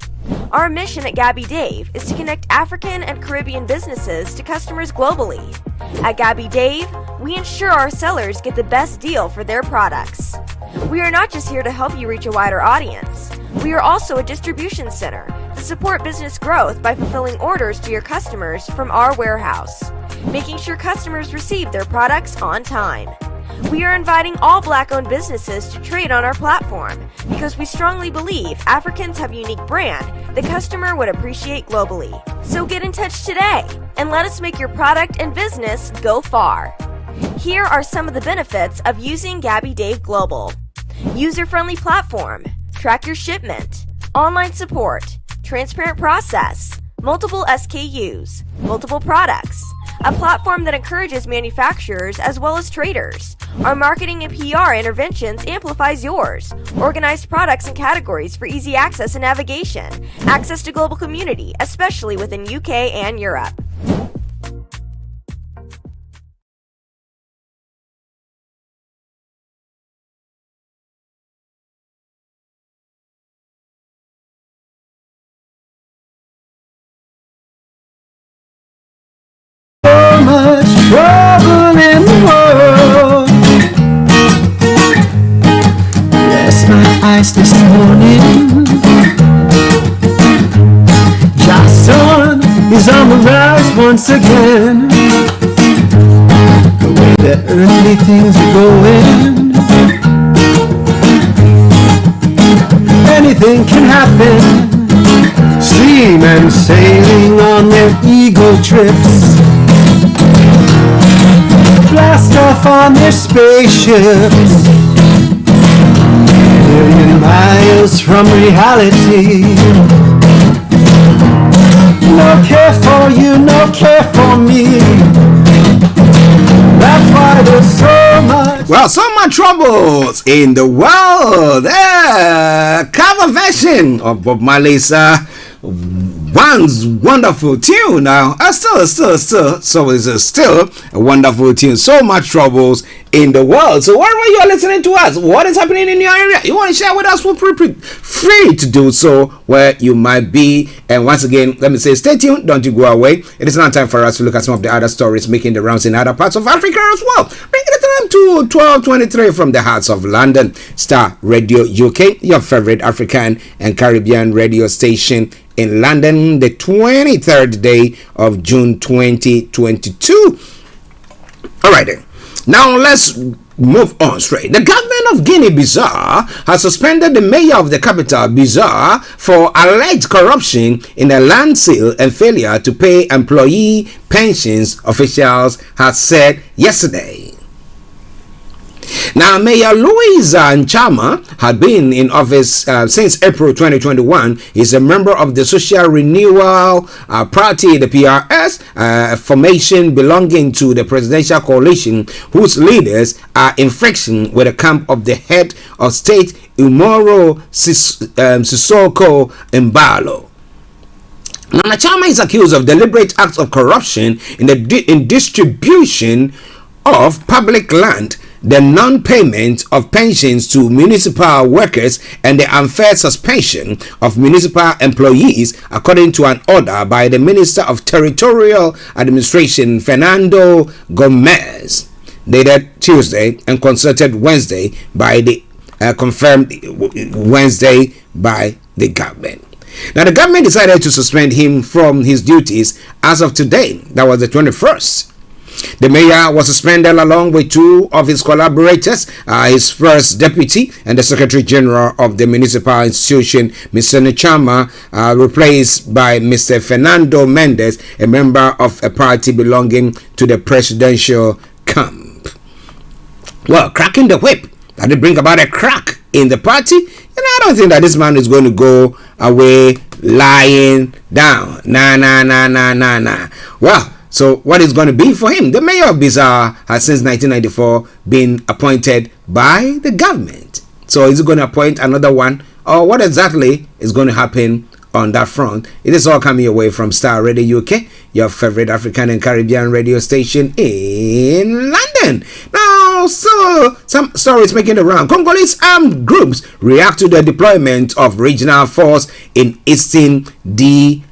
Our mission at Gabby Dave is to connect African and Caribbean businesses to customers globally. At Gabby Dave, we ensure our sellers get the best deal for their products. We are not just here to help you reach a wider audience. We are also a distribution center to support business growth by fulfilling orders to your customers from our warehouse, making sure customers receive their products on time. We are inviting all Black-owned businesses to trade on our platform because we strongly believe Africans have a unique brand the customer would appreciate globally. So get in touch today and let us make your product and business go far. Here are some of the benefits of using Gabby Dave Global. User-friendly platform, track your shipment, online support, transparent process, multiple SKUs, multiple products, a platform that encourages manufacturers as well as traders. Our marketing and PR interventions amplifies yours. Organized products and categories for easy access and navigation. Access to global community, especially within UK and Europe. So much trouble in the world. Bless my eyes this morning. Jason is on the rise once again. The way that earthly things are going, anything can happen. Seamen sailing on their eagle trips, blast off on their spaceships, million miles from reality. No care for you, no care for me. That's why there's so much. Well, so much troubles in the world. Cover version of Bob Marley's One's wonderful tune. Now, still a wonderful tune. So much troubles in the world. So wherever you are listening to us, what is happening in your area, you want to share with us, we're free to do so where you might be. And once again, let me say, stay tuned, don't you go away. It is now time for us to look at some of the other stories making the rounds in other parts of Africa as well. Bringing it to 12:23 from the hearts of London. Starr Radio UK, your favorite African and Caribbean radio station in London, the 23rd day of June 2022. All right then. Now let's move on straight. The government of Guinea-Bissau has suspended the mayor of the capital, Bissau, for alleged corruption in a land sale and failure to pay employee pensions, officials had said yesterday. Now, Mayor Louis Nchama had been in office since April 2021. He's a member of the Social Renewal Party, the PRS, formation belonging to the presidential coalition, whose leaders are in friction with the camp of the head of state, Umaro Sissoko Embalo. Now, Nchama is accused of deliberate acts of corruption in distribution of public land the non-payment of pensions to municipal workers and the unfair suspension of municipal employees, according to an order by the Minister of Territorial Administration, Fernando Gomez, dated Tuesday and concerted Wednesday by the confirmed Wednesday by the government. Now, the government decided to suspend him from his duties as of today. That was the 21st. The mayor was suspended along with two of his collaborators, his first deputy and the secretary general of the municipal institution, Mr. Nchama, replaced by Mr. Fernando Mendes, a member of a party belonging to the presidential camp. Well, cracking the whip, that did bring about a crack in the party. And I don't think that this man is going to go away lying down. Nah. Well, so what is going to be for him? The mayor of Bizarre has since 1994 been appointed by the government. So is he going to appoint another one? Or what exactly is going to happen on that front? It is all coming away from Starr Radio UK, your favorite African and Caribbean radio station in London. Now, so some stories making the round. Congolese armed groups react to the deployment of regional force in Eastern DRC.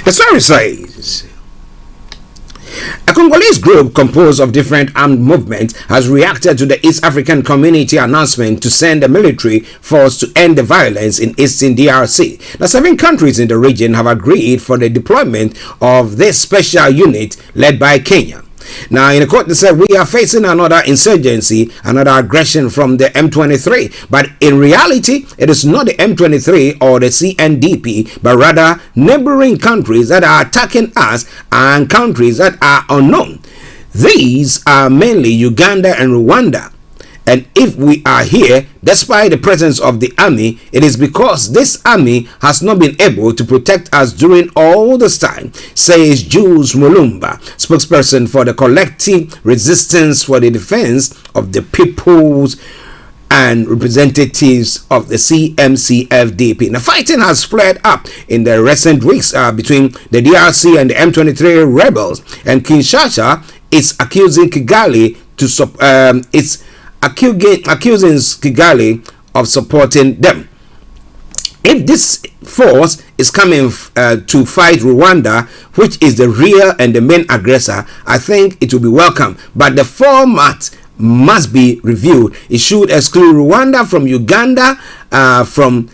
The story says, a Congolese group composed of different armed movements has reacted to the East African Community announcement to send a military force to end the violence in Eastern DRC. Now, 7 countries in the region have agreed for the deployment of this special unit led by Kenya. Now, in the court, they said we are facing another insurgency, another aggression from the M23. But in reality, it is not the M23 or the CNDP, but rather neighboring countries that are attacking us and countries that are unknown. These are mainly Uganda and Rwanda. And if we are here, despite the presence of the army, it is because this army has not been able to protect us during all this time, says Jules Mulumba, spokesperson for the Collective Resistance for the Defense of the Peoples and representatives of the CMCFDP. Now, fighting has flared up in the recent weeks between the DRC and the M23 rebels, and Kinshasa is accusing Kigali accusing Kigali of supporting them. If this force is coming to fight Rwanda, which is the real and the main aggressor, I think it will be welcome. But the format must be reviewed. It should exclude Rwanda from Uganda, Rwanda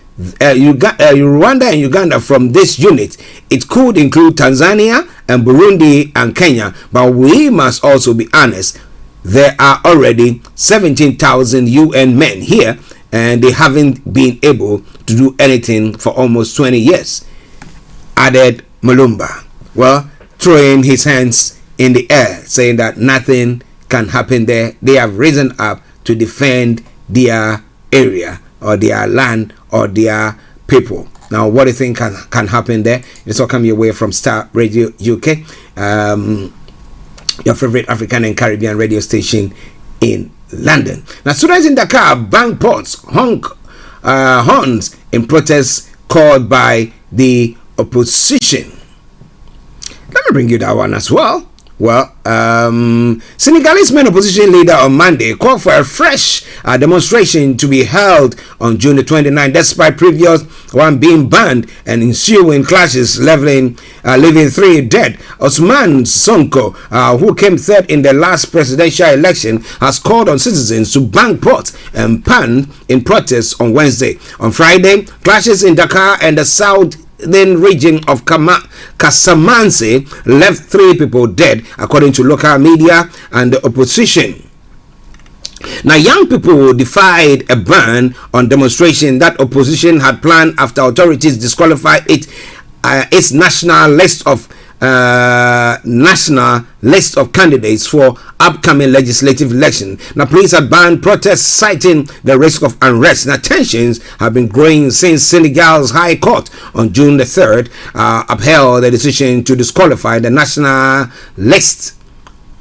and Uganda from this unit. It could include Tanzania and Burundi and Kenya, but we must also be honest. There are already 17,000 UN men here, and they haven't been able to do anything for almost 20 years, added Mulumba. Well, throwing his hands in the air, saying that nothing can happen there. They have risen up to defend their area or their land or their people. Now, what do you think can happen there? It's all coming away from Starr Radio UK. Your favorite African and Caribbean radio station in London. Now, students in Dakar bang pots, horns in protests called by the opposition. Let me bring you that one as well. Well, Senegalese main opposition leader on Monday called for a fresh demonstration to be held on June the 29th, despite previous one being banned and ensuing clashes, leaving 3 dead. Ousmane Sonko, who came third in the last presidential election, has called on citizens to bang pots and pan in protests on Wednesday. On Friday, clashes in Dakar and the southern region of Casamance left 3 people dead, according to local media and the opposition. Now, young people defied a ban on demonstration that opposition had planned after authorities disqualified its national list of candidates for upcoming legislative election. Now, police have banned protests, citing the risk of unrest. Now, tensions have been growing since Senegal's High Court on June the 3rd upheld the decision to disqualify the national list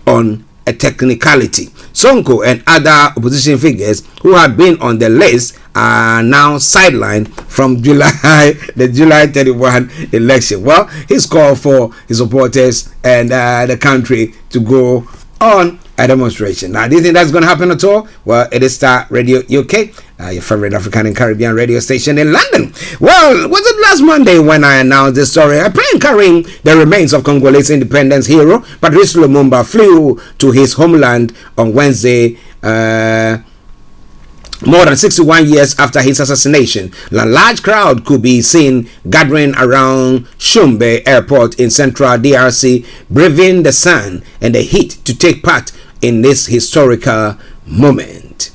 on a technicality. Sonko and other opposition figures who had been on the list are now sidelined from the July 31 election. Well, he's called for his supporters and the country to go on a demonstration. Now, do you think that's going to happen at all? Well, it is Star Radio UK, your favorite African and Caribbean radio station in London. Well, was it last Monday when I announced this story? A plane carrying the remains of Congolese independence hero Patrice Lumumba flew to his homeland on Wednesday, more than 61 years after his assassination. A large crowd could be seen gathering around Shumbe Airport in central DRC, braving the sun and the heat to take part in this historical moment.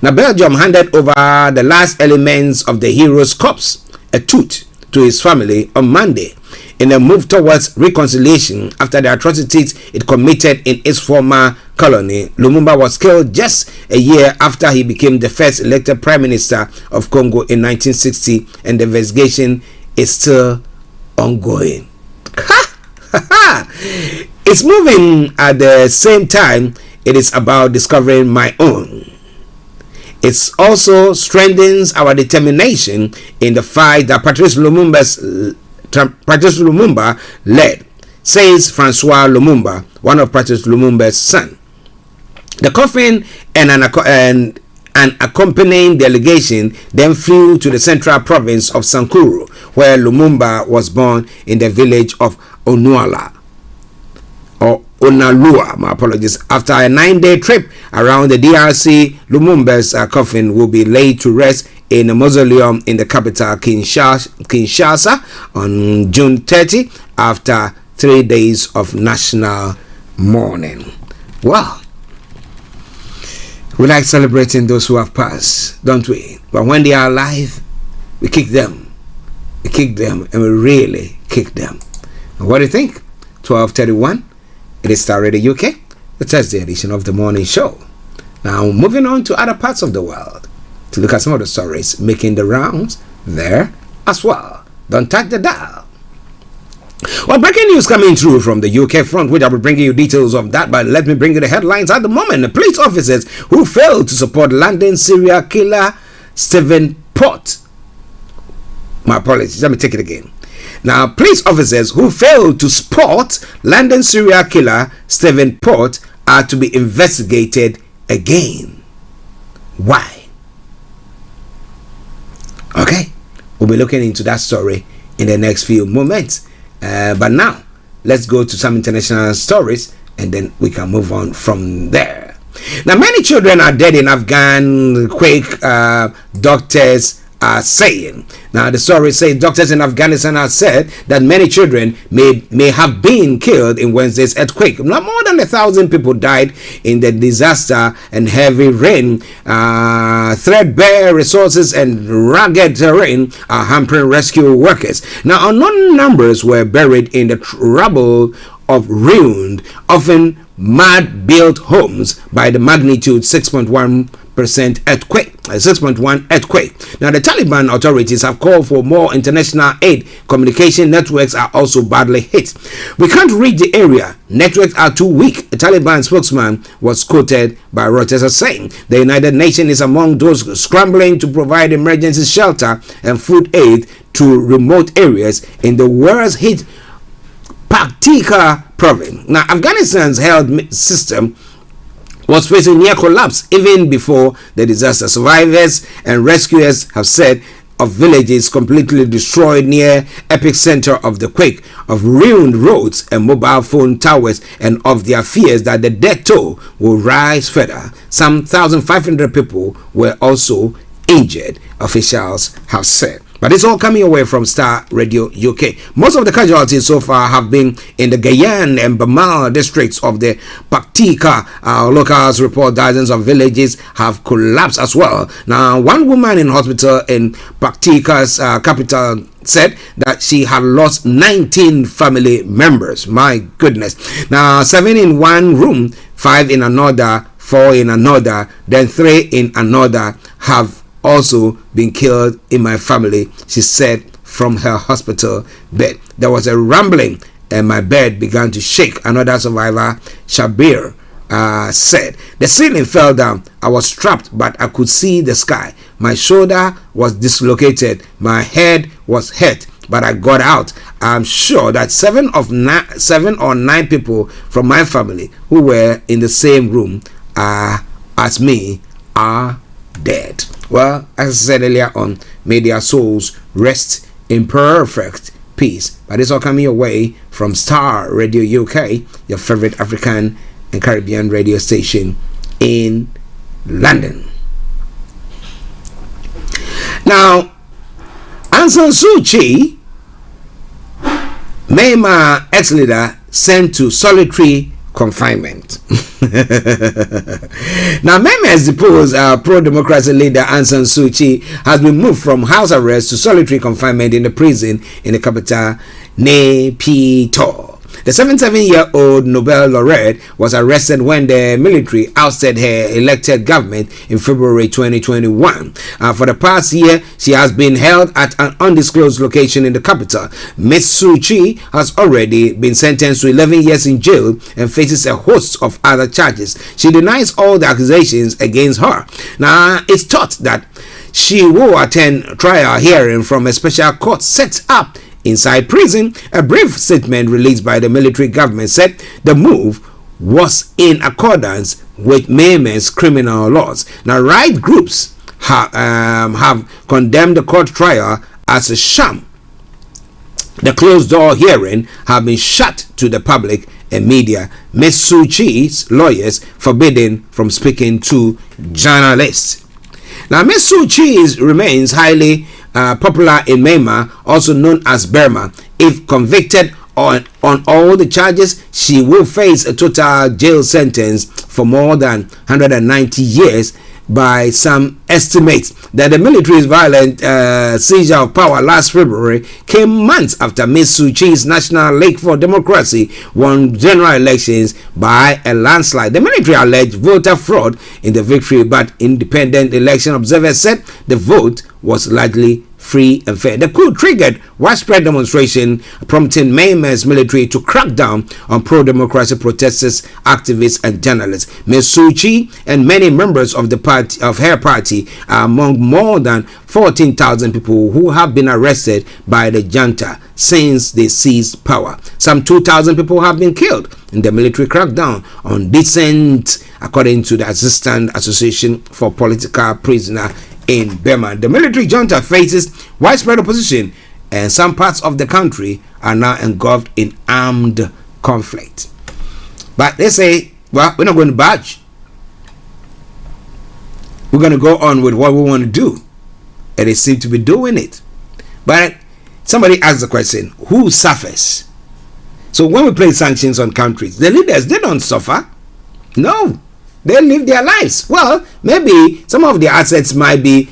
Now, Belgium handed over the last elements of the hero's corpse, a tooth, to his family on Monday in a move towards reconciliation after the atrocities it committed in its former colony. Lumumba was killed just a year after he became the first elected prime minister of Congo in 1960, and the investigation is still ongoing. It's moving at the same time it is about discovering my own. It also strengthens our determination in the fight that Patrice Lumumba led, says Francois Lumumba, one of Patrice Lumumba's sons. The coffin and an accompanying delegation then flew to the central province of Sankuru, where Lumumba was born in the village of Onalua, my apologies. After a 9-day trip around the DRC, Lumumba's coffin will be laid to rest in a mausoleum in the capital Kinshasa on June 30 after 3 days of national mourning. Wow. We like celebrating those who have passed, don't we? But when they are alive, we kick them. We kick them, and we really kick them. And what do you think? 12:31. It is Star Radio UK, the Thursday edition of the morning show. Now, moving on to other parts of the world to look at some of the stories making the rounds there as well. Don't touch the dial. Well, breaking news coming through from the UK front, which I will bring you details of that, but let me bring you the headlines at the moment. The police officers who failed to support London serial killer Stephen Port. My apologies, let me take it again. Now, police officers who failed to spot London serial killer Stephen Port are to be investigated again. Why? Okay, we'll be looking into that story in the next few moments. But now, let's go to some international stories and then we can move on from there. Now, many children are dead in Afghan quake, doctors are saying. Now, the story says doctors in Afghanistan have said that many children may have been killed in Wednesday's earthquake. Now, more than 1,000 people died in the disaster, and heavy rain, threadbare resources, and rugged terrain are hampering rescue workers. Now, unknown numbers were buried in the rubble of ruined, often mud-built homes by the magnitude 6.1 earthquake. Now, the Taliban authorities have called for more international aid. Communication networks are also badly hit. We can't reach the area. Networks are too weak. A Taliban spokesman was quoted by Reuters as saying the United Nations is among those scrambling to provide emergency shelter and food aid to remote areas in the worst hit Paktika province. Now, Afghanistan's health system was facing near collapse even before the disaster. Survivors and rescuers have said of villages completely destroyed near epicenter of the quake, of ruined roads and mobile phone towers, and of their fears that the death toll will rise further. Some 1,500 people were also injured, officials have said. But it's all coming away from Star Radio UK. Most of the casualties so far have been in the Gayan and Bamal districts of the Paktika. Locals report dozens of villages have collapsed as well. Now, one woman in hospital in Paktika's capital said that she had lost 19 family members. My goodness. Now, 7 in one room, 5 in another, 4 in another, then 3 in another have also been killed in my family, she said from her hospital bed. There was a rumbling and my bed began to shake. Another survivor, Shabir, said. The ceiling fell down. I was trapped, but I could see the sky. My shoulder was dislocated. My head was hurt, but I got out. I'm sure that 7 or 9 people from my family who were in the same room as me are dead. Well, as I said earlier on, may their souls rest in perfect peace. But it's all coming your way from Starr Radio UK, your favorite African and Caribbean radio station in London. Now, Aung San Suu Kyi, Myanmar ex-leader, sent to solitary confinement. Now, Myanmar has deposed pro-democracy leader Aung San Suu Kyi has been moved from house arrest to solitary confinement in the prison in the capital, Naypyidaw. The 77-year-old Nobel laureate was arrested when the military ousted her elected government in February 2021. For the past year, she has been held at an undisclosed location in the capital. Ms. Suu Kyi has already been sentenced to 11 years in jail and faces a host of other charges. She denies all the accusations against her. Now, it's thought that she will attend trial hearing from a special court set up inside prison. A brief statement released by the military government said the move was in accordance with Myanmar's criminal laws. Now, right groups have condemned the court trial as a sham. The closed-door hearing have been shut to the public and media. Ms. Suu Kyi's lawyers forbidden from speaking to journalists. Now, Ms. Suu Kyi remains highly popular in Myanmar, also known as Burma. If convicted on all the charges, she will face a total jail sentence for more than 190 years. By some estimates, that the military's violent seizure of power last February came months after Ms. Suu Kyi's National League for Democracy won general elections by a landslide. The military alleged voter fraud in the victory, but independent election observers said the vote was largely free and fair. The coup triggered widespread demonstration, prompting Myanmar's military to crack down on pro-democracy protesters, activists, and journalists. Ms. Suu Kyi and many members of her party are among more than 14,000 people who have been arrested by the junta since they seized power. Some 2,000 people have been killed in the military crackdown on dissent, according to the Assistant Association for Political Prisoners in Burma. The military junta faces widespread opposition, and some parts of the country are now engulfed in armed conflict. But they say, well, we're not going to budge. We're going to go on with what we want to do. And they seem to be doing it. But somebody asked the question, who suffers? So when we place sanctions on countries, the leaders, they don't suffer. No. They live their lives. Well, maybe some of the assets might be,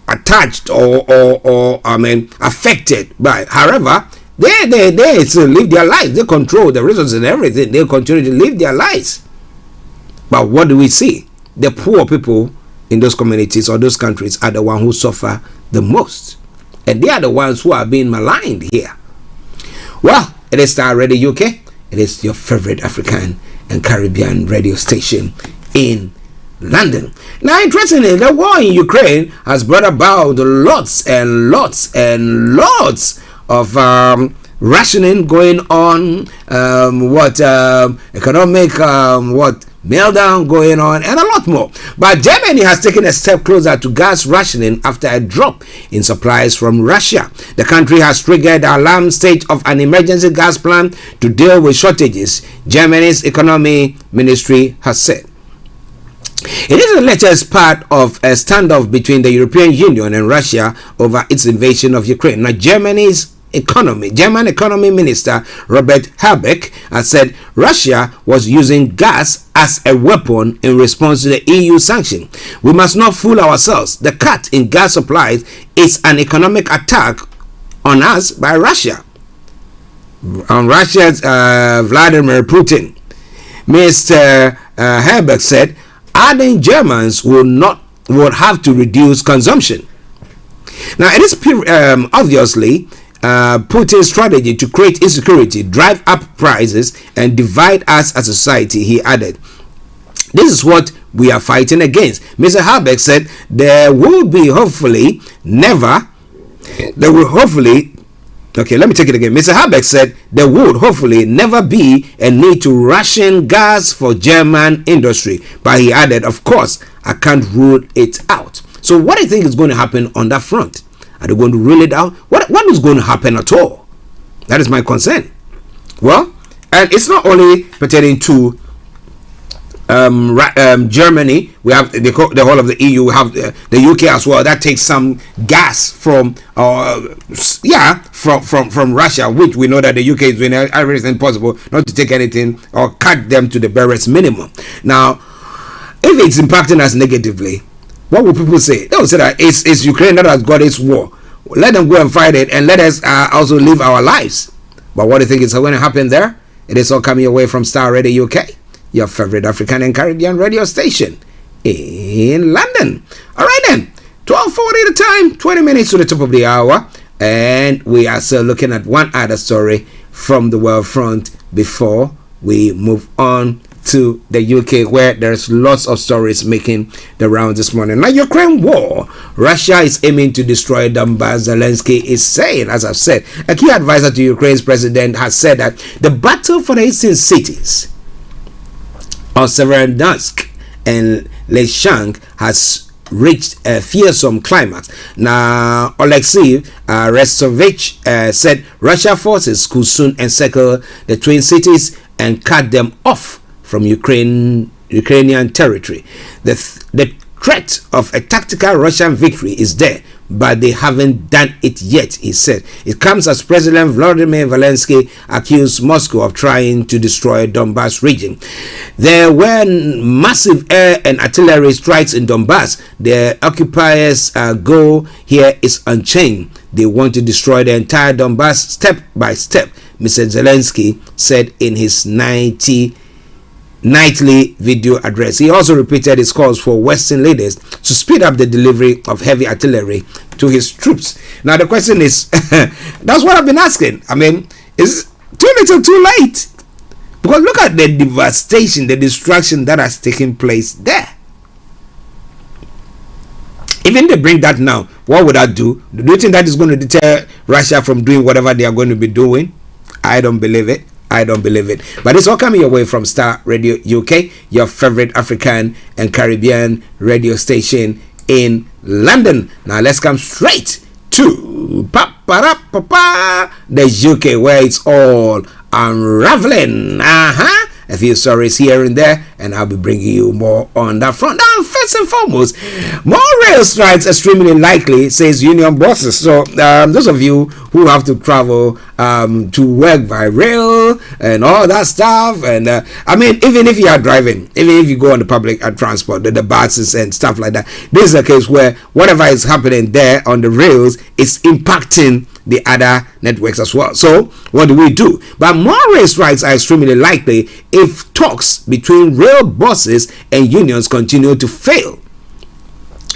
attached or affected by. However, they still live their lives. They control the resources and everything. They continue to live their lives. But what do we see? The poor people in those communities or those countries are the ones who suffer the most, and they are the ones who are being maligned here. Well, it is Starr Radio UK. It is your favorite African and Caribbean radio station in London. Now, interestingly, the war in Ukraine has brought about lots and lots and lots of rationing going on, economic meltdown going on, and a lot more. But Germany has taken a step closer to gas rationing after a drop in supplies from Russia. The country has triggered the alarm stage of an emergency gas plan to deal with shortages, Germany's economy ministry has said. It is the latest part of a standoff between the European Union and Russia over its invasion of Ukraine. Now, German economy minister Robert Habeck has said Russia was using gas as a weapon in response to the EU sanction. We must not fool ourselves. The cut in gas supplies is an economic attack on us by Russia. On Russia's Vladimir Putin. Mr. Habeck said, adding Germans would have to reduce consumption. Now, it is obviously Putin's strategy to create insecurity, drive up prices, and divide us as a society, he added. This is what we are fighting against. Mr. Habeck said there will hopefully, okay, let me take it again. Mr. Habeck said there would hopefully never be a need to ration gas for German industry. But he added, of course, I can't rule it out. So what do you think is going to happen on that front? Are they going to rule it out? What is going to happen at all? That is my concern. Well, and it's not only pertaining to Germany. We have the whole of the EU. We have the UK as well. That takes some gas from Russia, which we know that the UK is doing everything possible not to take anything or cut them to the barest minimum. Now, if it's impacting us negatively, what will people say? They will say that it's Ukraine that has got its war. Let them go and fight it, and let us also live our lives. But what do you think is going to happen there? It is all coming away from Starr Radio UK, your favorite African and Caribbean radio station in London. All right then, 12:40 the time, 20 minutes to the top of the hour, and we are still looking at one other story from the world front before we move on to the UK, where there's lots of stories making the rounds this morning. Now, Ukraine war, Russia is aiming to destroy Donbass. Zelensky is saying, as I've said, a key advisor to Ukraine's president has said that the battle for the eastern cities of Severodonetsk and Lysychansk has reached a fearsome climax. Now, Oleksiy Restovich said Russian forces could soon encircle the twin cities and cut them off from Ukrainian territory. The threat of a tactical Russian victory is there, but they haven't done it yet, he said. It comes as President Volodymyr Zelensky accused Moscow of trying to destroy Donbass region. There were massive air and artillery strikes in Donbass. The occupiers' goal here is unchanged. They want to destroy the entire Donbass step by step, Mr. Zelensky said in his nightly video address. He also repeated his calls for Western leaders to speed up the delivery of heavy artillery to his troops. Now the question is, that's what I've been asking. I mean, is too little too late? Because look at the devastation, the destruction that has taken place there. Even they bring that now, what would that do? Do you think that is going to deter Russia from doing whatever they are going to be doing? I don't believe it. I don't believe it. But it's all coming away from Starr Radio UK, your favorite African and Caribbean radio station in London. Now let's come straight to the UK, where it's all unraveling. A few stories here and there, and I'll be bringing you more on that front. Now, first and foremost, more rail strikes extremely likely, says union bosses. So those of you who have to travel to work by rail and all that stuff, and I mean, even if you are driving, even if you go on the public transport, the buses and stuff like that, this is a case where whatever is happening there on the rails is impacting the other networks as well. So what do we do? But more rail strikes are extremely likely if talks between rail bosses and unions continue to fail.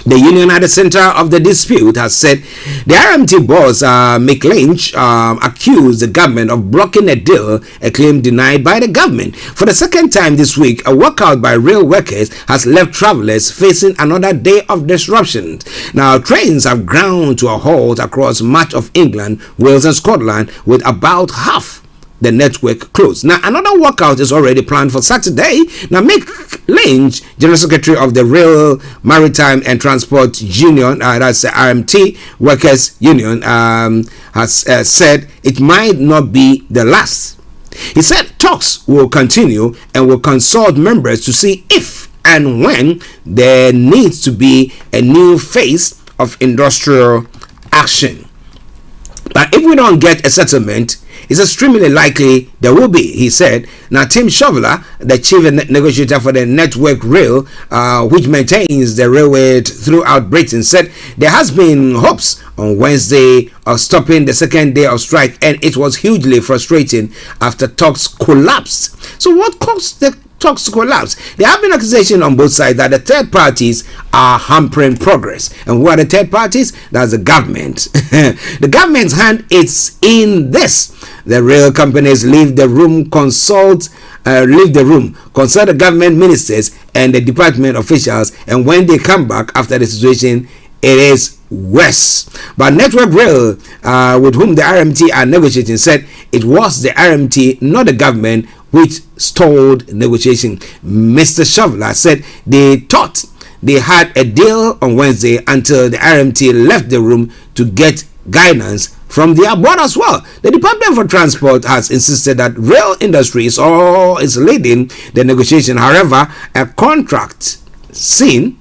The union at the center of the dispute has said the RMT boss, Mick Lynch, accused the government of blocking a deal, a claim denied by the government. For the second time this week, a walkout by rail workers has left travelers facing another day of disruption. Now, trains have ground to a halt across much of England, Wales and Scotland, with about half the network closed. Now, another walkout is already planned for Saturday. Now, Mick Lynch, General Secretary of the Rail, Maritime and Transport Union, that's the RMT Workers Union, has said it might not be the last. He said talks will continue and will consult members to see if and when there needs to be a new phase of industrial action. But if we don't get a settlement, it's extremely likely there will be, he said. Now, Tim Shoveler, the chief negotiator for the Network Rail, which maintains the railway throughout Britain, said there has been hopes on Wednesday of stopping the second day of strike, and it was hugely frustrating after talks collapsed. So what caused the talks to collapse. There have been accusations on both sides that the third parties are hampering progress. And who are the third parties? That's the government. The government's hand is in this. The rail companies leave the room, consult the government ministers and the department officials, and when they come back after the situation, it is worse. But Network Rail, with whom the RMT are negotiating, said it was the RMT, not the government, which stalled negotiation. Mr. Shoveler said they thought they had a deal on Wednesday until the RMT left the room to get guidance from their board as well. The Department for Transport has insisted that rail industry is leading the negotiation. However, a contract said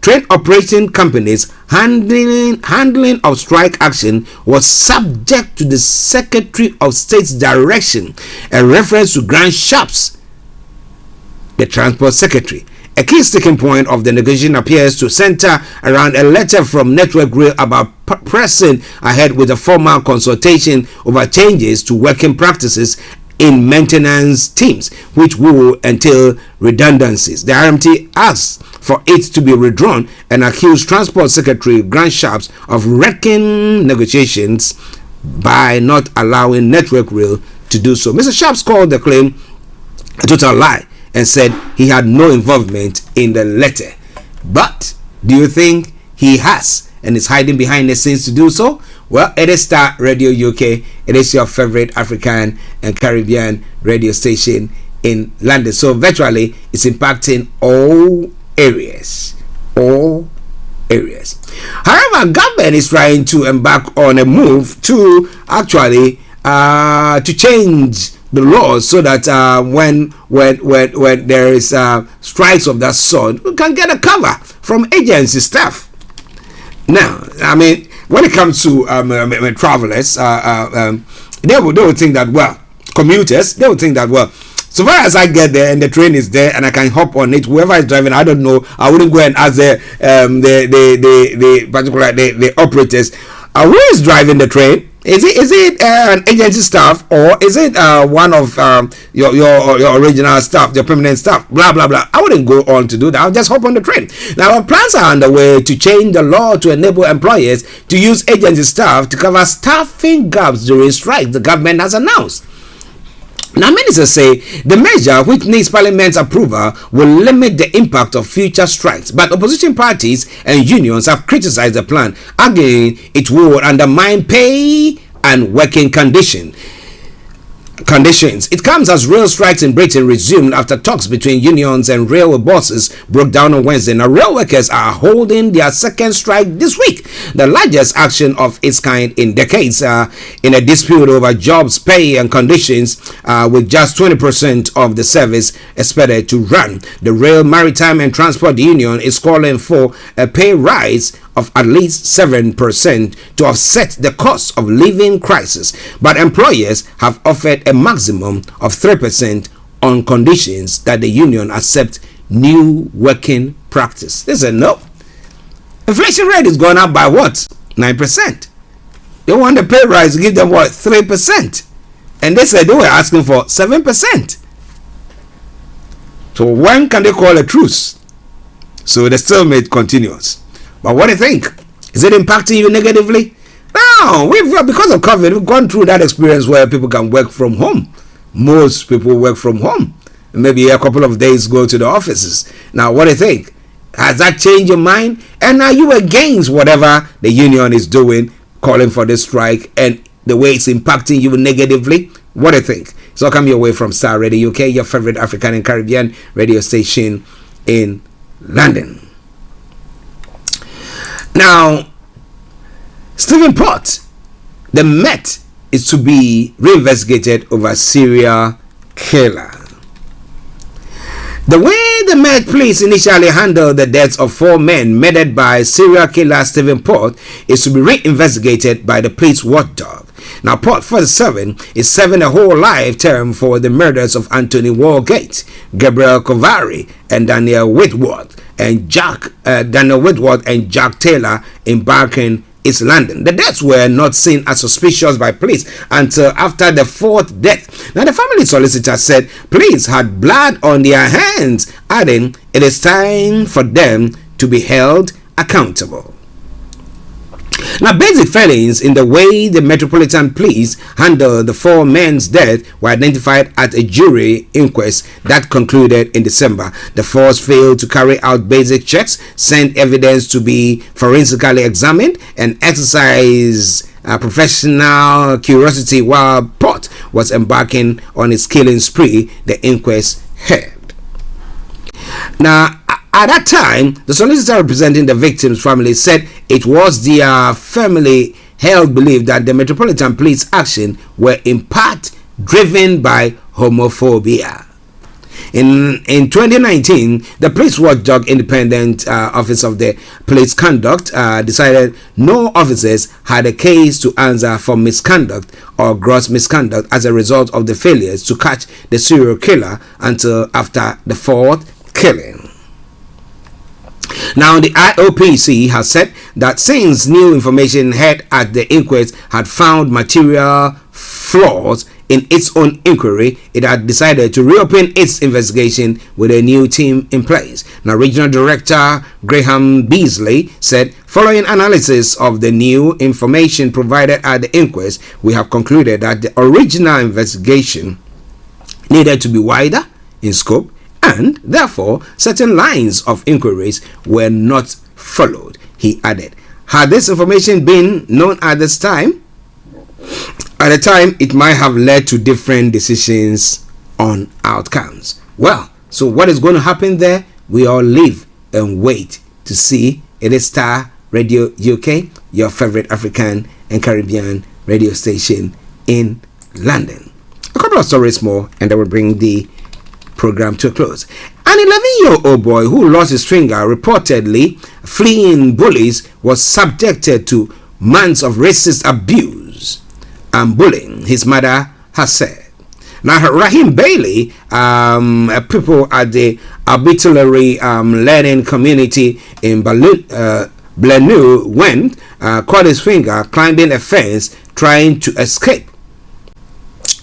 train operating companies handling of strike action was subject to the Secretary of State's direction, a reference to Grant Shapps, the Transport Secretary. A key sticking point of the negotiation appears to center around a letter from Network Rail about pressing ahead with a formal consultation over changes to working practices in maintenance teams, which will entail redundancies. The RMT asked for it to be withdrawn and accused Transport Secretary Grant Shapps of wrecking negotiations by not allowing Network Rail to do so. Mr. Shapps called the claim a total lie and said he had no involvement in the letter. But do you think he has and is hiding behind the scenes to do so? Well, it is Starr Radio UK. It is your favorite African and Caribbean radio station in London. So virtually, it's impacting all areas. All areas. However, government is trying to embark on a move to actually to change the laws so that when there is strikes of that sort, we can get a cover from agency staff. Now, I mean, when it comes to travelers, they will think that, well, commuters, they will think that, well, so far as I get there and the train is there and I can hop on it, whoever is driving, I don't know, I wouldn't go and ask the operators, who is driving the train? Is it an agency staff, or is it one of your original staff, your permanent staff? Blah blah blah. I wouldn't go on to do that. I'll just hop on the train. Now, plans are underway to change the law to enable employers to use agency staff to cover staffing gaps during strikes. The government has announced. Now, ministers say the measure, which needs Parliament's approval, will limit the impact of future strikes. But opposition parties and unions have criticized the plan, arguing it would undermine pay and working conditions. It comes as rail strikes in Britain resumed after talks between unions and railway bosses broke down on Wednesday. Now, rail workers are holding their second strike this week, the largest action of its kind in decades, in a dispute over jobs, pay, and conditions, with just 20% of the service expected to run. The Rail, Maritime and Transport Union is calling for a pay rise of at least 7% to offset the cost of living crisis, but employers have offered a maximum of 3% on conditions that the union accept new working practice. They said no. Inflation rate is going up by what? 9%. They want the pay rise to give them what? 3%. And they said they were asking for 7%. So when can they call a truce? So the stalemate continues. But what do you think? Is it impacting you negatively? No, because of COVID, we've gone through that experience where people can work from home. Most people work from home. Maybe a couple of days go to the offices. Now, what do you think? Has that changed your mind? And are you against whatever the union is doing, calling for this strike, and the way it's impacting you negatively? What do you think? So come your way from Starr Radio UK, your favorite African and Caribbean radio station in London. Now, Stephen Port, the Met is to be reinvestigated over serial killer. The way the Met police initially handled the deaths of 4 men murdered by serial killer Stephen Port is to be reinvestigated by the police watchdog. Now, Port 47 is serving a whole life term for the murders of Anthony Walgate, Gabriel Kovari, and Daniel Whitworth and Jack Taylor in Barking, East London. The deaths were not seen as suspicious by police until after the fourth death. Now, the family solicitor said police had blood on their hands, adding, it is time for them to be held accountable. Now, basic failings in the way the Metropolitan Police handled the four men's death were identified at a jury inquest that concluded in December. The force failed to carry out basic checks, send evidence to be forensically examined, and exercise professional curiosity while Pott was embarking on his killing spree, the inquest held. Now, at that time, the solicitor representing the victims' family said it was their family held belief that the Metropolitan Police action were in part driven by homophobia. In 2019, the Police Watchdog Independent Office of the Police Conduct decided no officers had a case to answer for misconduct or gross misconduct as a result of the failures to catch the serial killer until after the fourth killing. Now, the IOPC has said that since new information heard at the inquest had found material flaws in its own inquiry, it had decided to reopen its investigation with a new team in place. Now, Regional Director Graham Beasley said, following analysis of the new information provided at the inquest, we have concluded that the original investigation needed to be wider in scope, and therefore certain lines of inquiries were not followed. He added, had this information been known at this time, at the time it might have led to different decisions on outcomes. Well, so what is going to happen there? We all live and wait to see. It is Starr Radio UK, your favorite African and Caribbean radio station in London. A couple of stories more and then we'll bring the program to a close. An 11-year-old boy who lost his finger, reportedly fleeing bullies, was subjected to months of racist abuse and bullying, his mother has said. Now, Rahim Bailey, people at the arbitrary learning community in Blenheim went, caught his finger climbing a fence trying to escape.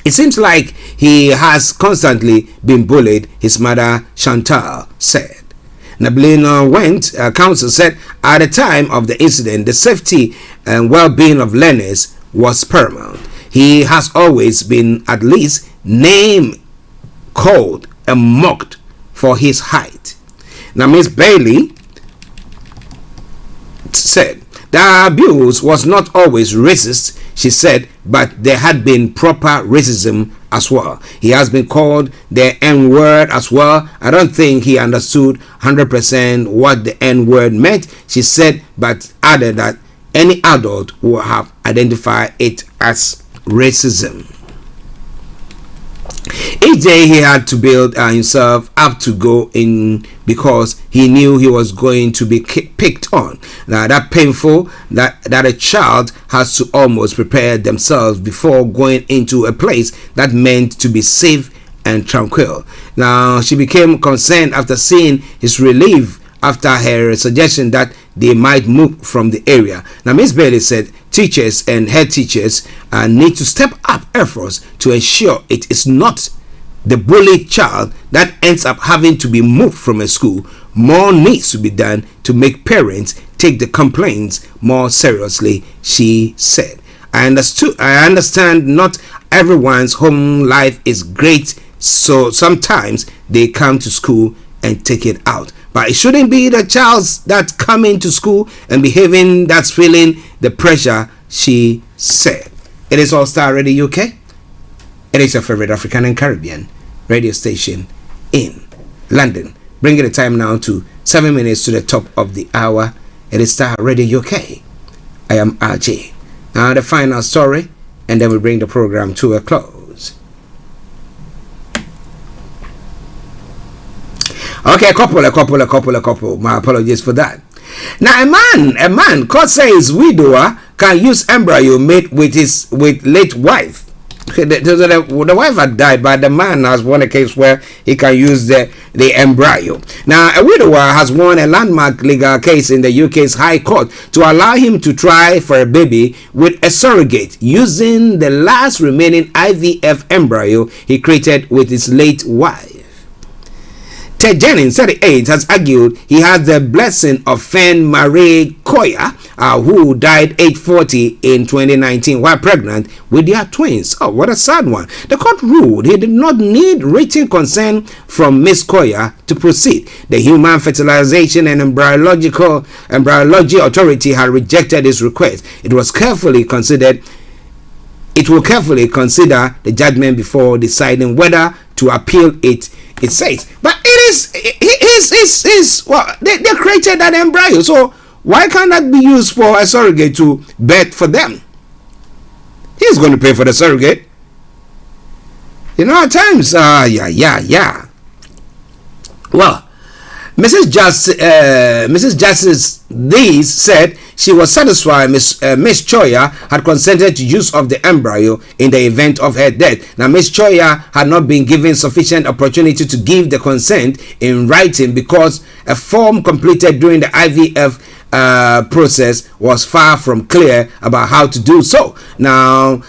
It seems like he has constantly been bullied, his mother Chantal said. Nablina Went council said at the time of the incident, the safety and well-being of learners was paramount. He has always been at least named, called, and mocked for his height. Now, Miss Bailey said the abuse was not always racist, she said, but there had been proper racism as well. He has been called the N-word as well. I don't think he understood 100% what the N-word meant, she said, but added that any adult will have identified it as racism. Each day he had to build himself up to go in because he knew he was going to be picked on. Now, that painful that a child has to almost prepare themselves before going into a place that meant to be safe and tranquil. Now, she became concerned after seeing his relief after her suggestion that they might move from the area. Now, Ms. Bailey said teachers and head teachers need to step up efforts to ensure it is not the bullied child that ends up having to be moved from a school. More needs to be done to make parents take the complaints more seriously, she said. I understand not everyone's home life is great, so sometimes they come to school and take it out. But it shouldn't be the child that come into school and behaving that's feeling the pressure, she said. It is All Starr Radio UK. It is your favorite African and Caribbean radio station in London. Bringing the time now to 7 minutes to the top of the hour. It is Starr Radio UK. I am Archie. Now the final story, and then we bring the program to a close. Okay, a couple. My apologies for that. Now, a man, court says widower can use embryo made with late wife. The wife had died, but the man has won a case where he can use the embryo. Now, a widower has won a landmark legal case in the UK's High Court to allow him to try for a baby with a surrogate using the last remaining IVF embryo he created with his late wife. Ted Jennings, 38, has argued he has the blessing of Fen Marie Koya, who died age 40 in 2019 while pregnant with their twins. Oh, what a sad one. The court ruled he did not need written consent from Miss Koya to proceed. The Human Fertilization and Embryology Authority had rejected his request. It will carefully consider the judgment before deciding whether to appeal it says. But it is well, they created that embryo, so why can't that be used for a surrogate to bet for them? He's going to pay for the surrogate. You know, at times, yeah. Well, Mrs. Justice Dees said she was satisfied Miss Choya had consented to use of the embryo in the event of her death. Now, Miss Choya had not been given sufficient opportunity to give the consent in writing because a form completed during the IVF process was far from clear about how to do so. Now,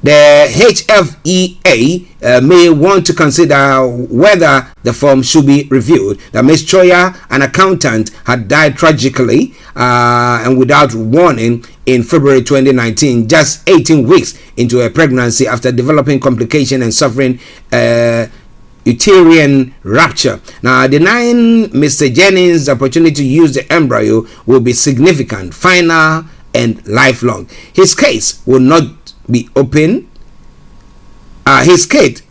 the HFEA may want to consider whether the form should be reviewed. Now, Ms. Choya, an accountant, had died tragically and without warning in February 2019, just 18 weeks into her pregnancy after developing complications and suffering uterine rupture. Now, denying Mr. Jennings the opportunity to use the embryo will be significant, final, and lifelong. His case will not be open. His case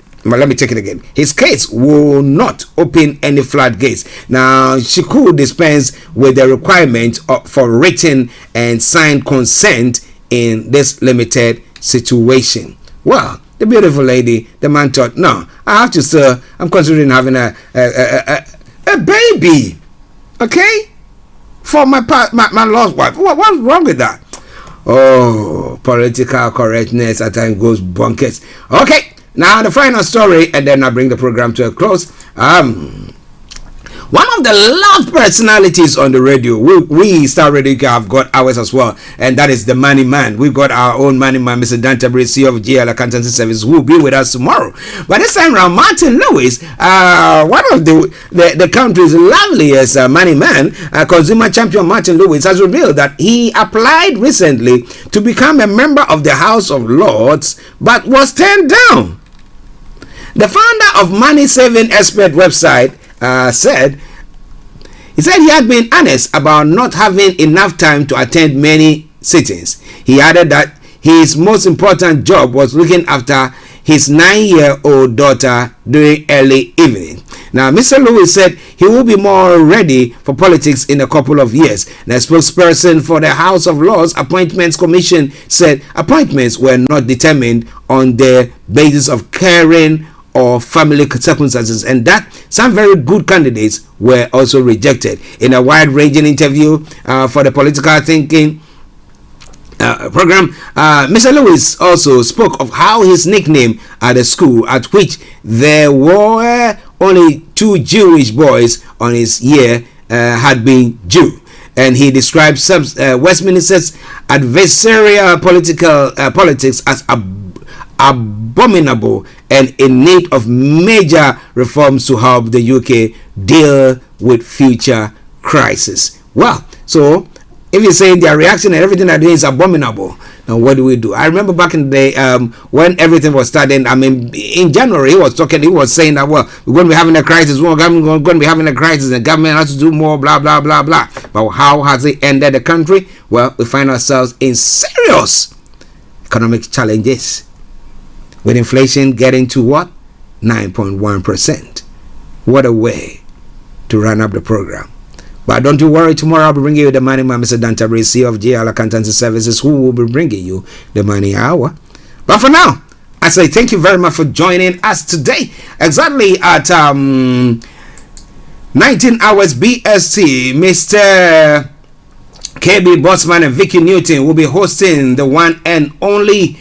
will not open any floodgates. Now, she could dispense with the requirement for written and signed consent in this limited situation. Well, the beautiful lady, the man thought, no, I have to, sir, I'm considering having a baby, okay, for my lost wife. What's wrong with that? Oh, political correctness at times goes bonkers. Okay, now the final story, and then I bring the program to a close. One of the loved personalities on the radio, we Starr Radio have got ours as well, and that is the Money Man. We've got our own Money Man, Mr. Dante CEO of GL Accountancy Service, who will be with us tomorrow. But this time around, Martin Lewis, one of the country's loveliest Money Man, consumer champion Martin Lewis, has revealed that he applied recently to become a member of the House of Lords, but was turned down. The founder of Money Saving Expert website said he had been honest about not having enough time to attend many sittings. He added that his most important job was looking after his 9-year-old daughter during early evening. Now, Mr. Lewis said he will be more ready for politics in a couple of years. The spokesperson for the House of Lords Appointments Commission said appointments were not determined on the basis of caring or family circumstances, and that some very good candidates were also rejected. In a wide-ranging interview for the Political Thinking program, Mr. Lewis also spoke of how his nickname at the school at which there were only 2 Jewish boys on his year had been Jew. And he described Westminster's adversarial politics as abominable and in need of major reforms to help the UK deal with future crisis. Well, so if you're saying their reaction and everything they're doing is abominable, now what do? I remember back in the day when everything was starting. I mean, in January he was saying that, well, we're going to be having a crisis, we're going to be having a crisis, and the government has to do more, blah blah blah blah. But how has it ended the country? Well, we find ourselves in serious economic challenges, with inflation getting to what? 9.1%. What a way to run up the program. But don't you worry, tomorrow I'll be bringing you the Money Man, Mr. Dante CEO of GL Accountancy Services, who will be bringing you the Money Hour. But for now, I say thank you very much for joining us today. Exactly at 19 hours BST, Mr. KB Bossman and Vicky Newton will be hosting the one and only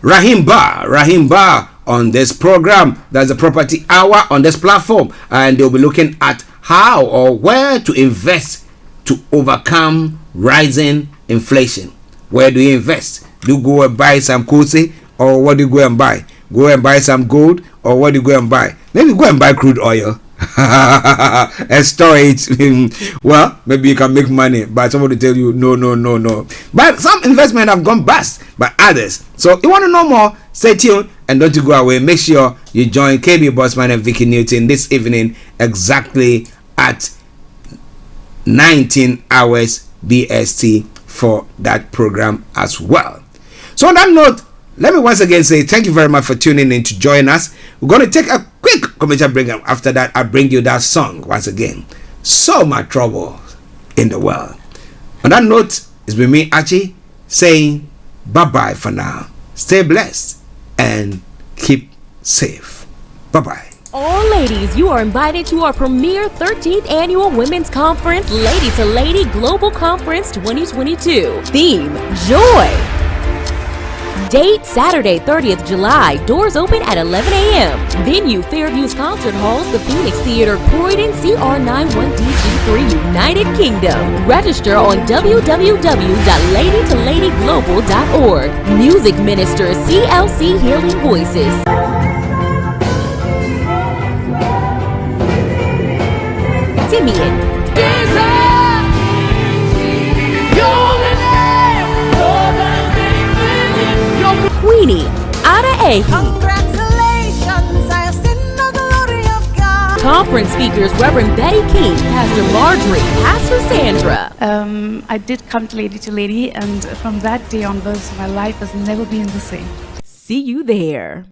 Rahim Bar on this program. That's a property hour on this platform, and they'll be looking at how or where to invest to overcome rising inflation. Where do you invest? Do you go and buy some Kose, or what do you go and buy? Go and buy some gold, or what do you go and buy? Maybe go and buy crude oil and store it. Well, maybe you can make money, but somebody tell you no. But some investment have gone bust by others. So you want to know more? Stay tuned and don't you go away. Make sure you join KB Bossman and Vicky Newton this evening exactly at 19 hours BST for that program as well. So on that note, let me once again say thank you very much for tuning in to join us. We're going to take a quick commercial break, and after that I'll bring you that song once again. So much trouble in the world. On that note, it's been me, Archie, saying bye-bye for now. Stay blessed and keep safe. Bye-bye. All ladies, you are invited to our premier 13th annual Women's Conference Lady to Lady Global Conference 2022. Theme, Joy. Date, Saturday, 30th July. Doors open at 11 a.m. Venue, Fairview's Concert Halls, the Phoenix Theater, Croydon, CR91DG3, United Kingdom. Register on www.ladytoladyglobal.org. Music Minister, CLC Healing Voices. Simeon. Queenie, Ada Ahi. Congratulations, I have seen the glory of God. Conference speakers, Reverend Betty King, Pastor Marjorie, Pastor Sandra. I did come to Lady, and from that day onwards, my life has never been the same. See you there.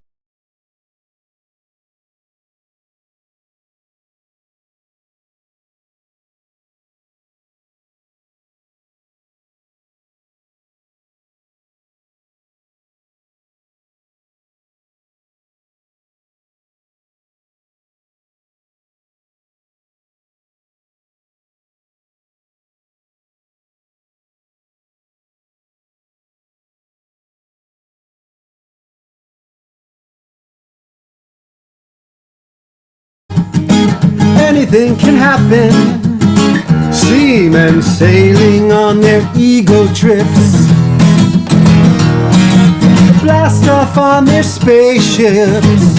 Anything can happen. Seamen sailing on their ego trips, blast off on their spaceships.